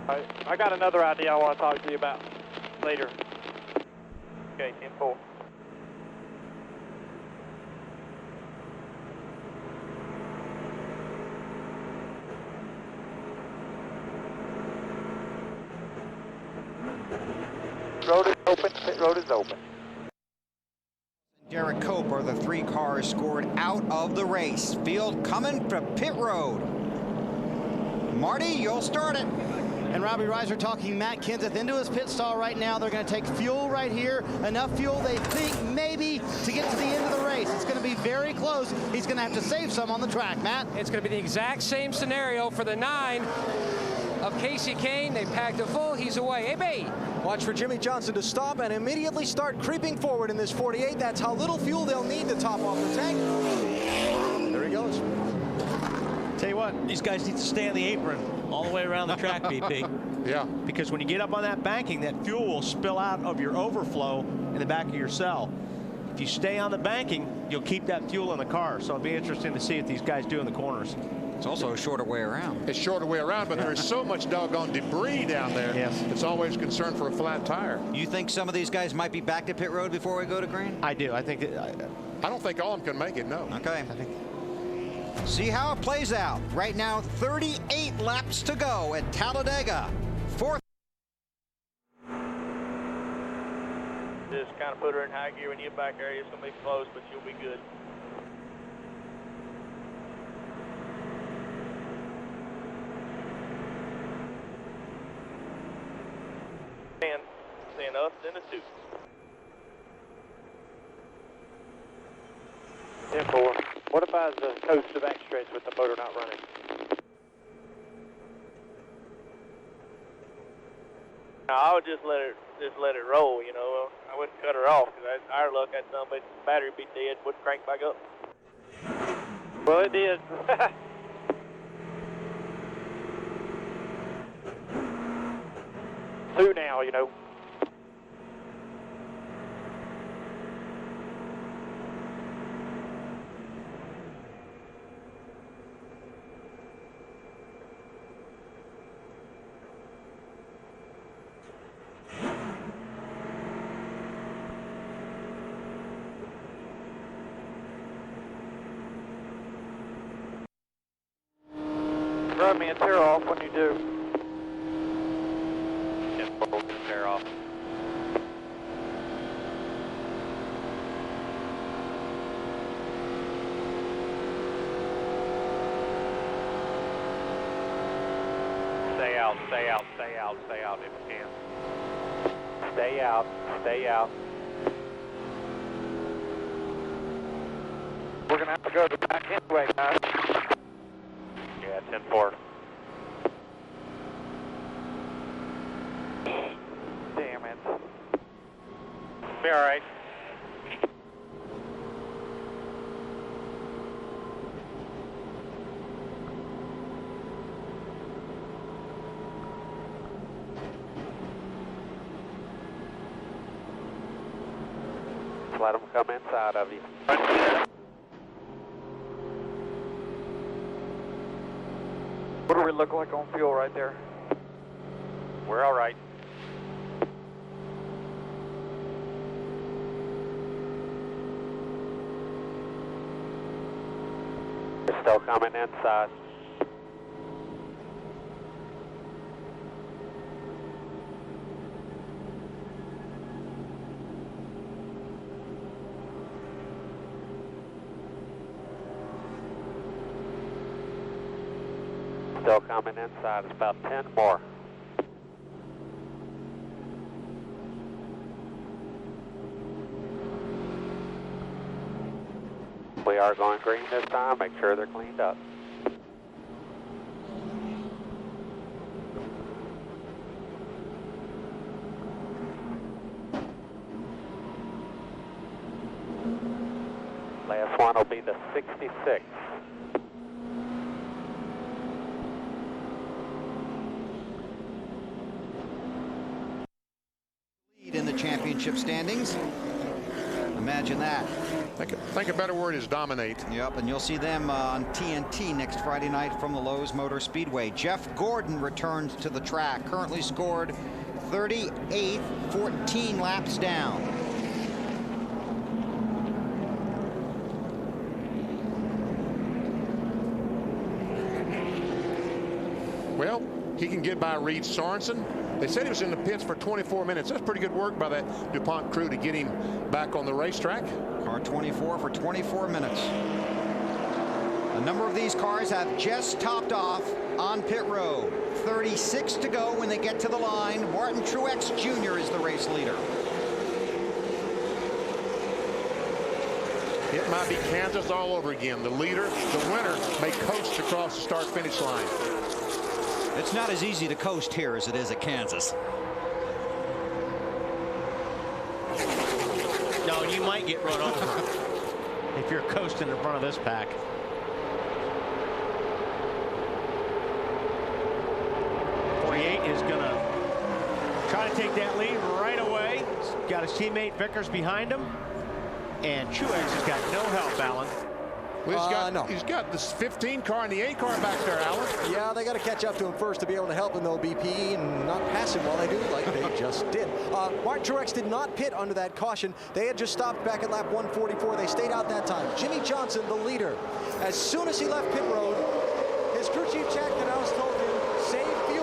All right, I got another idea I want to talk to you about later. Okay, 10-4. Road is open. Pit road is open. Derek Cope are the 3 cars scored out of the race. Field coming to pit road. Marty, you'll start it. And Robbie Reiser talking Matt Kenseth into his pit stall right now. They're going to take fuel right here. Enough fuel, they think, maybe to get to the end of the race. It's going to be very close. He's going to have to save some on the track, Matt. It's going to be the exact same scenario for the 9 of Casey Kane. They packed it full. He's away. Hey, babe. Watch for Jimmy Johnson to stop and immediately start creeping forward in this 48. That's how little fuel they'll need to top off the tank. There he goes. Tell you what, these guys need to stay on the apron all the way around the track, BP. Yeah. Because when you get up on that banking, that fuel will spill out of your overflow in the back of your cell. If you stay on the banking, you'll keep that fuel in the car. So it'll be interesting to see what these guys do in the corners. It's also a shorter way around. It's shorter way around, but there is so much doggone debris down there. Yes. It's always concern for a flat tire. You think some of these guys might be back to pit road before we go to green? I do. I think that, I don't think all of them can make it, no. Okay. See how it plays out. Right now, 38 laps to go at Talladega. 4th. Just kind of put her in high gear when you get back there. It's going to be close, but you'll be good. Then us, then a 2. 10-4. What if I was the coast to back stretch with the motor not running? No, I would just let it roll, I wouldn't cut her off, because our luck, that somebody's battery would be dead, wouldn't crank back up. Well, it did. 2 now, Run me and tear off when you do. Just tear off. Stay out, stay out, stay out, stay out if you can. Stay out, stay out. We're going to have to go to the back anyway, guys. Yeah, 10-4. Damn it. Be all right. Let them come inside of you. What do we look like on fuel right there? We're all right. We're still coming inside. Still coming inside. It's about 10 more. We are going green this time. Make sure they're cleaned up. Last one will be the 66. Lead in the championship standings. Imagine that. I think a better word is dominate. Yep, and you'll see them on TNT next Friday night from the Lowe's Motor Speedway. Jeff Gordon returns to the track. Currently scored 38th, 14 laps down. Well, he can get by Reed Sorensen. They said he was in the pits for 24 minutes. That's pretty good work by that DuPont crew to get him back on the racetrack. Car 24 for 24 minutes. A number of these cars have just topped off on pit road. 36 to go when they get to the line. Martin Truex Jr. is the race leader. It might be Kansas all over again. The leader, the winner, may coast across the start-finish line. It's not as easy to coast here as it is at Kansas. No, you might get run over if you're coasting in front of this pack. Is going to try to take that lead right away. He's got his teammate Vickers behind him, and Truex has got no help, Alan. Well, he's got this 15 car and the 8 car back there, Alan. Yeah, they got to catch up to him first to be able to help him, though, BP, and not pass him while they do, like they just did. Martin Truex did not pit under that caution. They had just stopped back at lap 144. They stayed out that time. Jimmy Johnson, the leader, as soon as he left pit road, his crew chief Chad Canals told him, save fuel.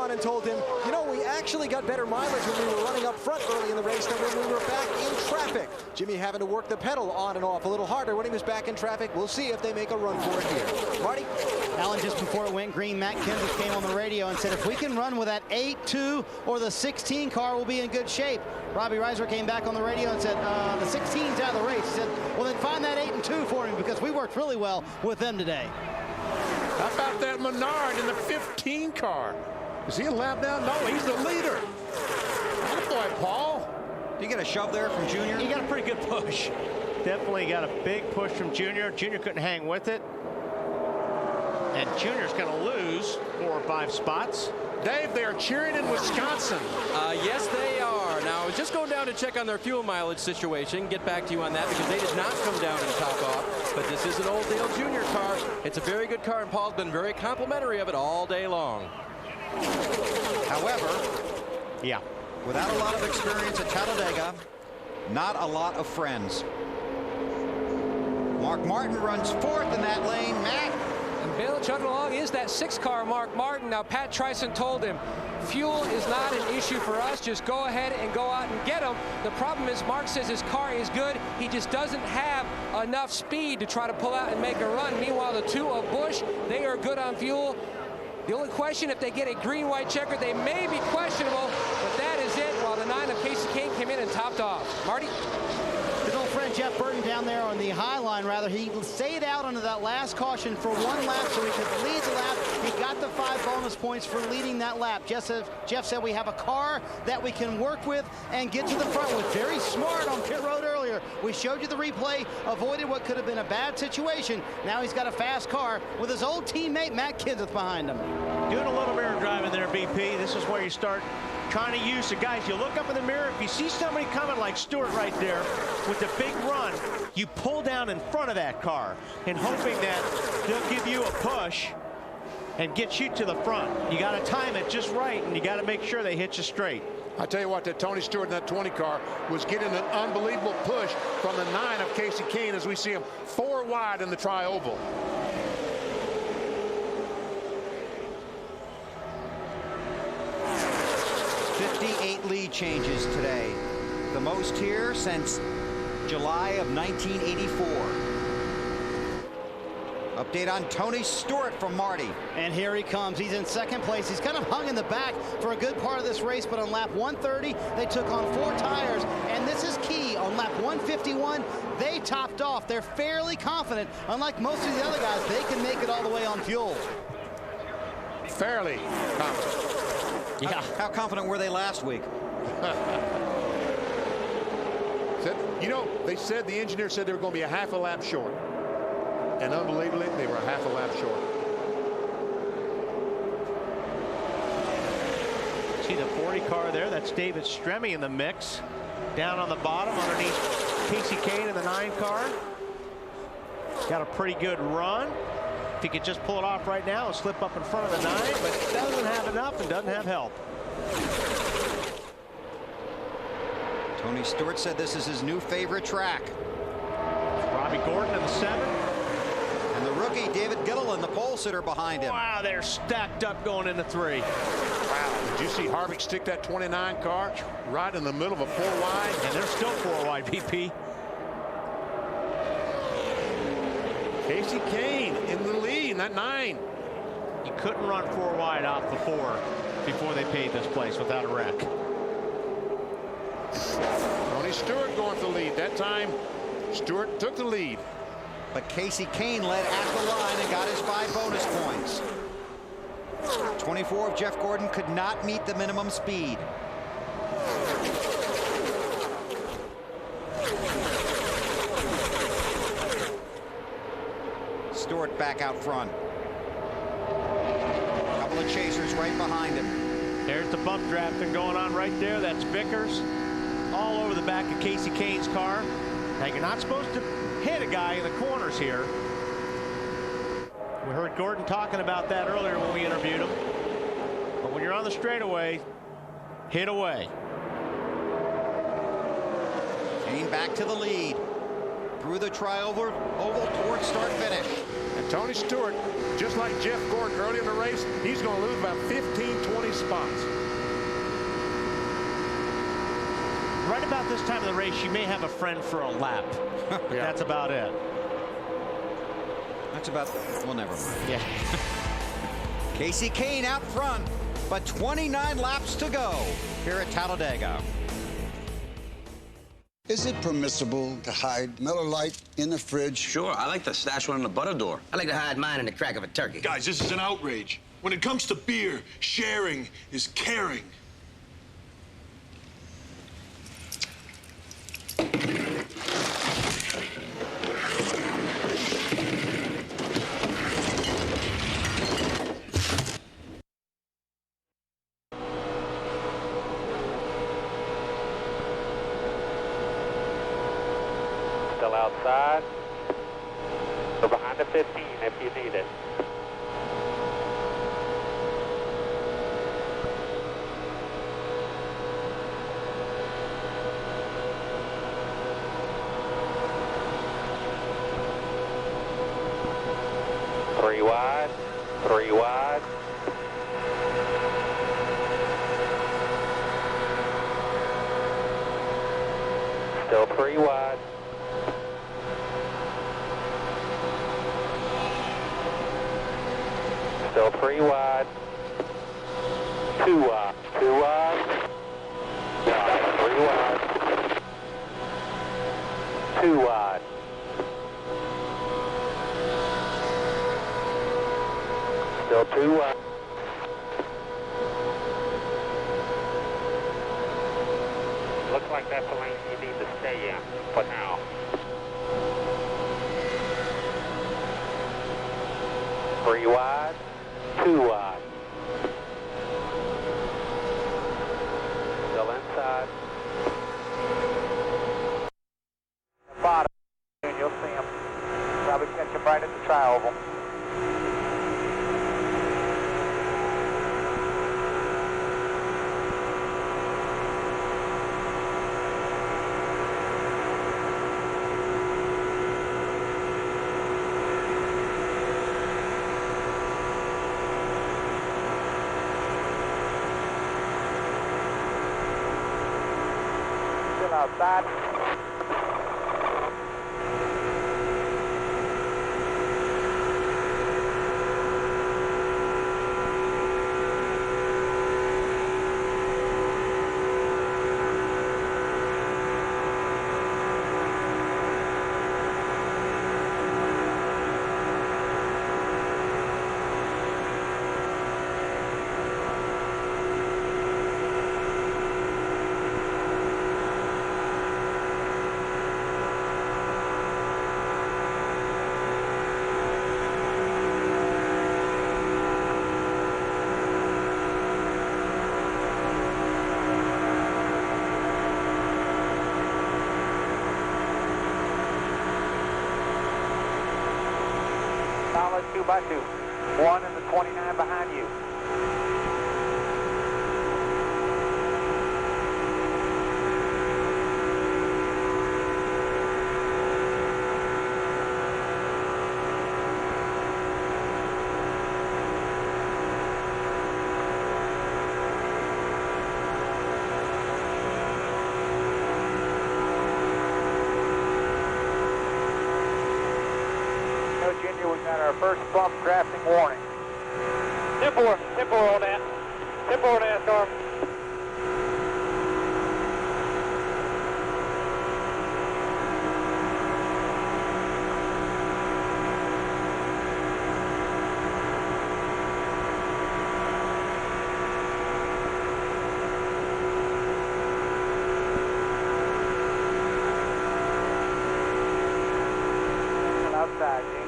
And told him, you know, we actually got better mileage when we were running up front early in the race than when we were back in traffic. Jimmy having to work the pedal on and off a little harder when he was back in traffic. We'll see if they make a run for it here. Marty? Alan, just before it went green, Matt Kenseth came on the radio and said, if we can run with that 8-2 or the 16 car, we'll be in good shape. Robbie Reiser came back on the radio and said, the 16's out of the race. He said, well, then find that 8 and 2 for me because we worked really well with them today. How about that Menard in the 15 car? Is he a lap down? No, he's the leader. Good boy, Paul. Did you get a shove there from Junior? He got a pretty good push. Definitely got a big push from Junior. Junior couldn't hang with it. And Junior's going to lose 4 or 5 spots. Dave, they are cheering in Wisconsin. Yes, they are. Now, I was just going down to check on their fuel mileage situation. Get back to you on that because they did not come down and top off. But this is an Old Dale Jr. car. It's a very good car, and Paul's been very complimentary of it all day long. However, yeah, without a lot of experience at Talladega, not a lot of friends. Mark Martin runs 4th in that lane. Matt? And Bill chugging along is that 6 car, Mark Martin. Now, Pat Tryson told him, fuel is not an issue for us. Just go ahead and go out and get them. The problem is Mark says his car is good. He just doesn't have enough speed to try to pull out and make a run. Meanwhile, the 2 of Busch, they are good on fuel. The only question, if they get a green-white checker, they may be questionable, but that is it, while the 9 of Casey Kane came in and topped off. Marty? His old friend Jeff Burton down there on the high line, rather, he stayed out under that last caution for 1 lap so he could lead the lap. He got the 5 bonus points for leading that lap. Jeff said we have a car that we can work with and get to the front with. Very smart on pit road earlier. We showed you the replay, avoided what could have been a bad situation. Now he's got a fast car with his old teammate Matt Kenseth behind him. Doing a little mirror driving there, BP. This is where you start trying to use the guys. You look up in the mirror. If you see somebody coming like Stewart right there with the big run, you pull down in front of that car and hoping that they'll give you a push and get you to the front. You got to time it just right, and you got to make sure they hit you straight. I tell you what, that Tony Stewart in that 20 car was getting an unbelievable push from the 9 of Casey Kane as we see him 4 wide in the tri-oval. Lead changes today, the most here since July of 1984. Update on Tony Stewart from Marty. And here he comes. He's in second place. He's kind of hung in the back for a good part of this race, but on lap 130, they took on 4 tires, and this is key. On lap 151, they topped off. They're fairly confident. Unlike most of the other guys, they can make it all the way on fuel. Fairly confident. Yeah. How confident were they last week? You know, they said, the engineer said they were going to be a half a lap short. And unbelievably, they were a half a lap short. See the 40 car there. That's David Stremme in the mix. Down on the bottom underneath Casey Kane in the 9 car. Got a pretty good run. If he could just pull it off right now and slip up in front of the 9, but doesn't have enough and doesn't have help. Tony Stewart said this is his new favorite track. Robbie Gordon in the 7. And the rookie, David Gilliland, the pole sitter behind him. Wow, they're stacked up going into 3. Wow, did you see Harvick stick that 29 car right in the middle of a 4 wide? And they're still 4 wide, VP. Casey Kane in the lead in that 9. You couldn't run 4 wide off the 4 before they paid this place without a wreck. Tony Stewart going for the lead. That time, Stewart took the lead. But Casey Kane led at the line and got his 5 bonus points. 24 of Jeff Gordon could not meet the minimum speed. Stewart back out front. A couple of chasers right behind him. There's the bump drafting going on right there. That's Vickers all over the back of Casey Kane's car. Now you're not supposed to hit a guy in the corners here. We heard Gordon talking about that earlier when we interviewed him. But when you're on the straightaway, hit away. Kane back to the lead. Through the tri-oval towards start finish. And Tony Stewart, just like Jeff Gordon early in the race, he's going to lose about 15-20 spots. Right about this time of the race, you may have a friend for a lap. But that's about it. That's about, well, never mind. Yeah. Casey Kane out front, but 29 laps to go here at Talladega. Is it permissible to hide Miller Lite in the fridge? Sure, I like to stash one in the butter door. I like to hide mine in the crack of a turkey. Guys, this is an outrage. When it comes to beer, sharing is caring. Still outside. We're behind the 15 if you need it. Three wide. 3 wide. Still 3 wide. Still 3 wide. 2 wide. 2 wide. 3 wide. 2 wide. Still 2 wide. Looks like that's the lane you need to stay in for now. Three wide. 2 wide. Still inside. Bottom, and you'll see him. Probably catch him right at the tri-oval. Outside. 2 by 2. 1 in the 29 behind you. Junior, we've got our first bump drafting warning. 10-4 on that. 10-4 on NASCAR. Outside, Gene.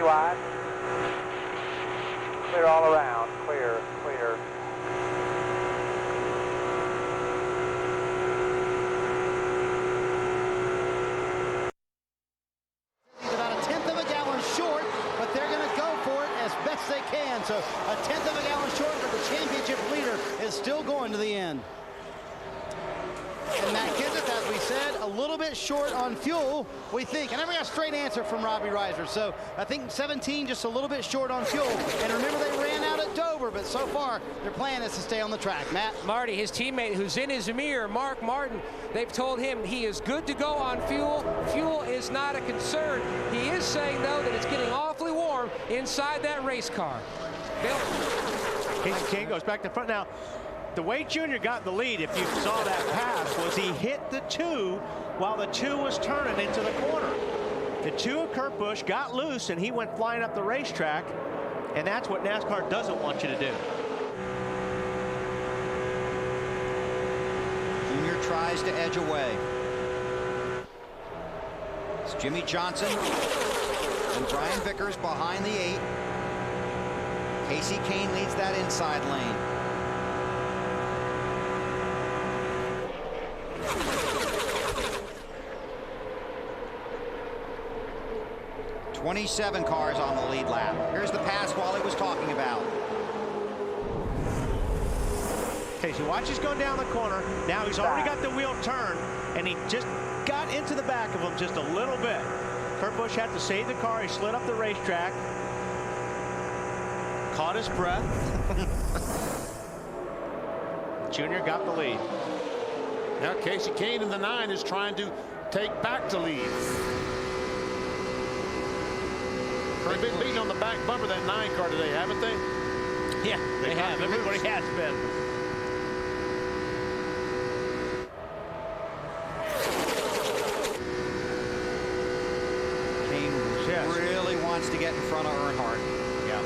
Wide. Clear all around. Clear, clear. He's about a 1/10 of a gallon short, but they're going to go for it as best they can. So a 1/10 of a gallon short, but the championship leader is still going to the end. And Matt Kenseth, as we said, a little bit short on fuel, we think. I never got a straight answer from Robbie Reiser. So I think 17 just a little bit short on fuel. And remember, they ran out at Dover, but so far their plan is to stay on the track. Matt? Marty, his teammate who's in his mirror, Mark Martin, they've told him he is good to go on fuel. Fuel is not a concern. He is saying, though, that it's getting awfully warm inside that race car. Bill? Casey King goes back to front now. The way Junior got the lead, if you saw that pass, was he hit the 2 while the 2 was turning into the corner. The 2 of Kurt Busch got loose and he went flying up the racetrack, and that's what NASCAR doesn't want you to do. Junior tries to edge away. It's Jimmy Johnson and Brian Vickers behind the 8. Casey Kane leads that inside lane. 27 cars on the lead lap. Here's the pass Wally was talking about. Okay, so watch, he's going down the corner. Now he's already got the wheel turned, and he just got into the back of him just a little bit. Kurt Busch had to save the car. He slid up the racetrack. Caught his breath. Junior got the lead. Now Casey Kane in the 9 is trying to take back the lead. They've been beating on the back bumper of that 9 car today, haven't they? Yeah, they have. Everybody has been. Kane really wants to get in front of Earnhardt. Yeah.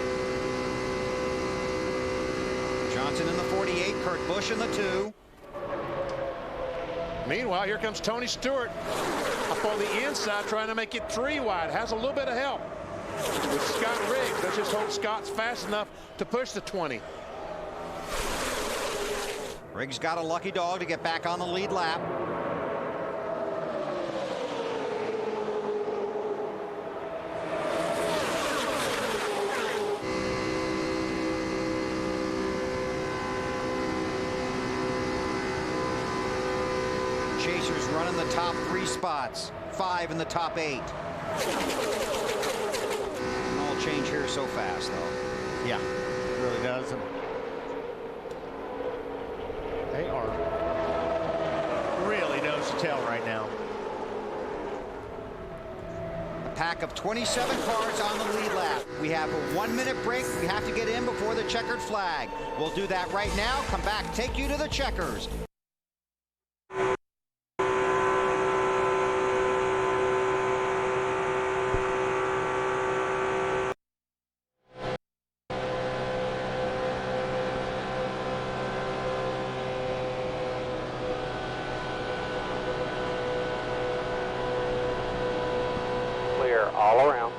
Johnson in the 48, Kurt Busch in the 2. Meanwhile, here comes Tony Stewart up on the inside trying to make it 3 wide. Has a little bit of help with Scott Riggs. Let's just hope Scott's fast enough to push the 20. Riggs got a lucky dog to get back on the lead lap. Chasers running the top 3 spots, 5 in the top 8. All change here so fast, though. Yeah, it really does. tell right now. A pack of 27 cars on the lead lap. We have a 1-minute break. We have to get in before the checkered flag. We'll do that right now. Come back, take you to the checkers. All around.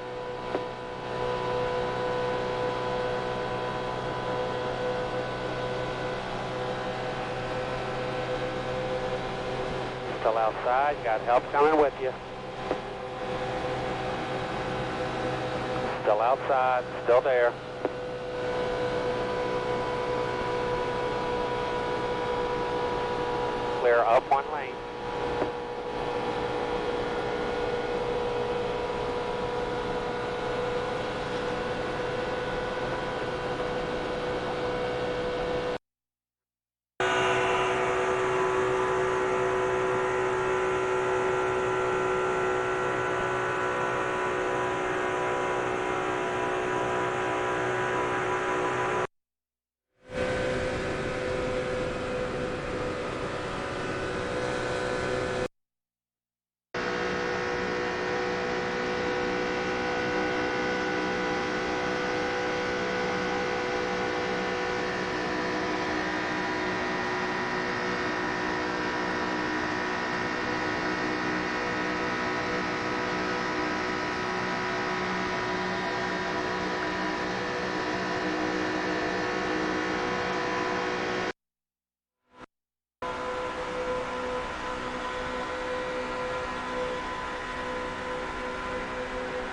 Still outside, got help coming with you. Still outside, still there. Clear up one lane.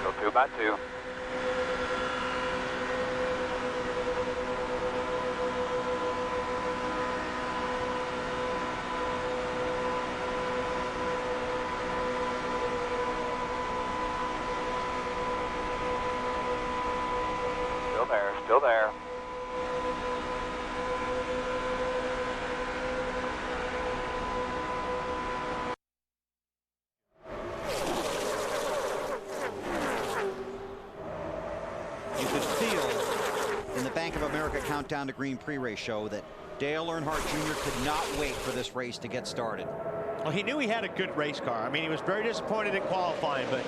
Go 2 by 2. Still there, still there. Countdown to Green pre-race show that Dale Earnhardt Jr. could not wait for this race to get started. Well, he knew he had a good race car. I mean, he was very disappointed in qualifying, but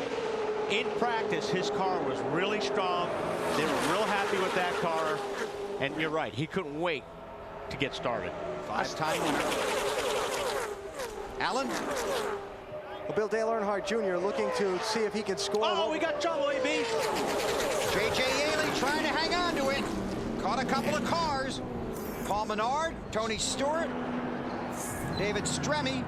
in practice, his car was really strong. They were real happy with that car. And you're right, he couldn't wait to get started. 5-time winner. Alan? Well, Bill, Dale Earnhardt Jr. looking to see if he can score. Oh, we got trouble, AB. J.J. Yaley trying to hang on to it. Caught a couple of cars. Paul Menard, Tony Stewart, David Stremme.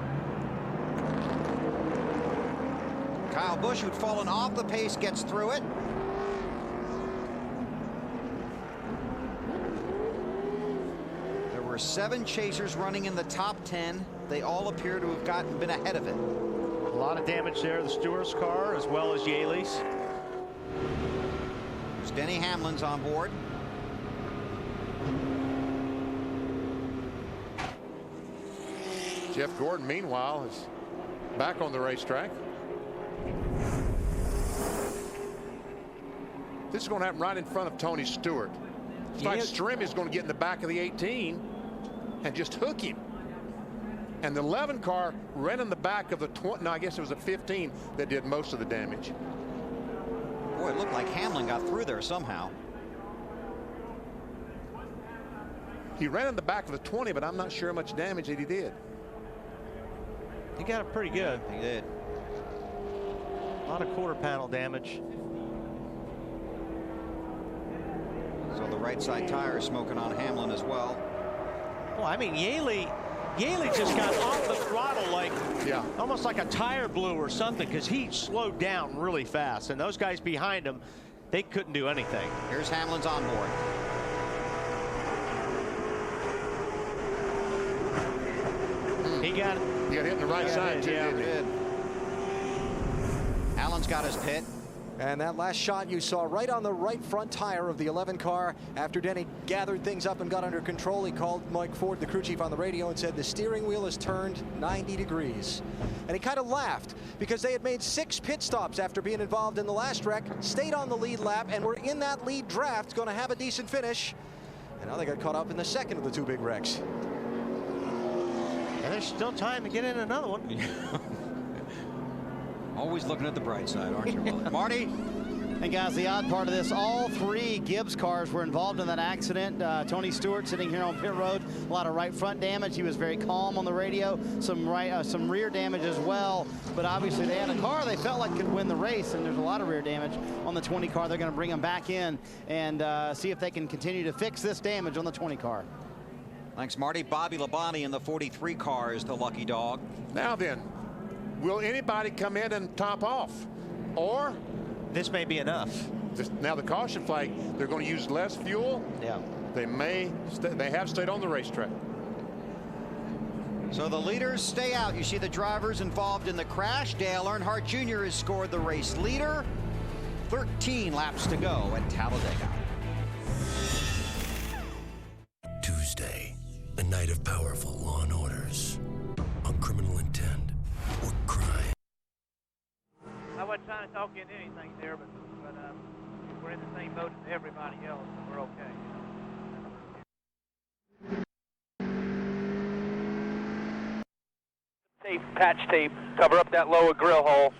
Kyle Busch, who'd fallen off the pace, gets through it. There were 7 chasers running in the top 10. They all appear to have been ahead of it. A lot of damage there, the Stewart's car as well as Yaley's. There's Denny Hamlin's on board. Jeff Gordon, meanwhile, is back on the racetrack. This is going to happen right in front of Tony Stewart. It's like Stremme is going to get in the back of the 18 and just hook him. And the 11 car ran in the back of the 20. No, I guess it was a 15 that did most of the damage. Boy, it looked like Hamlin got through there somehow. He ran in the back of the 20, but I'm not sure how much damage that he did. He got it pretty good. He did. A lot of quarter panel damage. So the right side tire is smoking on Hamlin as well. Well, I mean, Yaley just got off the throttle like, almost like a tire blew or something, because he slowed down really fast. And those guys behind him, they couldn't do anything. Here's Hamlin's on board. He got hit in the right side, too, did. Allen's got his pit. And that last shot you saw right on the right front tire of the 11 car. After Denny gathered things up and got under control, he called Mike Ford, the crew chief, on the radio and said the steering wheel has turned 90 degrees. And he kind of laughed because they had made 6 pit stops after being involved in the last wreck, stayed on the lead lap, and were in that lead draft, going to have a decent finish. And now they got caught up in the second of the 2 big wrecks. And there's still time to get in another one. Always looking at the bright side, aren't you, Willie? Marty? And guys, the odd part of this, all 3 Gibbs cars were involved in that accident. Tony Stewart sitting here on pit road, a lot of right front damage. He was very calm on the radio. Some rear damage as well. But obviously they had a car they felt like could win the race, and there's a lot of rear damage on the 20 car. They're going to bring them back in and see if they can continue to fix this damage on the 20 car. Thanks, Marty. Bobby Labonte in the 43 car is the lucky dog. Now then, will anybody come in and top off? Or this may be enough. Now the caution flag, they're going to use less fuel. Yeah. They have stayed on the racetrack. So the leaders stay out. You see the drivers involved in the crash. Dale Earnhardt Jr. has scored the race leader. 13 laps to go at Talladega. Tuesday, a night of powerful law and orders on criminal intent or crime. I wasn't trying to talk you into anything there, but we're in the same boat as everybody else, and we're okay. Tape, patch tape, cover up that lower grill hole.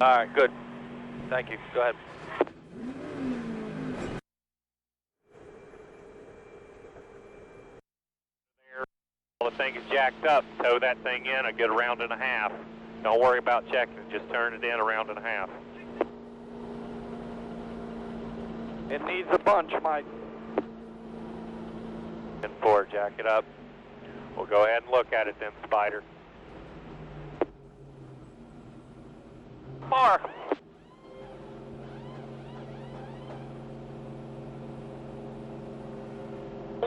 All right, good. Thank you. Go ahead. The thing is jacked up. Tow that thing in a good round and a half. Don't worry about checking it. Just turn it in a round and a half. It needs a bunch, Mike. And 4, jack it up. We'll go ahead and look at it then, Spider. 4.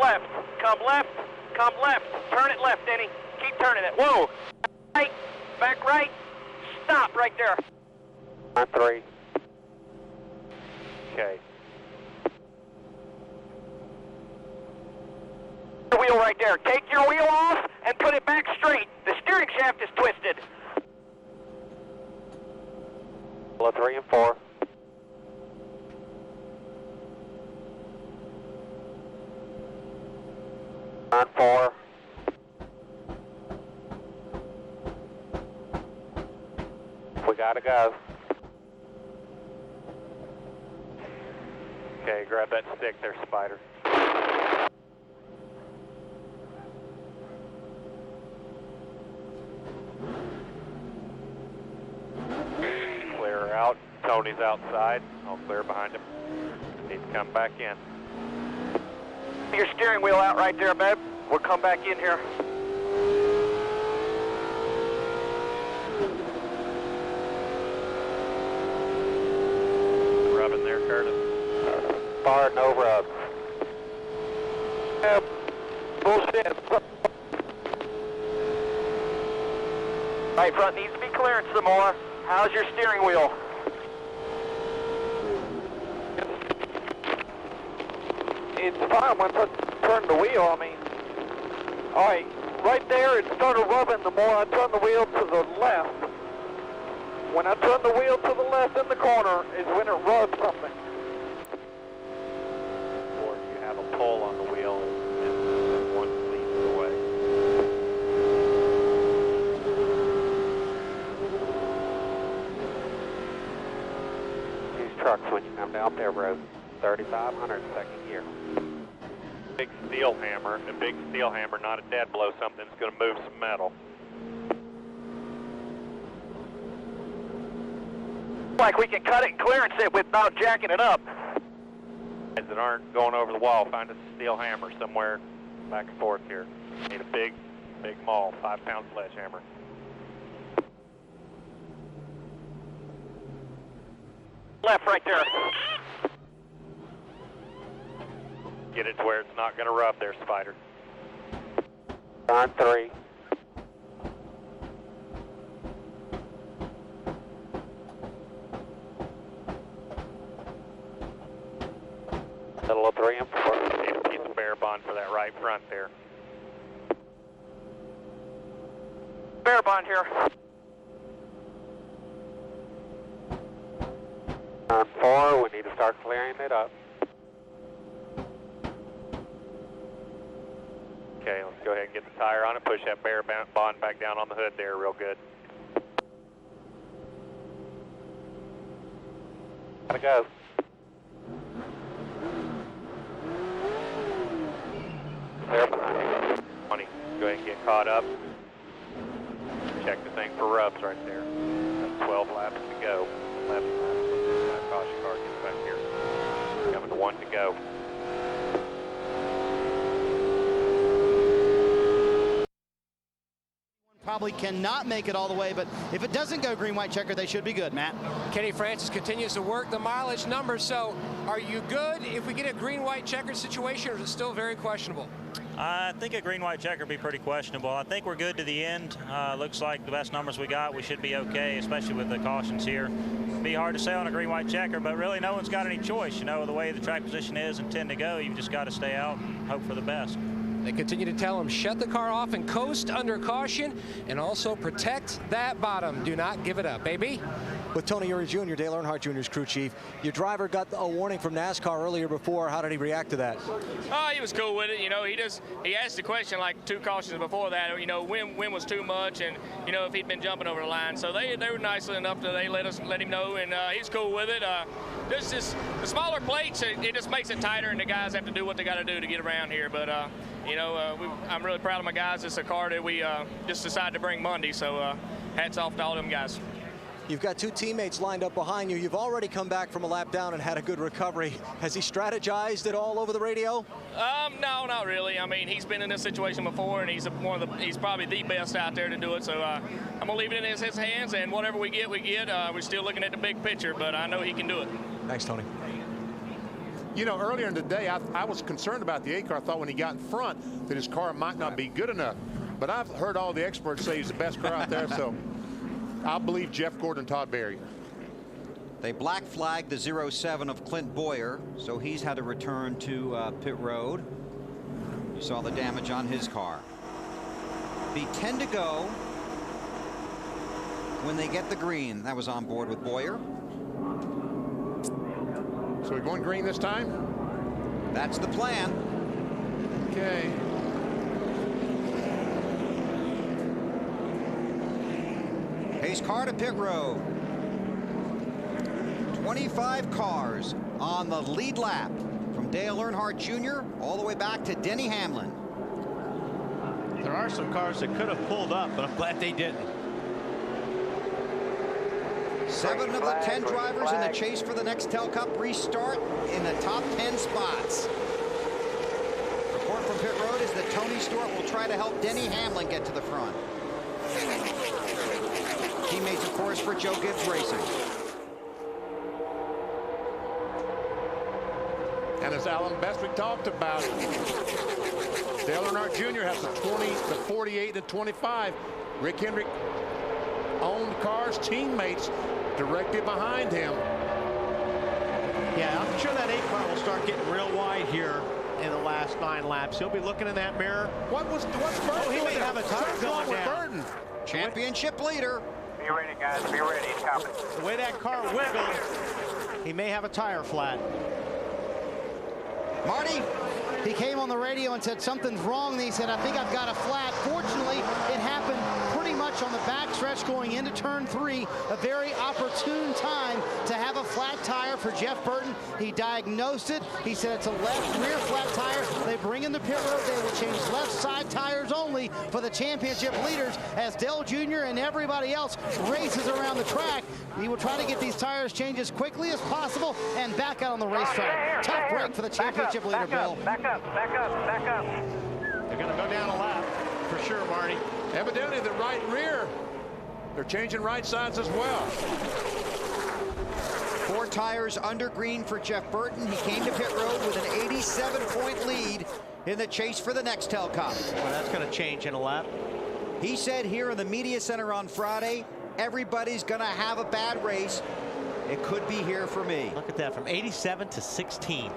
Left. Come left. Come left. Turn it left, Denny. Keep turning it. Whoa. Right. Back right. Stop right there. 3. Okay. Wheel right there. Take your wheel off and put it back straight. The steering shaft is twisted. 3 and 4. On 4. We gotta go. Okay, grab that stick there, Spider. Clear out. Tony's outside. I'll clear behind him. Need to come back in. Your steering wheel out right there, babe. We'll come back in here. Rubbing there, Curtis. Bar, no rub. Bullshit. Right front needs to be cleared some more. How's your steering wheel? It's fine once I turn the wheel, I mean. All right, right there it started rubbing the more I turn the wheel to the left. When I turn the wheel to the left in the corner is when it rubs something. Or you have a pull on the wheel and one leads away. These trucks when you come down Bear Road, 3,500 second gear. Big steel hammer, a big steel hammer, not a dead blow, something that's going to move some metal. Like we can cut it and clearance it without jacking it up. Guys that aren't going over the wall, find a steel hammer somewhere back and forth here. Need a big maul, 5-pound sledgehammer. Left right there. Get it to where it's not going to rub there, Spider. On 3. Middle of 3 and 4. Keep the bear bond for that right front there. Bear bond here. On 4, we need to start clearing it up. Okay, let's go ahead and get the tire on it. Push that bear bond back down on the hood there real good. Gotta go. There behind you. Go ahead and get caught up. Check the thing for rubs right there. That's 12 laps to go. 11 laps. Caution car gets back here. Coming to 1 to go. Probably cannot make it all the way, but if it doesn't go green, white, checker, they should be good, Matt. Kenny Francis continues to work the mileage numbers. So are you good if we get a green, white, checkered situation, or is it still very questionable? I think a green, white checker would be pretty questionable. I think we're good to the end. Looks like the best numbers we got, we should be okay, especially with the cautions here. Be hard to say on a green, white checker, but really no one's got any choice. You know, the way the track position is and 10 to go, you've just got to stay out and hope for the best. They continue to tell him, shut the car off and coast under caution, and also protect that bottom. Do not give it up, baby. With Tony Eury Jr., Dale Earnhardt Jr.'s crew chief, your driver got a warning from NASCAR earlier before. How did he react to that? He was cool with it. You know, he asked the question like 2 cautions before that. You know, when was too much, and you know if he'd been jumping over the line. So they were nice enough that they let him know, and he's cool with it. Just the smaller plates, it just makes it tighter, and the guys have to do what they got to do to get around here. But you know, I'm really proud of my guys. It's a car that we just decided to bring Monday. So hats off to all them guys. You've got 2 teammates lined up behind you. You've already come back from a lap down and had a good recovery. Has he strategized it all over the radio? No, not really. I mean, he's been in this situation before, and he's probably the best out there to do it. So I'm gonna leave it in his hands, and whatever we get, we get. We're still looking at the big picture, but I know he can do it. Thanks, Tony. You know, earlier in the day, I was concerned about the A car. I thought when he got in front that his car might not be good enough. But I've heard all the experts say he's the best car out there, so I'll believe Jeff Gordon and Todd Berry. They black flagged the 07 of Clint Boyer, so he's had to return to pit road. You saw the damage on his car. Be 10 to go when they get the green. That was on board with Boyer. So we're going green this time? That's the plan. Okay. Pace car to pit road. 25 cars on the lead lap from Dale Earnhardt Jr. all the way back to Denny Hamlin. There are some cars that could have pulled up, but I'm glad they didn't. 7 of the 10 drivers in the chase for the Nextel Cup restart in the top 10 spots. Report from pit road is that Tony Stewart will try to help Denny Hamlin get to the front. Teammates, of course, for Joe Gibbs Racing. And as Alan Bestwick talked about, Dale Earnhardt Jr. has the 20, the 48, and 25. Rick Hendrick owned cars, teammates directly behind him. Yeah, I'm sure that 8 car will start getting real wide here in the last 9 laps. He'll be looking in that mirror. What's Burton? Oh, he may have a tire going down. Burton. Championship leader. Be ready, guys. Be ready. It's coming. The way that car wiggled, he may have a tire flat. Marty, he came on the radio and said something's wrong. And he said, I think I've got a flat. Fortunately, it happened pretty much on the back stretch going into turn 3. A very opportune time to have a flat tire for Jeff Burton. He diagnosed it. He said it's a left rear flat tire. They bring in the pit road. They will change left side tires only for the championship leaders as Dale Jr. and everybody else races around the track. He will try to get these tires changed as quickly as possible and back out on the racetrack. Tough break for the championship leader, Bill. Back up. They're going to go down a lap for sure, Marty. Evidently, the right rear, they're changing right sides as well. 4 tires under green for Jeff Burton. He came to pit road with an 87-point lead in the chase for the Nextel Cup. Well, that's going to change in a lap. He said here in the media center on Friday, everybody's going to have a bad race. It could be here for me. Look at that, from 87 to 16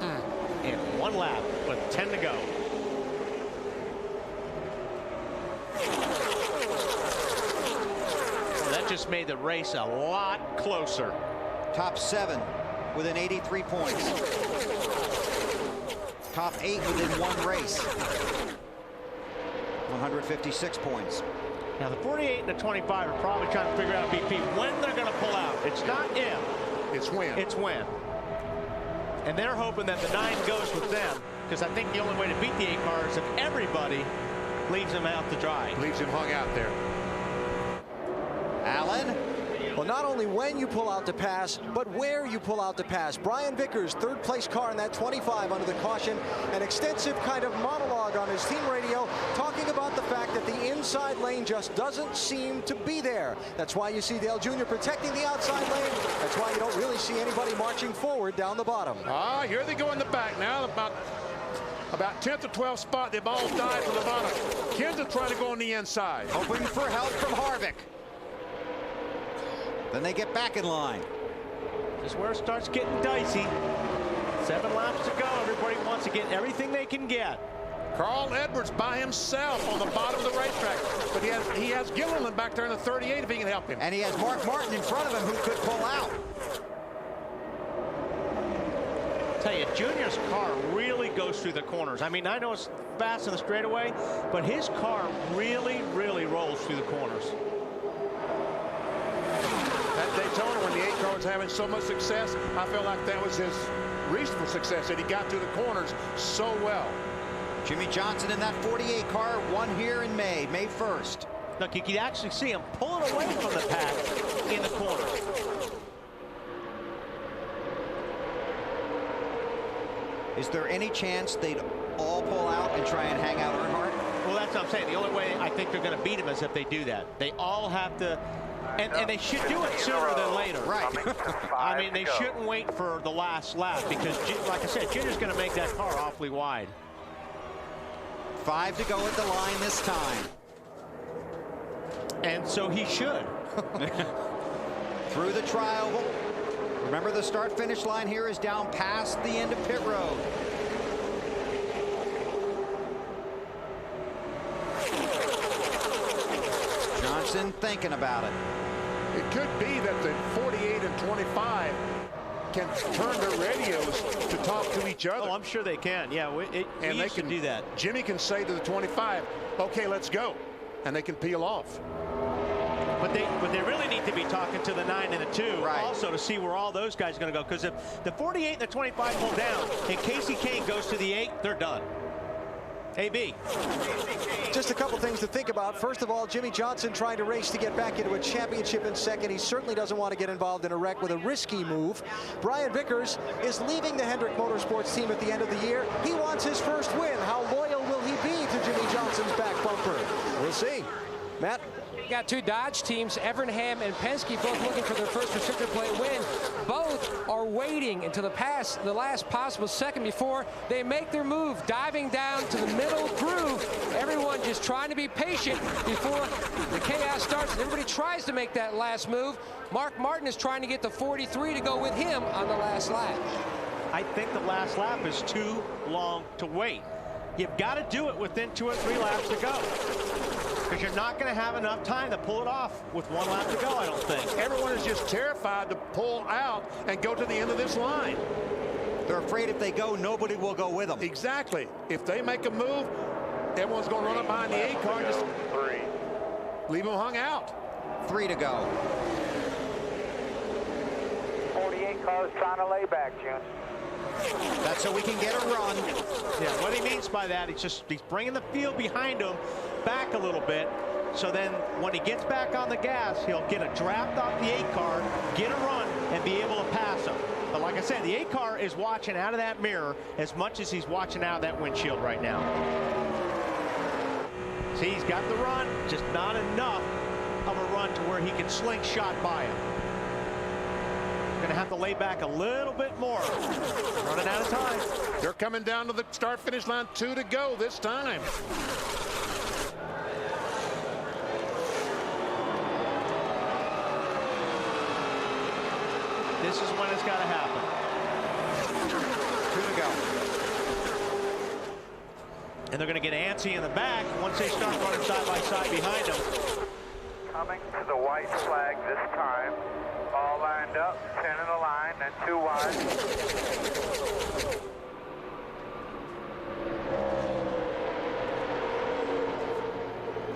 in 1 lap with 10 to go. Well, that just made the race a lot closer. Top 7 within 83 points. Top 8 within 1 race. 156 points. Now the 48 and the 25 are probably trying to figure out, BP, when they're going to pull out. It's not if. It's when. It's when. And they're hoping that the 9 goes with them, because I think the only way to beat the 8 car is if everybody leaves him out to dry. Leaves him hung out there. Allen. Well, not only when you pull out to pass, but where you pull out to pass. Brian Vickers, 3rd place car in that 25 under the caution. An extensive kind of monologue on his team radio, talking about the fact that the inside lane just doesn't seem to be there. That's why you see Dale Jr. protecting the outside lane. That's why you don't really see anybody marching forward down the bottom. Ah, here they go in the back now. About 10th or 12th spot, they've all died from the bottom. Kenseth trying to go on the inside. Hoping for help from Harvick. Then they get back in line. This is where it starts getting dicey. 7 laps to go. Everybody wants to get everything they can get. Carl Edwards by himself on the bottom of the racetrack. But he has Gilliland back there in the 38 if he can help him. And he has Mark Martin in front of him who could pull out. I tell you, Junior's car really goes through the corners. I mean, I know it's fast in the straightaway, but his car really, really rolls through the corners. At Daytona, when the 8 car was having so much success, I felt like that was his reason for success, that he got through the corners so well. Jimmy Johnson in that 48 car won here in May 1st. Look, you can actually see him pulling away from the pack in the corner. Is there any chance they'd all pull out and try and hang out Earnhardt? Well, that's what I'm saying. The only way I think they're going to beat him is if they do that. They all have to. And they should do it sooner than later. Right. I mean, they shouldn't wait for the last lap because, like I said, Junior's going to make that car awfully wide. 5 to go at the line this time. And so he should. Through the trioval. Remember, the start-finish line here is down past the end of pit road. Johnson thinking about it. It could be that the 48 and 25 can turn their radios to talk to each other. Oh, I'm sure they can. Yeah, and they can do that. Jimmy can say to the 25, okay, let's go. And they can peel off. But they really need to be talking to the 9 and the 2 right. Also to see where all those guys are going to go. Because if the 48 and the 25 pull down and Casey Kane goes to the 8, they're done. AB. Just a couple things to think about. First of all, Jimmy Johnson trying to race to get back into a championship in second. He certainly doesn't want to get involved in a wreck with a risky move. Brian Vickers is leaving the Hendrick Motorsports team at the end of the year. He wants his first win. How loyal will he be to Jimmy Johnson's back bumper? We'll see. Matt? Got 2 Dodge teams, Evernham and Penske, both looking for their first restrictor plate win. Both are waiting until the last possible second before they make their move, diving down to the middle groove. Everyone just trying to be patient before the chaos starts. Everybody tries to make that last move. Mark Martin is trying to get the 43 to go with him on the last lap. I think the last lap is too long to wait. You've got to do it within 2 or 3 laps to go. Because you're not going to have enough time to pull it off with 1 lap to go, I don't think. Everyone is just terrified to pull out and go to the end of this line. They're afraid if they go, nobody will go with them. Exactly. If they make a move, everyone's going to run up behind the 8 car and just leave them hung out. 3 to go. 48 cars trying to lay back, June. That's so we can get a run. Yeah, what he means by that, he's bringing the field behind him back a little bit. So then when he gets back on the gas, he'll get a draft off the 8 car, get a run, and be able to pass him. But like I said, the 8 car is watching out of that mirror as much as he's watching out of that windshield right now. See, he's got the run, just not enough of a run to where he can slingshot by him. going to have to lay back a little bit more. Running out of time. They're coming down to the start-finish line. 2 to go this time. This is when it's got to happen. 2 to go. And they're going to get antsy in the back once they start running side by side behind them. Coming to the white flag this time. All lined up, 10 in a line, then 2 wide.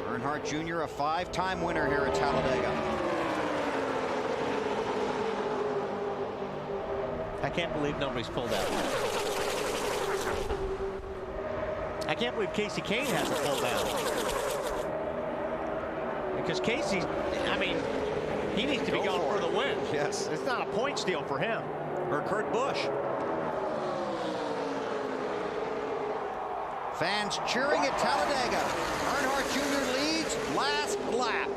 Earnhardt Jr., a 5-time winner here at Talladega. I can't believe nobody's pulled out. I can't believe Casey Kane hasn't pulled out. Because Casey, I mean, he needs to be going for the win. Yes. It's not a point steal for him. Or Kurt Busch. Fans cheering at Talladega. Earnhardt Jr. leads last lap.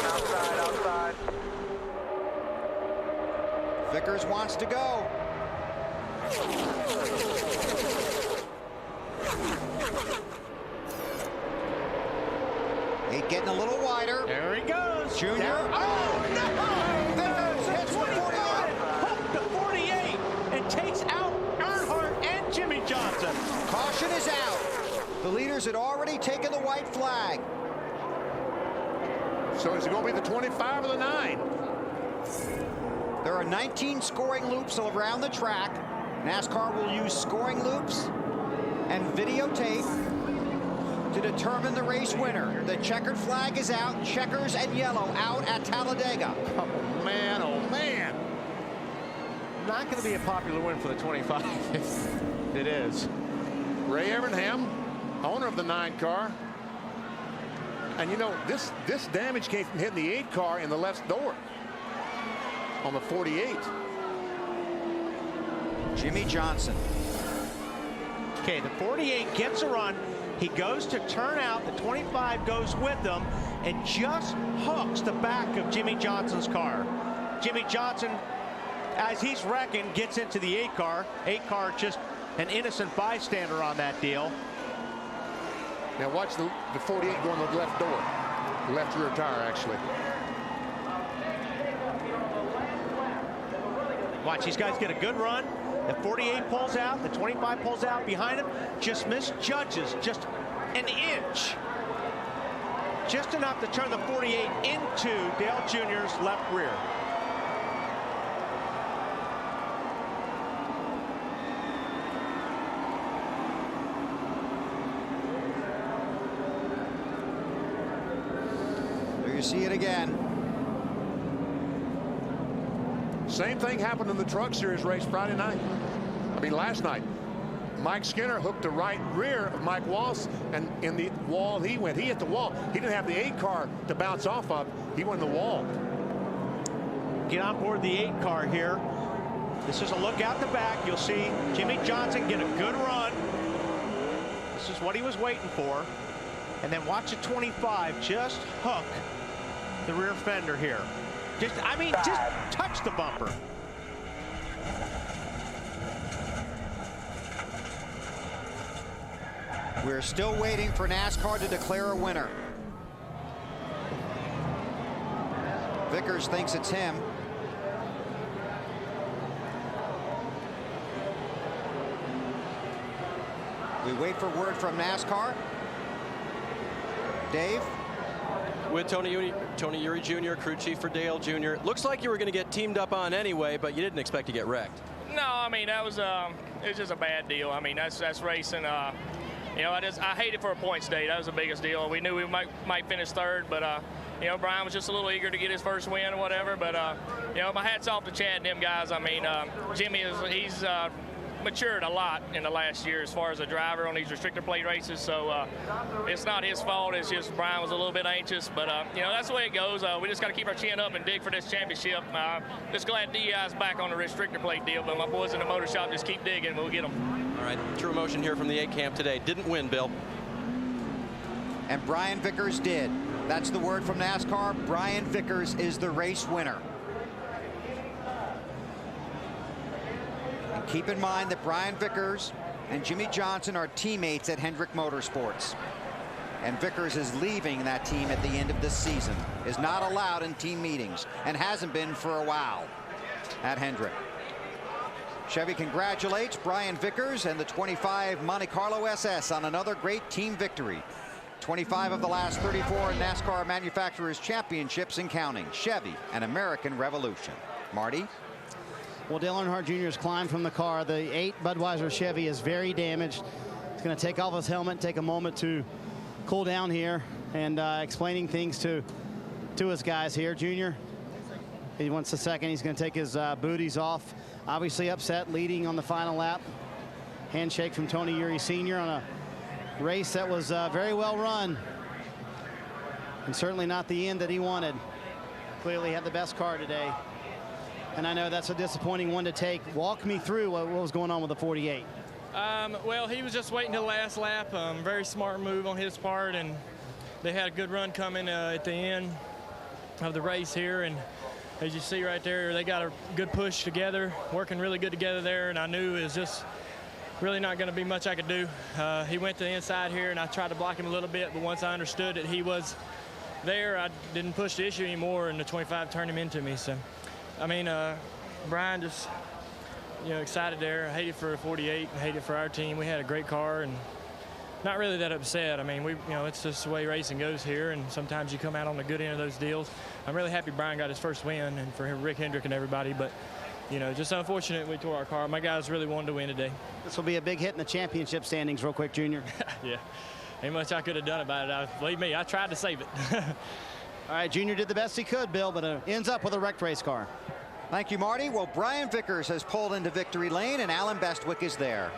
Outside, outside. Vickers wants to go. He's getting a little wider. There he goes. Junior. Down. Oh, no! Vickers hits 25, hooked to 48, and takes out Earnhardt and Jimmy Johnson. Caution is out. The leaders had already taken the white flag. So is it going to be the 25 or the 9? There are 19 scoring loops around the track. NASCAR will use scoring loops and videotape to determine the race winner. The checkered flag is out. Checkers and yellow out at Talladega. Oh, man, oh, man. Not going to be a popular win for the 25. It is. Ray Evernham, owner of the 9 car. And, you know, this damage came from hitting the 8 car in the left door on the 48. Jimmy Johnson. Okay, the 48 gets a run. He goes to turn out. The 25 goes with them and just hooks the back of Jimmy Johnson's car. Jimmy Johnson, as he's wrecking, gets into the 8 car. 8 car just an innocent bystander on that deal. Now watch the 48 go in the left door. Left rear tire, actually. Watch, these guys get a good run. The 48 pulls out, the 25 pulls out behind him, just misjudges just an inch. Just enough to turn the 48 into Dale Jr.'s left rear. There you see it again. Same thing happened in the Truck Series race Friday night. I mean, last night. Mike Skinner hooked the right rear of Mike Wallace, and in the wall he went. He hit the wall. He didn't have the 8 car to bounce off of. He went in the wall. Get on board the 8 car here. This is a look out the back. You'll see Jimmy Johnson get a good run. This is what he was waiting for. And then watch the 25 just hook the rear fender here. Just touch the bumper. We're still waiting for NASCAR to declare a winner. Vickers thinks it's him. We wait for word from NASCAR. Dave? With Tony Eury Jr., crew chief for Dale Jr. Looks like you were going to get teamed up on anyway, but you didn't expect to get wrecked. No, I mean, that was it was just a bad deal. I mean, that's racing. You know, I hate it for a points day. That was the biggest deal. We knew we might finish third, but you know, Brian was just a little eager to get his first win or whatever. But you know, my hat's off to Chad and them guys. I mean, Jimmy he's matured a lot in the last year as far as a driver on these restrictor plate races. So it's not his fault. It's just Brian was a little bit anxious. But you know, that's the way it goes. We just got to keep our chin up and dig for this championship. Just glad DEI's back on the restrictor plate deal. But my boys in the motor shop just keep digging. We'll get them. All right, true emotion here from the 8 camp today. Didn't win, Bill. And Brian Vickers did. That's the word from NASCAR. Brian Vickers is the race winner. And keep in mind that Brian Vickers and Jimmy Johnson are teammates at Hendrick Motorsports. And Vickers is leaving that team at the end of this season, is not allowed in team meetings, and hasn't been for a while at Hendrick. Chevy congratulates Brian Vickers and the 25 Monte Carlo SS on another great team victory. 25 of the last 34 NASCAR Manufacturers Championships and counting. Chevy, an American revolution. Marty? Well, Dale Earnhardt Jr. has climbed from the car. The 8 Budweiser Chevy is very damaged. He's going to take off his helmet, take a moment to cool down here, and explaining things to his guys here. Junior, he wants a second. He's going to take his booties off. Obviously upset, leading on the final lap. Handshake from Tony Eury Sr. on a race that was very well run, and certainly not the end that he wanted. Clearly had the best car today, and I know that's a disappointing one to take. Walk me through what was going on with the 48. Well, he was just waiting till the last lap. Very smart move on his part, and they had a good run coming at the end of the race here. And as you see right there, they got a good push together, working really good together there. And I knew it was just really not going to be much I could do. He went to the inside here, and I tried to block him a little bit. But once I understood that he was there, I didn't push the issue anymore, and the 25 turned him into me. So, I mean, Brian just, you know, excited there. I hate it for 48, I hate it for our team. We had a great car, and not really that upset. I mean, you know, it's just the way racing goes here, and sometimes you come out on the good end of those deals. I'm really happy Brian got his first win, and for Rick Hendrick and everybody, but, you know, just unfortunate we tore our car. My guys really wanted to win today. This will be a big hit in the championship standings real quick, Junior. Yeah, ain't much I could have done about it. Believe me, I tried to save it. All right, Junior did the best he could, Bill, but ends up with a wrecked race car. Thank you, Marty. Well, Brian Vickers has pulled into victory lane, and Alan Bestwick is there.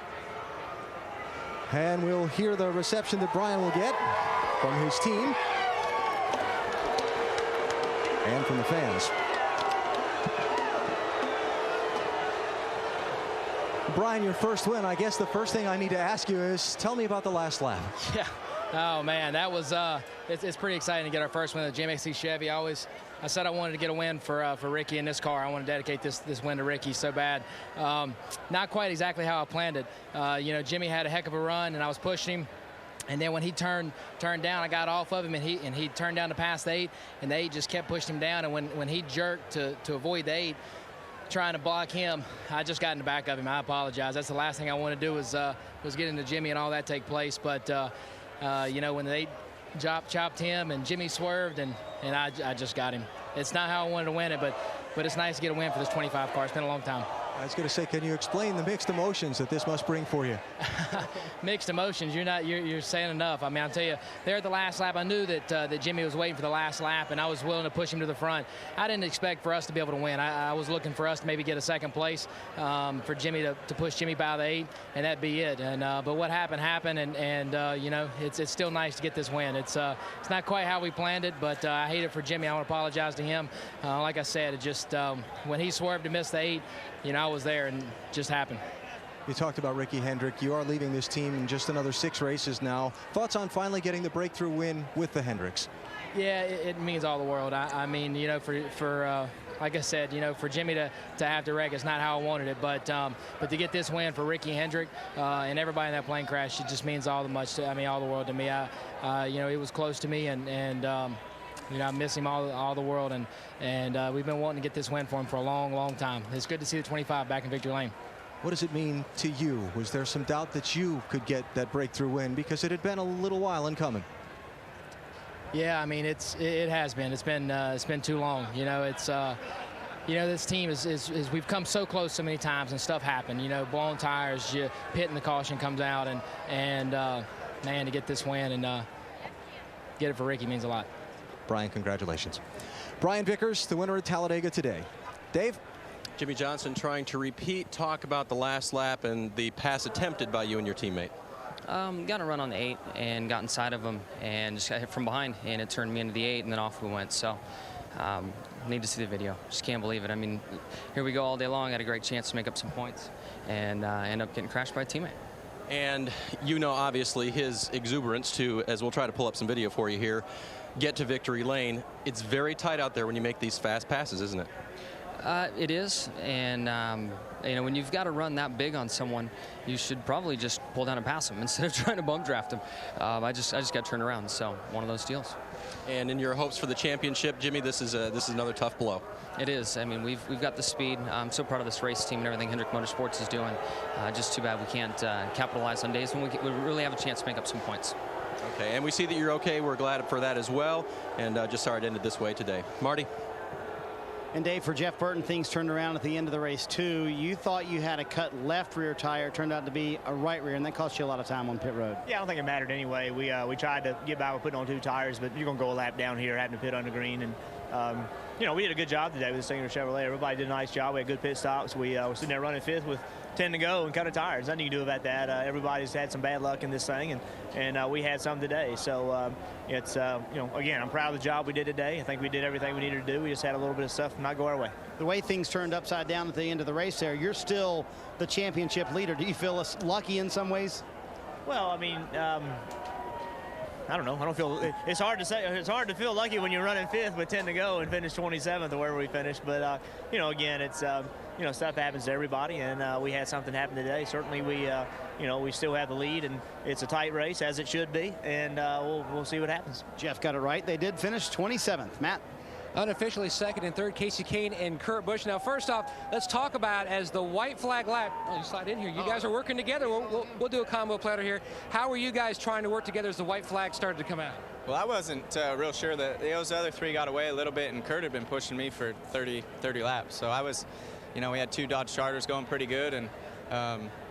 And we'll hear the reception that Brian will get from his team and from the fans. Brian, your first win. I guess the first thing I need to ask you is, tell me about the last lap. Yeah. Oh, man, that was it's pretty exciting to get our first win at the GMXC Chevy. I said I wanted to get a win for Ricky in this car. I want to dedicate this win to Ricky so bad. Not quite exactly how I planned it. You know, Jimmy had a heck of a run, and I was pushing him. And then when he turned down, I got off of him, and he turned down to pass the 8, and the 8 just kept pushing him down. And when he jerked to avoid the 8, trying to block him, I just got in the back of him. I apologize. That's the last thing I want to do was get into Jimmy and all that take place. But you know, when they chopped him and Jimmy swerved, and I just got him. It's not how I wanted to win it, but it's nice to get a win for this 25 car. It's been a long time. I was going to say, can you explain the mixed emotions that this must bring for you? Mixed emotions. You're saying enough. I mean, I'll tell you, there at the last lap, I knew that Jimmy was waiting for the last lap, and I was willing to push him to the front. I didn't expect for us to be able to win. I was looking for us to maybe get a second place, for Jimmy to push Jimmy by the 8, and that'd be it. And but what happened, and you know, it's still nice to get this win. It's not quite how we planned it, but I hate it for Jimmy. I want to apologize to him. Like I said, it just when he swerved to miss the 8, you know, I was there, and it just happened. You talked about Ricky Hendrick. You are leaving this team in just another 6 races now. Thoughts on finally getting the breakthrough win with the Hendricks? Yeah, it means all the world. I mean, you know, for like I said, you know, for Jimmy to have to wreck is not how I wanted it, but to get this win for Ricky Hendrick and everybody in that plane crash, it just means all the world to me. You know, it was close to me, and you know, I miss him all the world, and we've been wanting to get this win for him for a long, long time. It's good to see the 25 back in victory lane. What does it mean to you? Was there some doubt that you could get that breakthrough win, because it had been a little while in coming? Yeah, I mean, it has been. It's been too long. You know, it's you know, this team is we've come so close so many times, and stuff happened. You know, blown tires, pitting the caution comes out, and man, to get this win and get it for Ricky means a lot. Brian, congratulations. Brian Vickers, the winner at Talladega today. Dave? Jimmy Johnson trying to talk about the last lap and the pass attempted by you and your teammate. Got a run on the 8 and got inside of him and just got hit from behind, and it turned me into the 8, and then off we went. So need to see the video. Just can't believe it. I mean, here we go all day long. Had a great chance to make up some points, and end up getting crashed by a teammate. And you know, obviously, his exuberance too, as we'll try to pull up some video for you here. get to victory lane. It's very tight out there when you make these fast passes, isn't it? It is, and you know, when you've got to run that big on someone, you should probably just pull down and pass them instead of trying to bump draft them. I just got turned around, so one of those deals. And in your hopes for the championship, Jimmy, this is another tough blow. It is. I mean, we've got the speed. I'm so proud of this race team and everything Hendrick Motorsports is doing. Just too bad we can't capitalize on days when we really have a chance to make up some points. Okay, and we see that you're okay. We're glad for that as well, and just sorry it ended this way today. Marty? And Dave, for Jeff Burton, things turned around at the end of the race too. You thought you had a cut left rear tire, turned out to be a right rear, and that cost you a lot of time on pit road. Yeah, I don't think it mattered anyway. We tried to get by with putting on 2 tires, but you're going to go a lap down here having to pit under green. And you know, we did a good job today with the Singer Chevrolet. Everybody did a nice job. We had good pit stops. We were sitting there running 5th with 10 to go and cut of tires. Nothing you can do about that. Everybody's had some bad luck in this thing, and we had some today. So it's you know, again, I'm proud of the job we did today. I think we did everything we needed to do. We just had a little bit of stuff not go our way. The way things turned upside down at the end of the race there, you're still the championship leader. Do you feel lucky in some ways? Well, I mean, I don't know. I don't feel. It's hard to say. It's hard to feel lucky when you're running 5th with 10 to go and finish 27th or wherever we finished. But you know, again, it's you know, stuff happens to everybody, and we had something happen today. Certainly, we you know, we still have the lead, and it's a tight race as it should be, and we'll see what happens. Jeff got it right. They did finish 27th. Matt? Unofficially 2nd and 3rd, Kasey Kahne and Kurt Busch. Now, first off, let's talk about as the white flag lap. Oh, you slide in here. You guys are working together. We'll do a combo platter here. How were you guys trying to work together as the white flag started to come out? Well, I wasn't real sure that those other 3 got away a little bit, and Kurt had been pushing me for 30 laps. So I was, you know, we had 2 Dodge Chargers going pretty good, and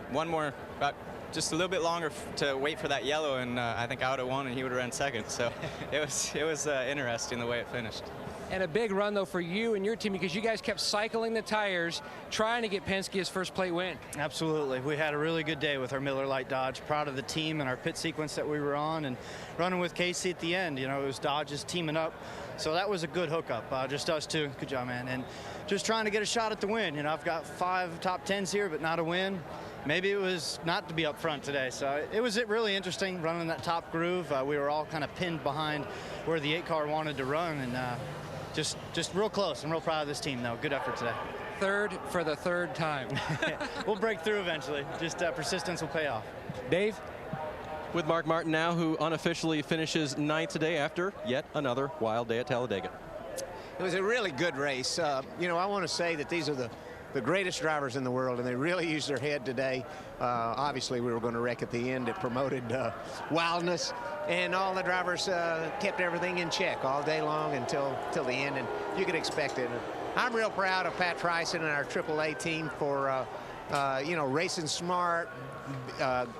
one more, about just a little bit longer to wait for that yellow, and I think I would have won and he would have ran 2nd. So it was interesting the way it finished. And a big run, though, for you and your team, because you guys kept cycling the tires, trying to get Penske his first plate win. Absolutely. We had a really good day with our Miller Lite Dodge. Proud of the team and our pit sequence that we were on, and running with Kasey at the end. You know, it was Dodge's teaming up. So that was a good hookup. Just us two. Good job, man. And just trying to get a shot at the win. You know, I've got 5 top 10s here, but not a win. Maybe it was not to be up front today. So it was really interesting running that top groove. We were all kind of pinned behind where the 8 car wanted to run, and just real close. I'm real proud of this team, though. Good effort today. 3rd for the 3rd time. We'll break through eventually. Just persistence will pay off. Dave? With Mark Martin now, who unofficially finishes 9th today after yet another wild day at Talladega. It was a really good race. You know, I want to say that these are the greatest drivers in the world, and they really used their head today. Obviously, we were going to wreck at the end. It promoted wildness, and all the drivers kept everything in check all day long until the end, and you could expect it. I'm real proud of Pat Tryson and our AAA team for you know, racing smart,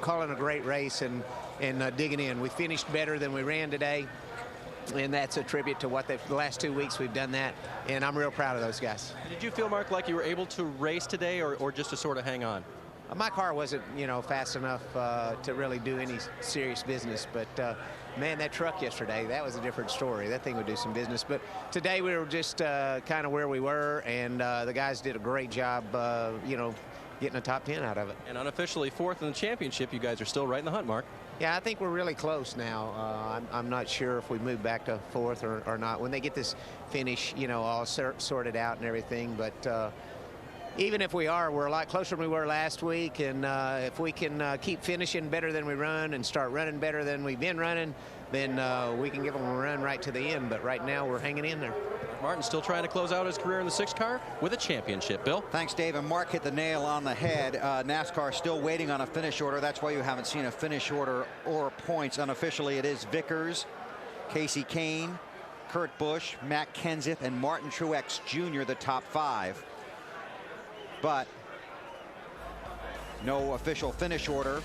calling a great race, and digging in. We finished better than we ran today, and that's a tribute to what the last 2 weeks we've done that, and I'm real proud of those guys. Did you feel, Mark, like you were able to race today, or just to sort of hang on? My car wasn't, you know, fast enough to really do any serious business, but man, that truck yesterday, that was a different story. That thing would do some business, but today we were just kind of where we were, and the guys did a great job, you know, getting a top 10 out of it. And unofficially 4th in the championship, you guys are still right in the hunt, Mark. Yeah, I think we're really close now. I'm not sure if we move back to 4th or not. When they get this finish, you know, all sorted out and everything, but even if we are, we're a lot closer than we were last week, and if we can keep finishing better than we run and start running better than we've been running, then we can give them a run right to the end. But right now, we're hanging in there. Martin still trying to close out his career in the 6 car with a championship. Bill? Thanks, Dave. And Mark hit the nail on the head. NASCAR still waiting on a finish order. That's why you haven't seen a finish order or points. Unofficially, it is Vickers, Kasey Kahne, Kurt Busch, Matt Kenseth, and Martin Truex Jr., the top 5. But no official finish order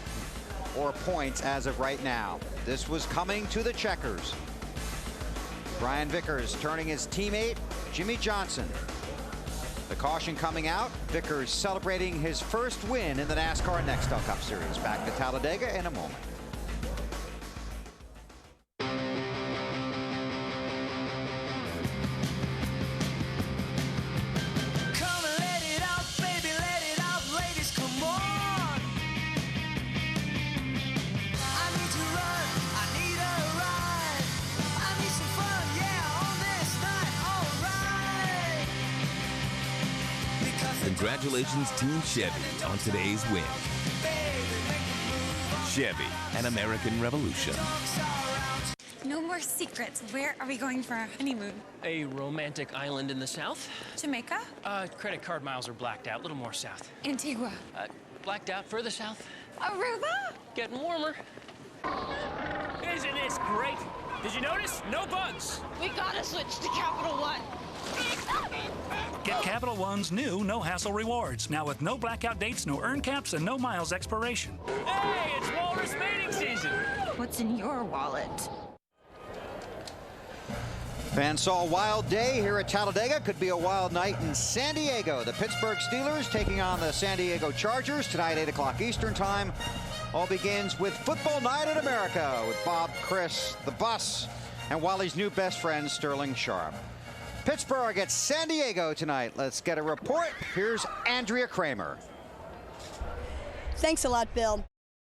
or points as of right now. This was coming to the checkers. Brian Vickers turning his teammate, Jimmy Johnson. The caution coming out. Vickers celebrating his first win in the NASCAR Nextel Cup Series. Back to Talladega in a moment. I need to run, I need a ride, I need some fun. Congratulations, Team Chevy, on today's win. Chevy, an American revolution. No more secrets. Where are we going for our honeymoon? A romantic island in the south. Jamaica? Credit card miles are blacked out, a little more south. Antigua? Blacked out further south. Aruba? Getting warmer. Isn't this great? Did you notice? No bugs. We gotta switch to Capital One. Get Capital One's new no-hassle rewards. Now with no blackout dates, no earn caps, and no miles expiration. Hey, it's walrus mating season. What's in your wallet? Fans saw a wild day here at Talladega. Could be a wild night in San Diego. The Pittsburgh Steelers taking on the San Diego Chargers tonight, 8 o'clock Eastern time. All begins with Football Night in America with Bob, Chris, the Bus, and Wally's new best friend, Sterling Sharp. Pittsburgh at San Diego tonight. Let's get a report. Here's Andrea Kramer. Thanks a lot, Bill.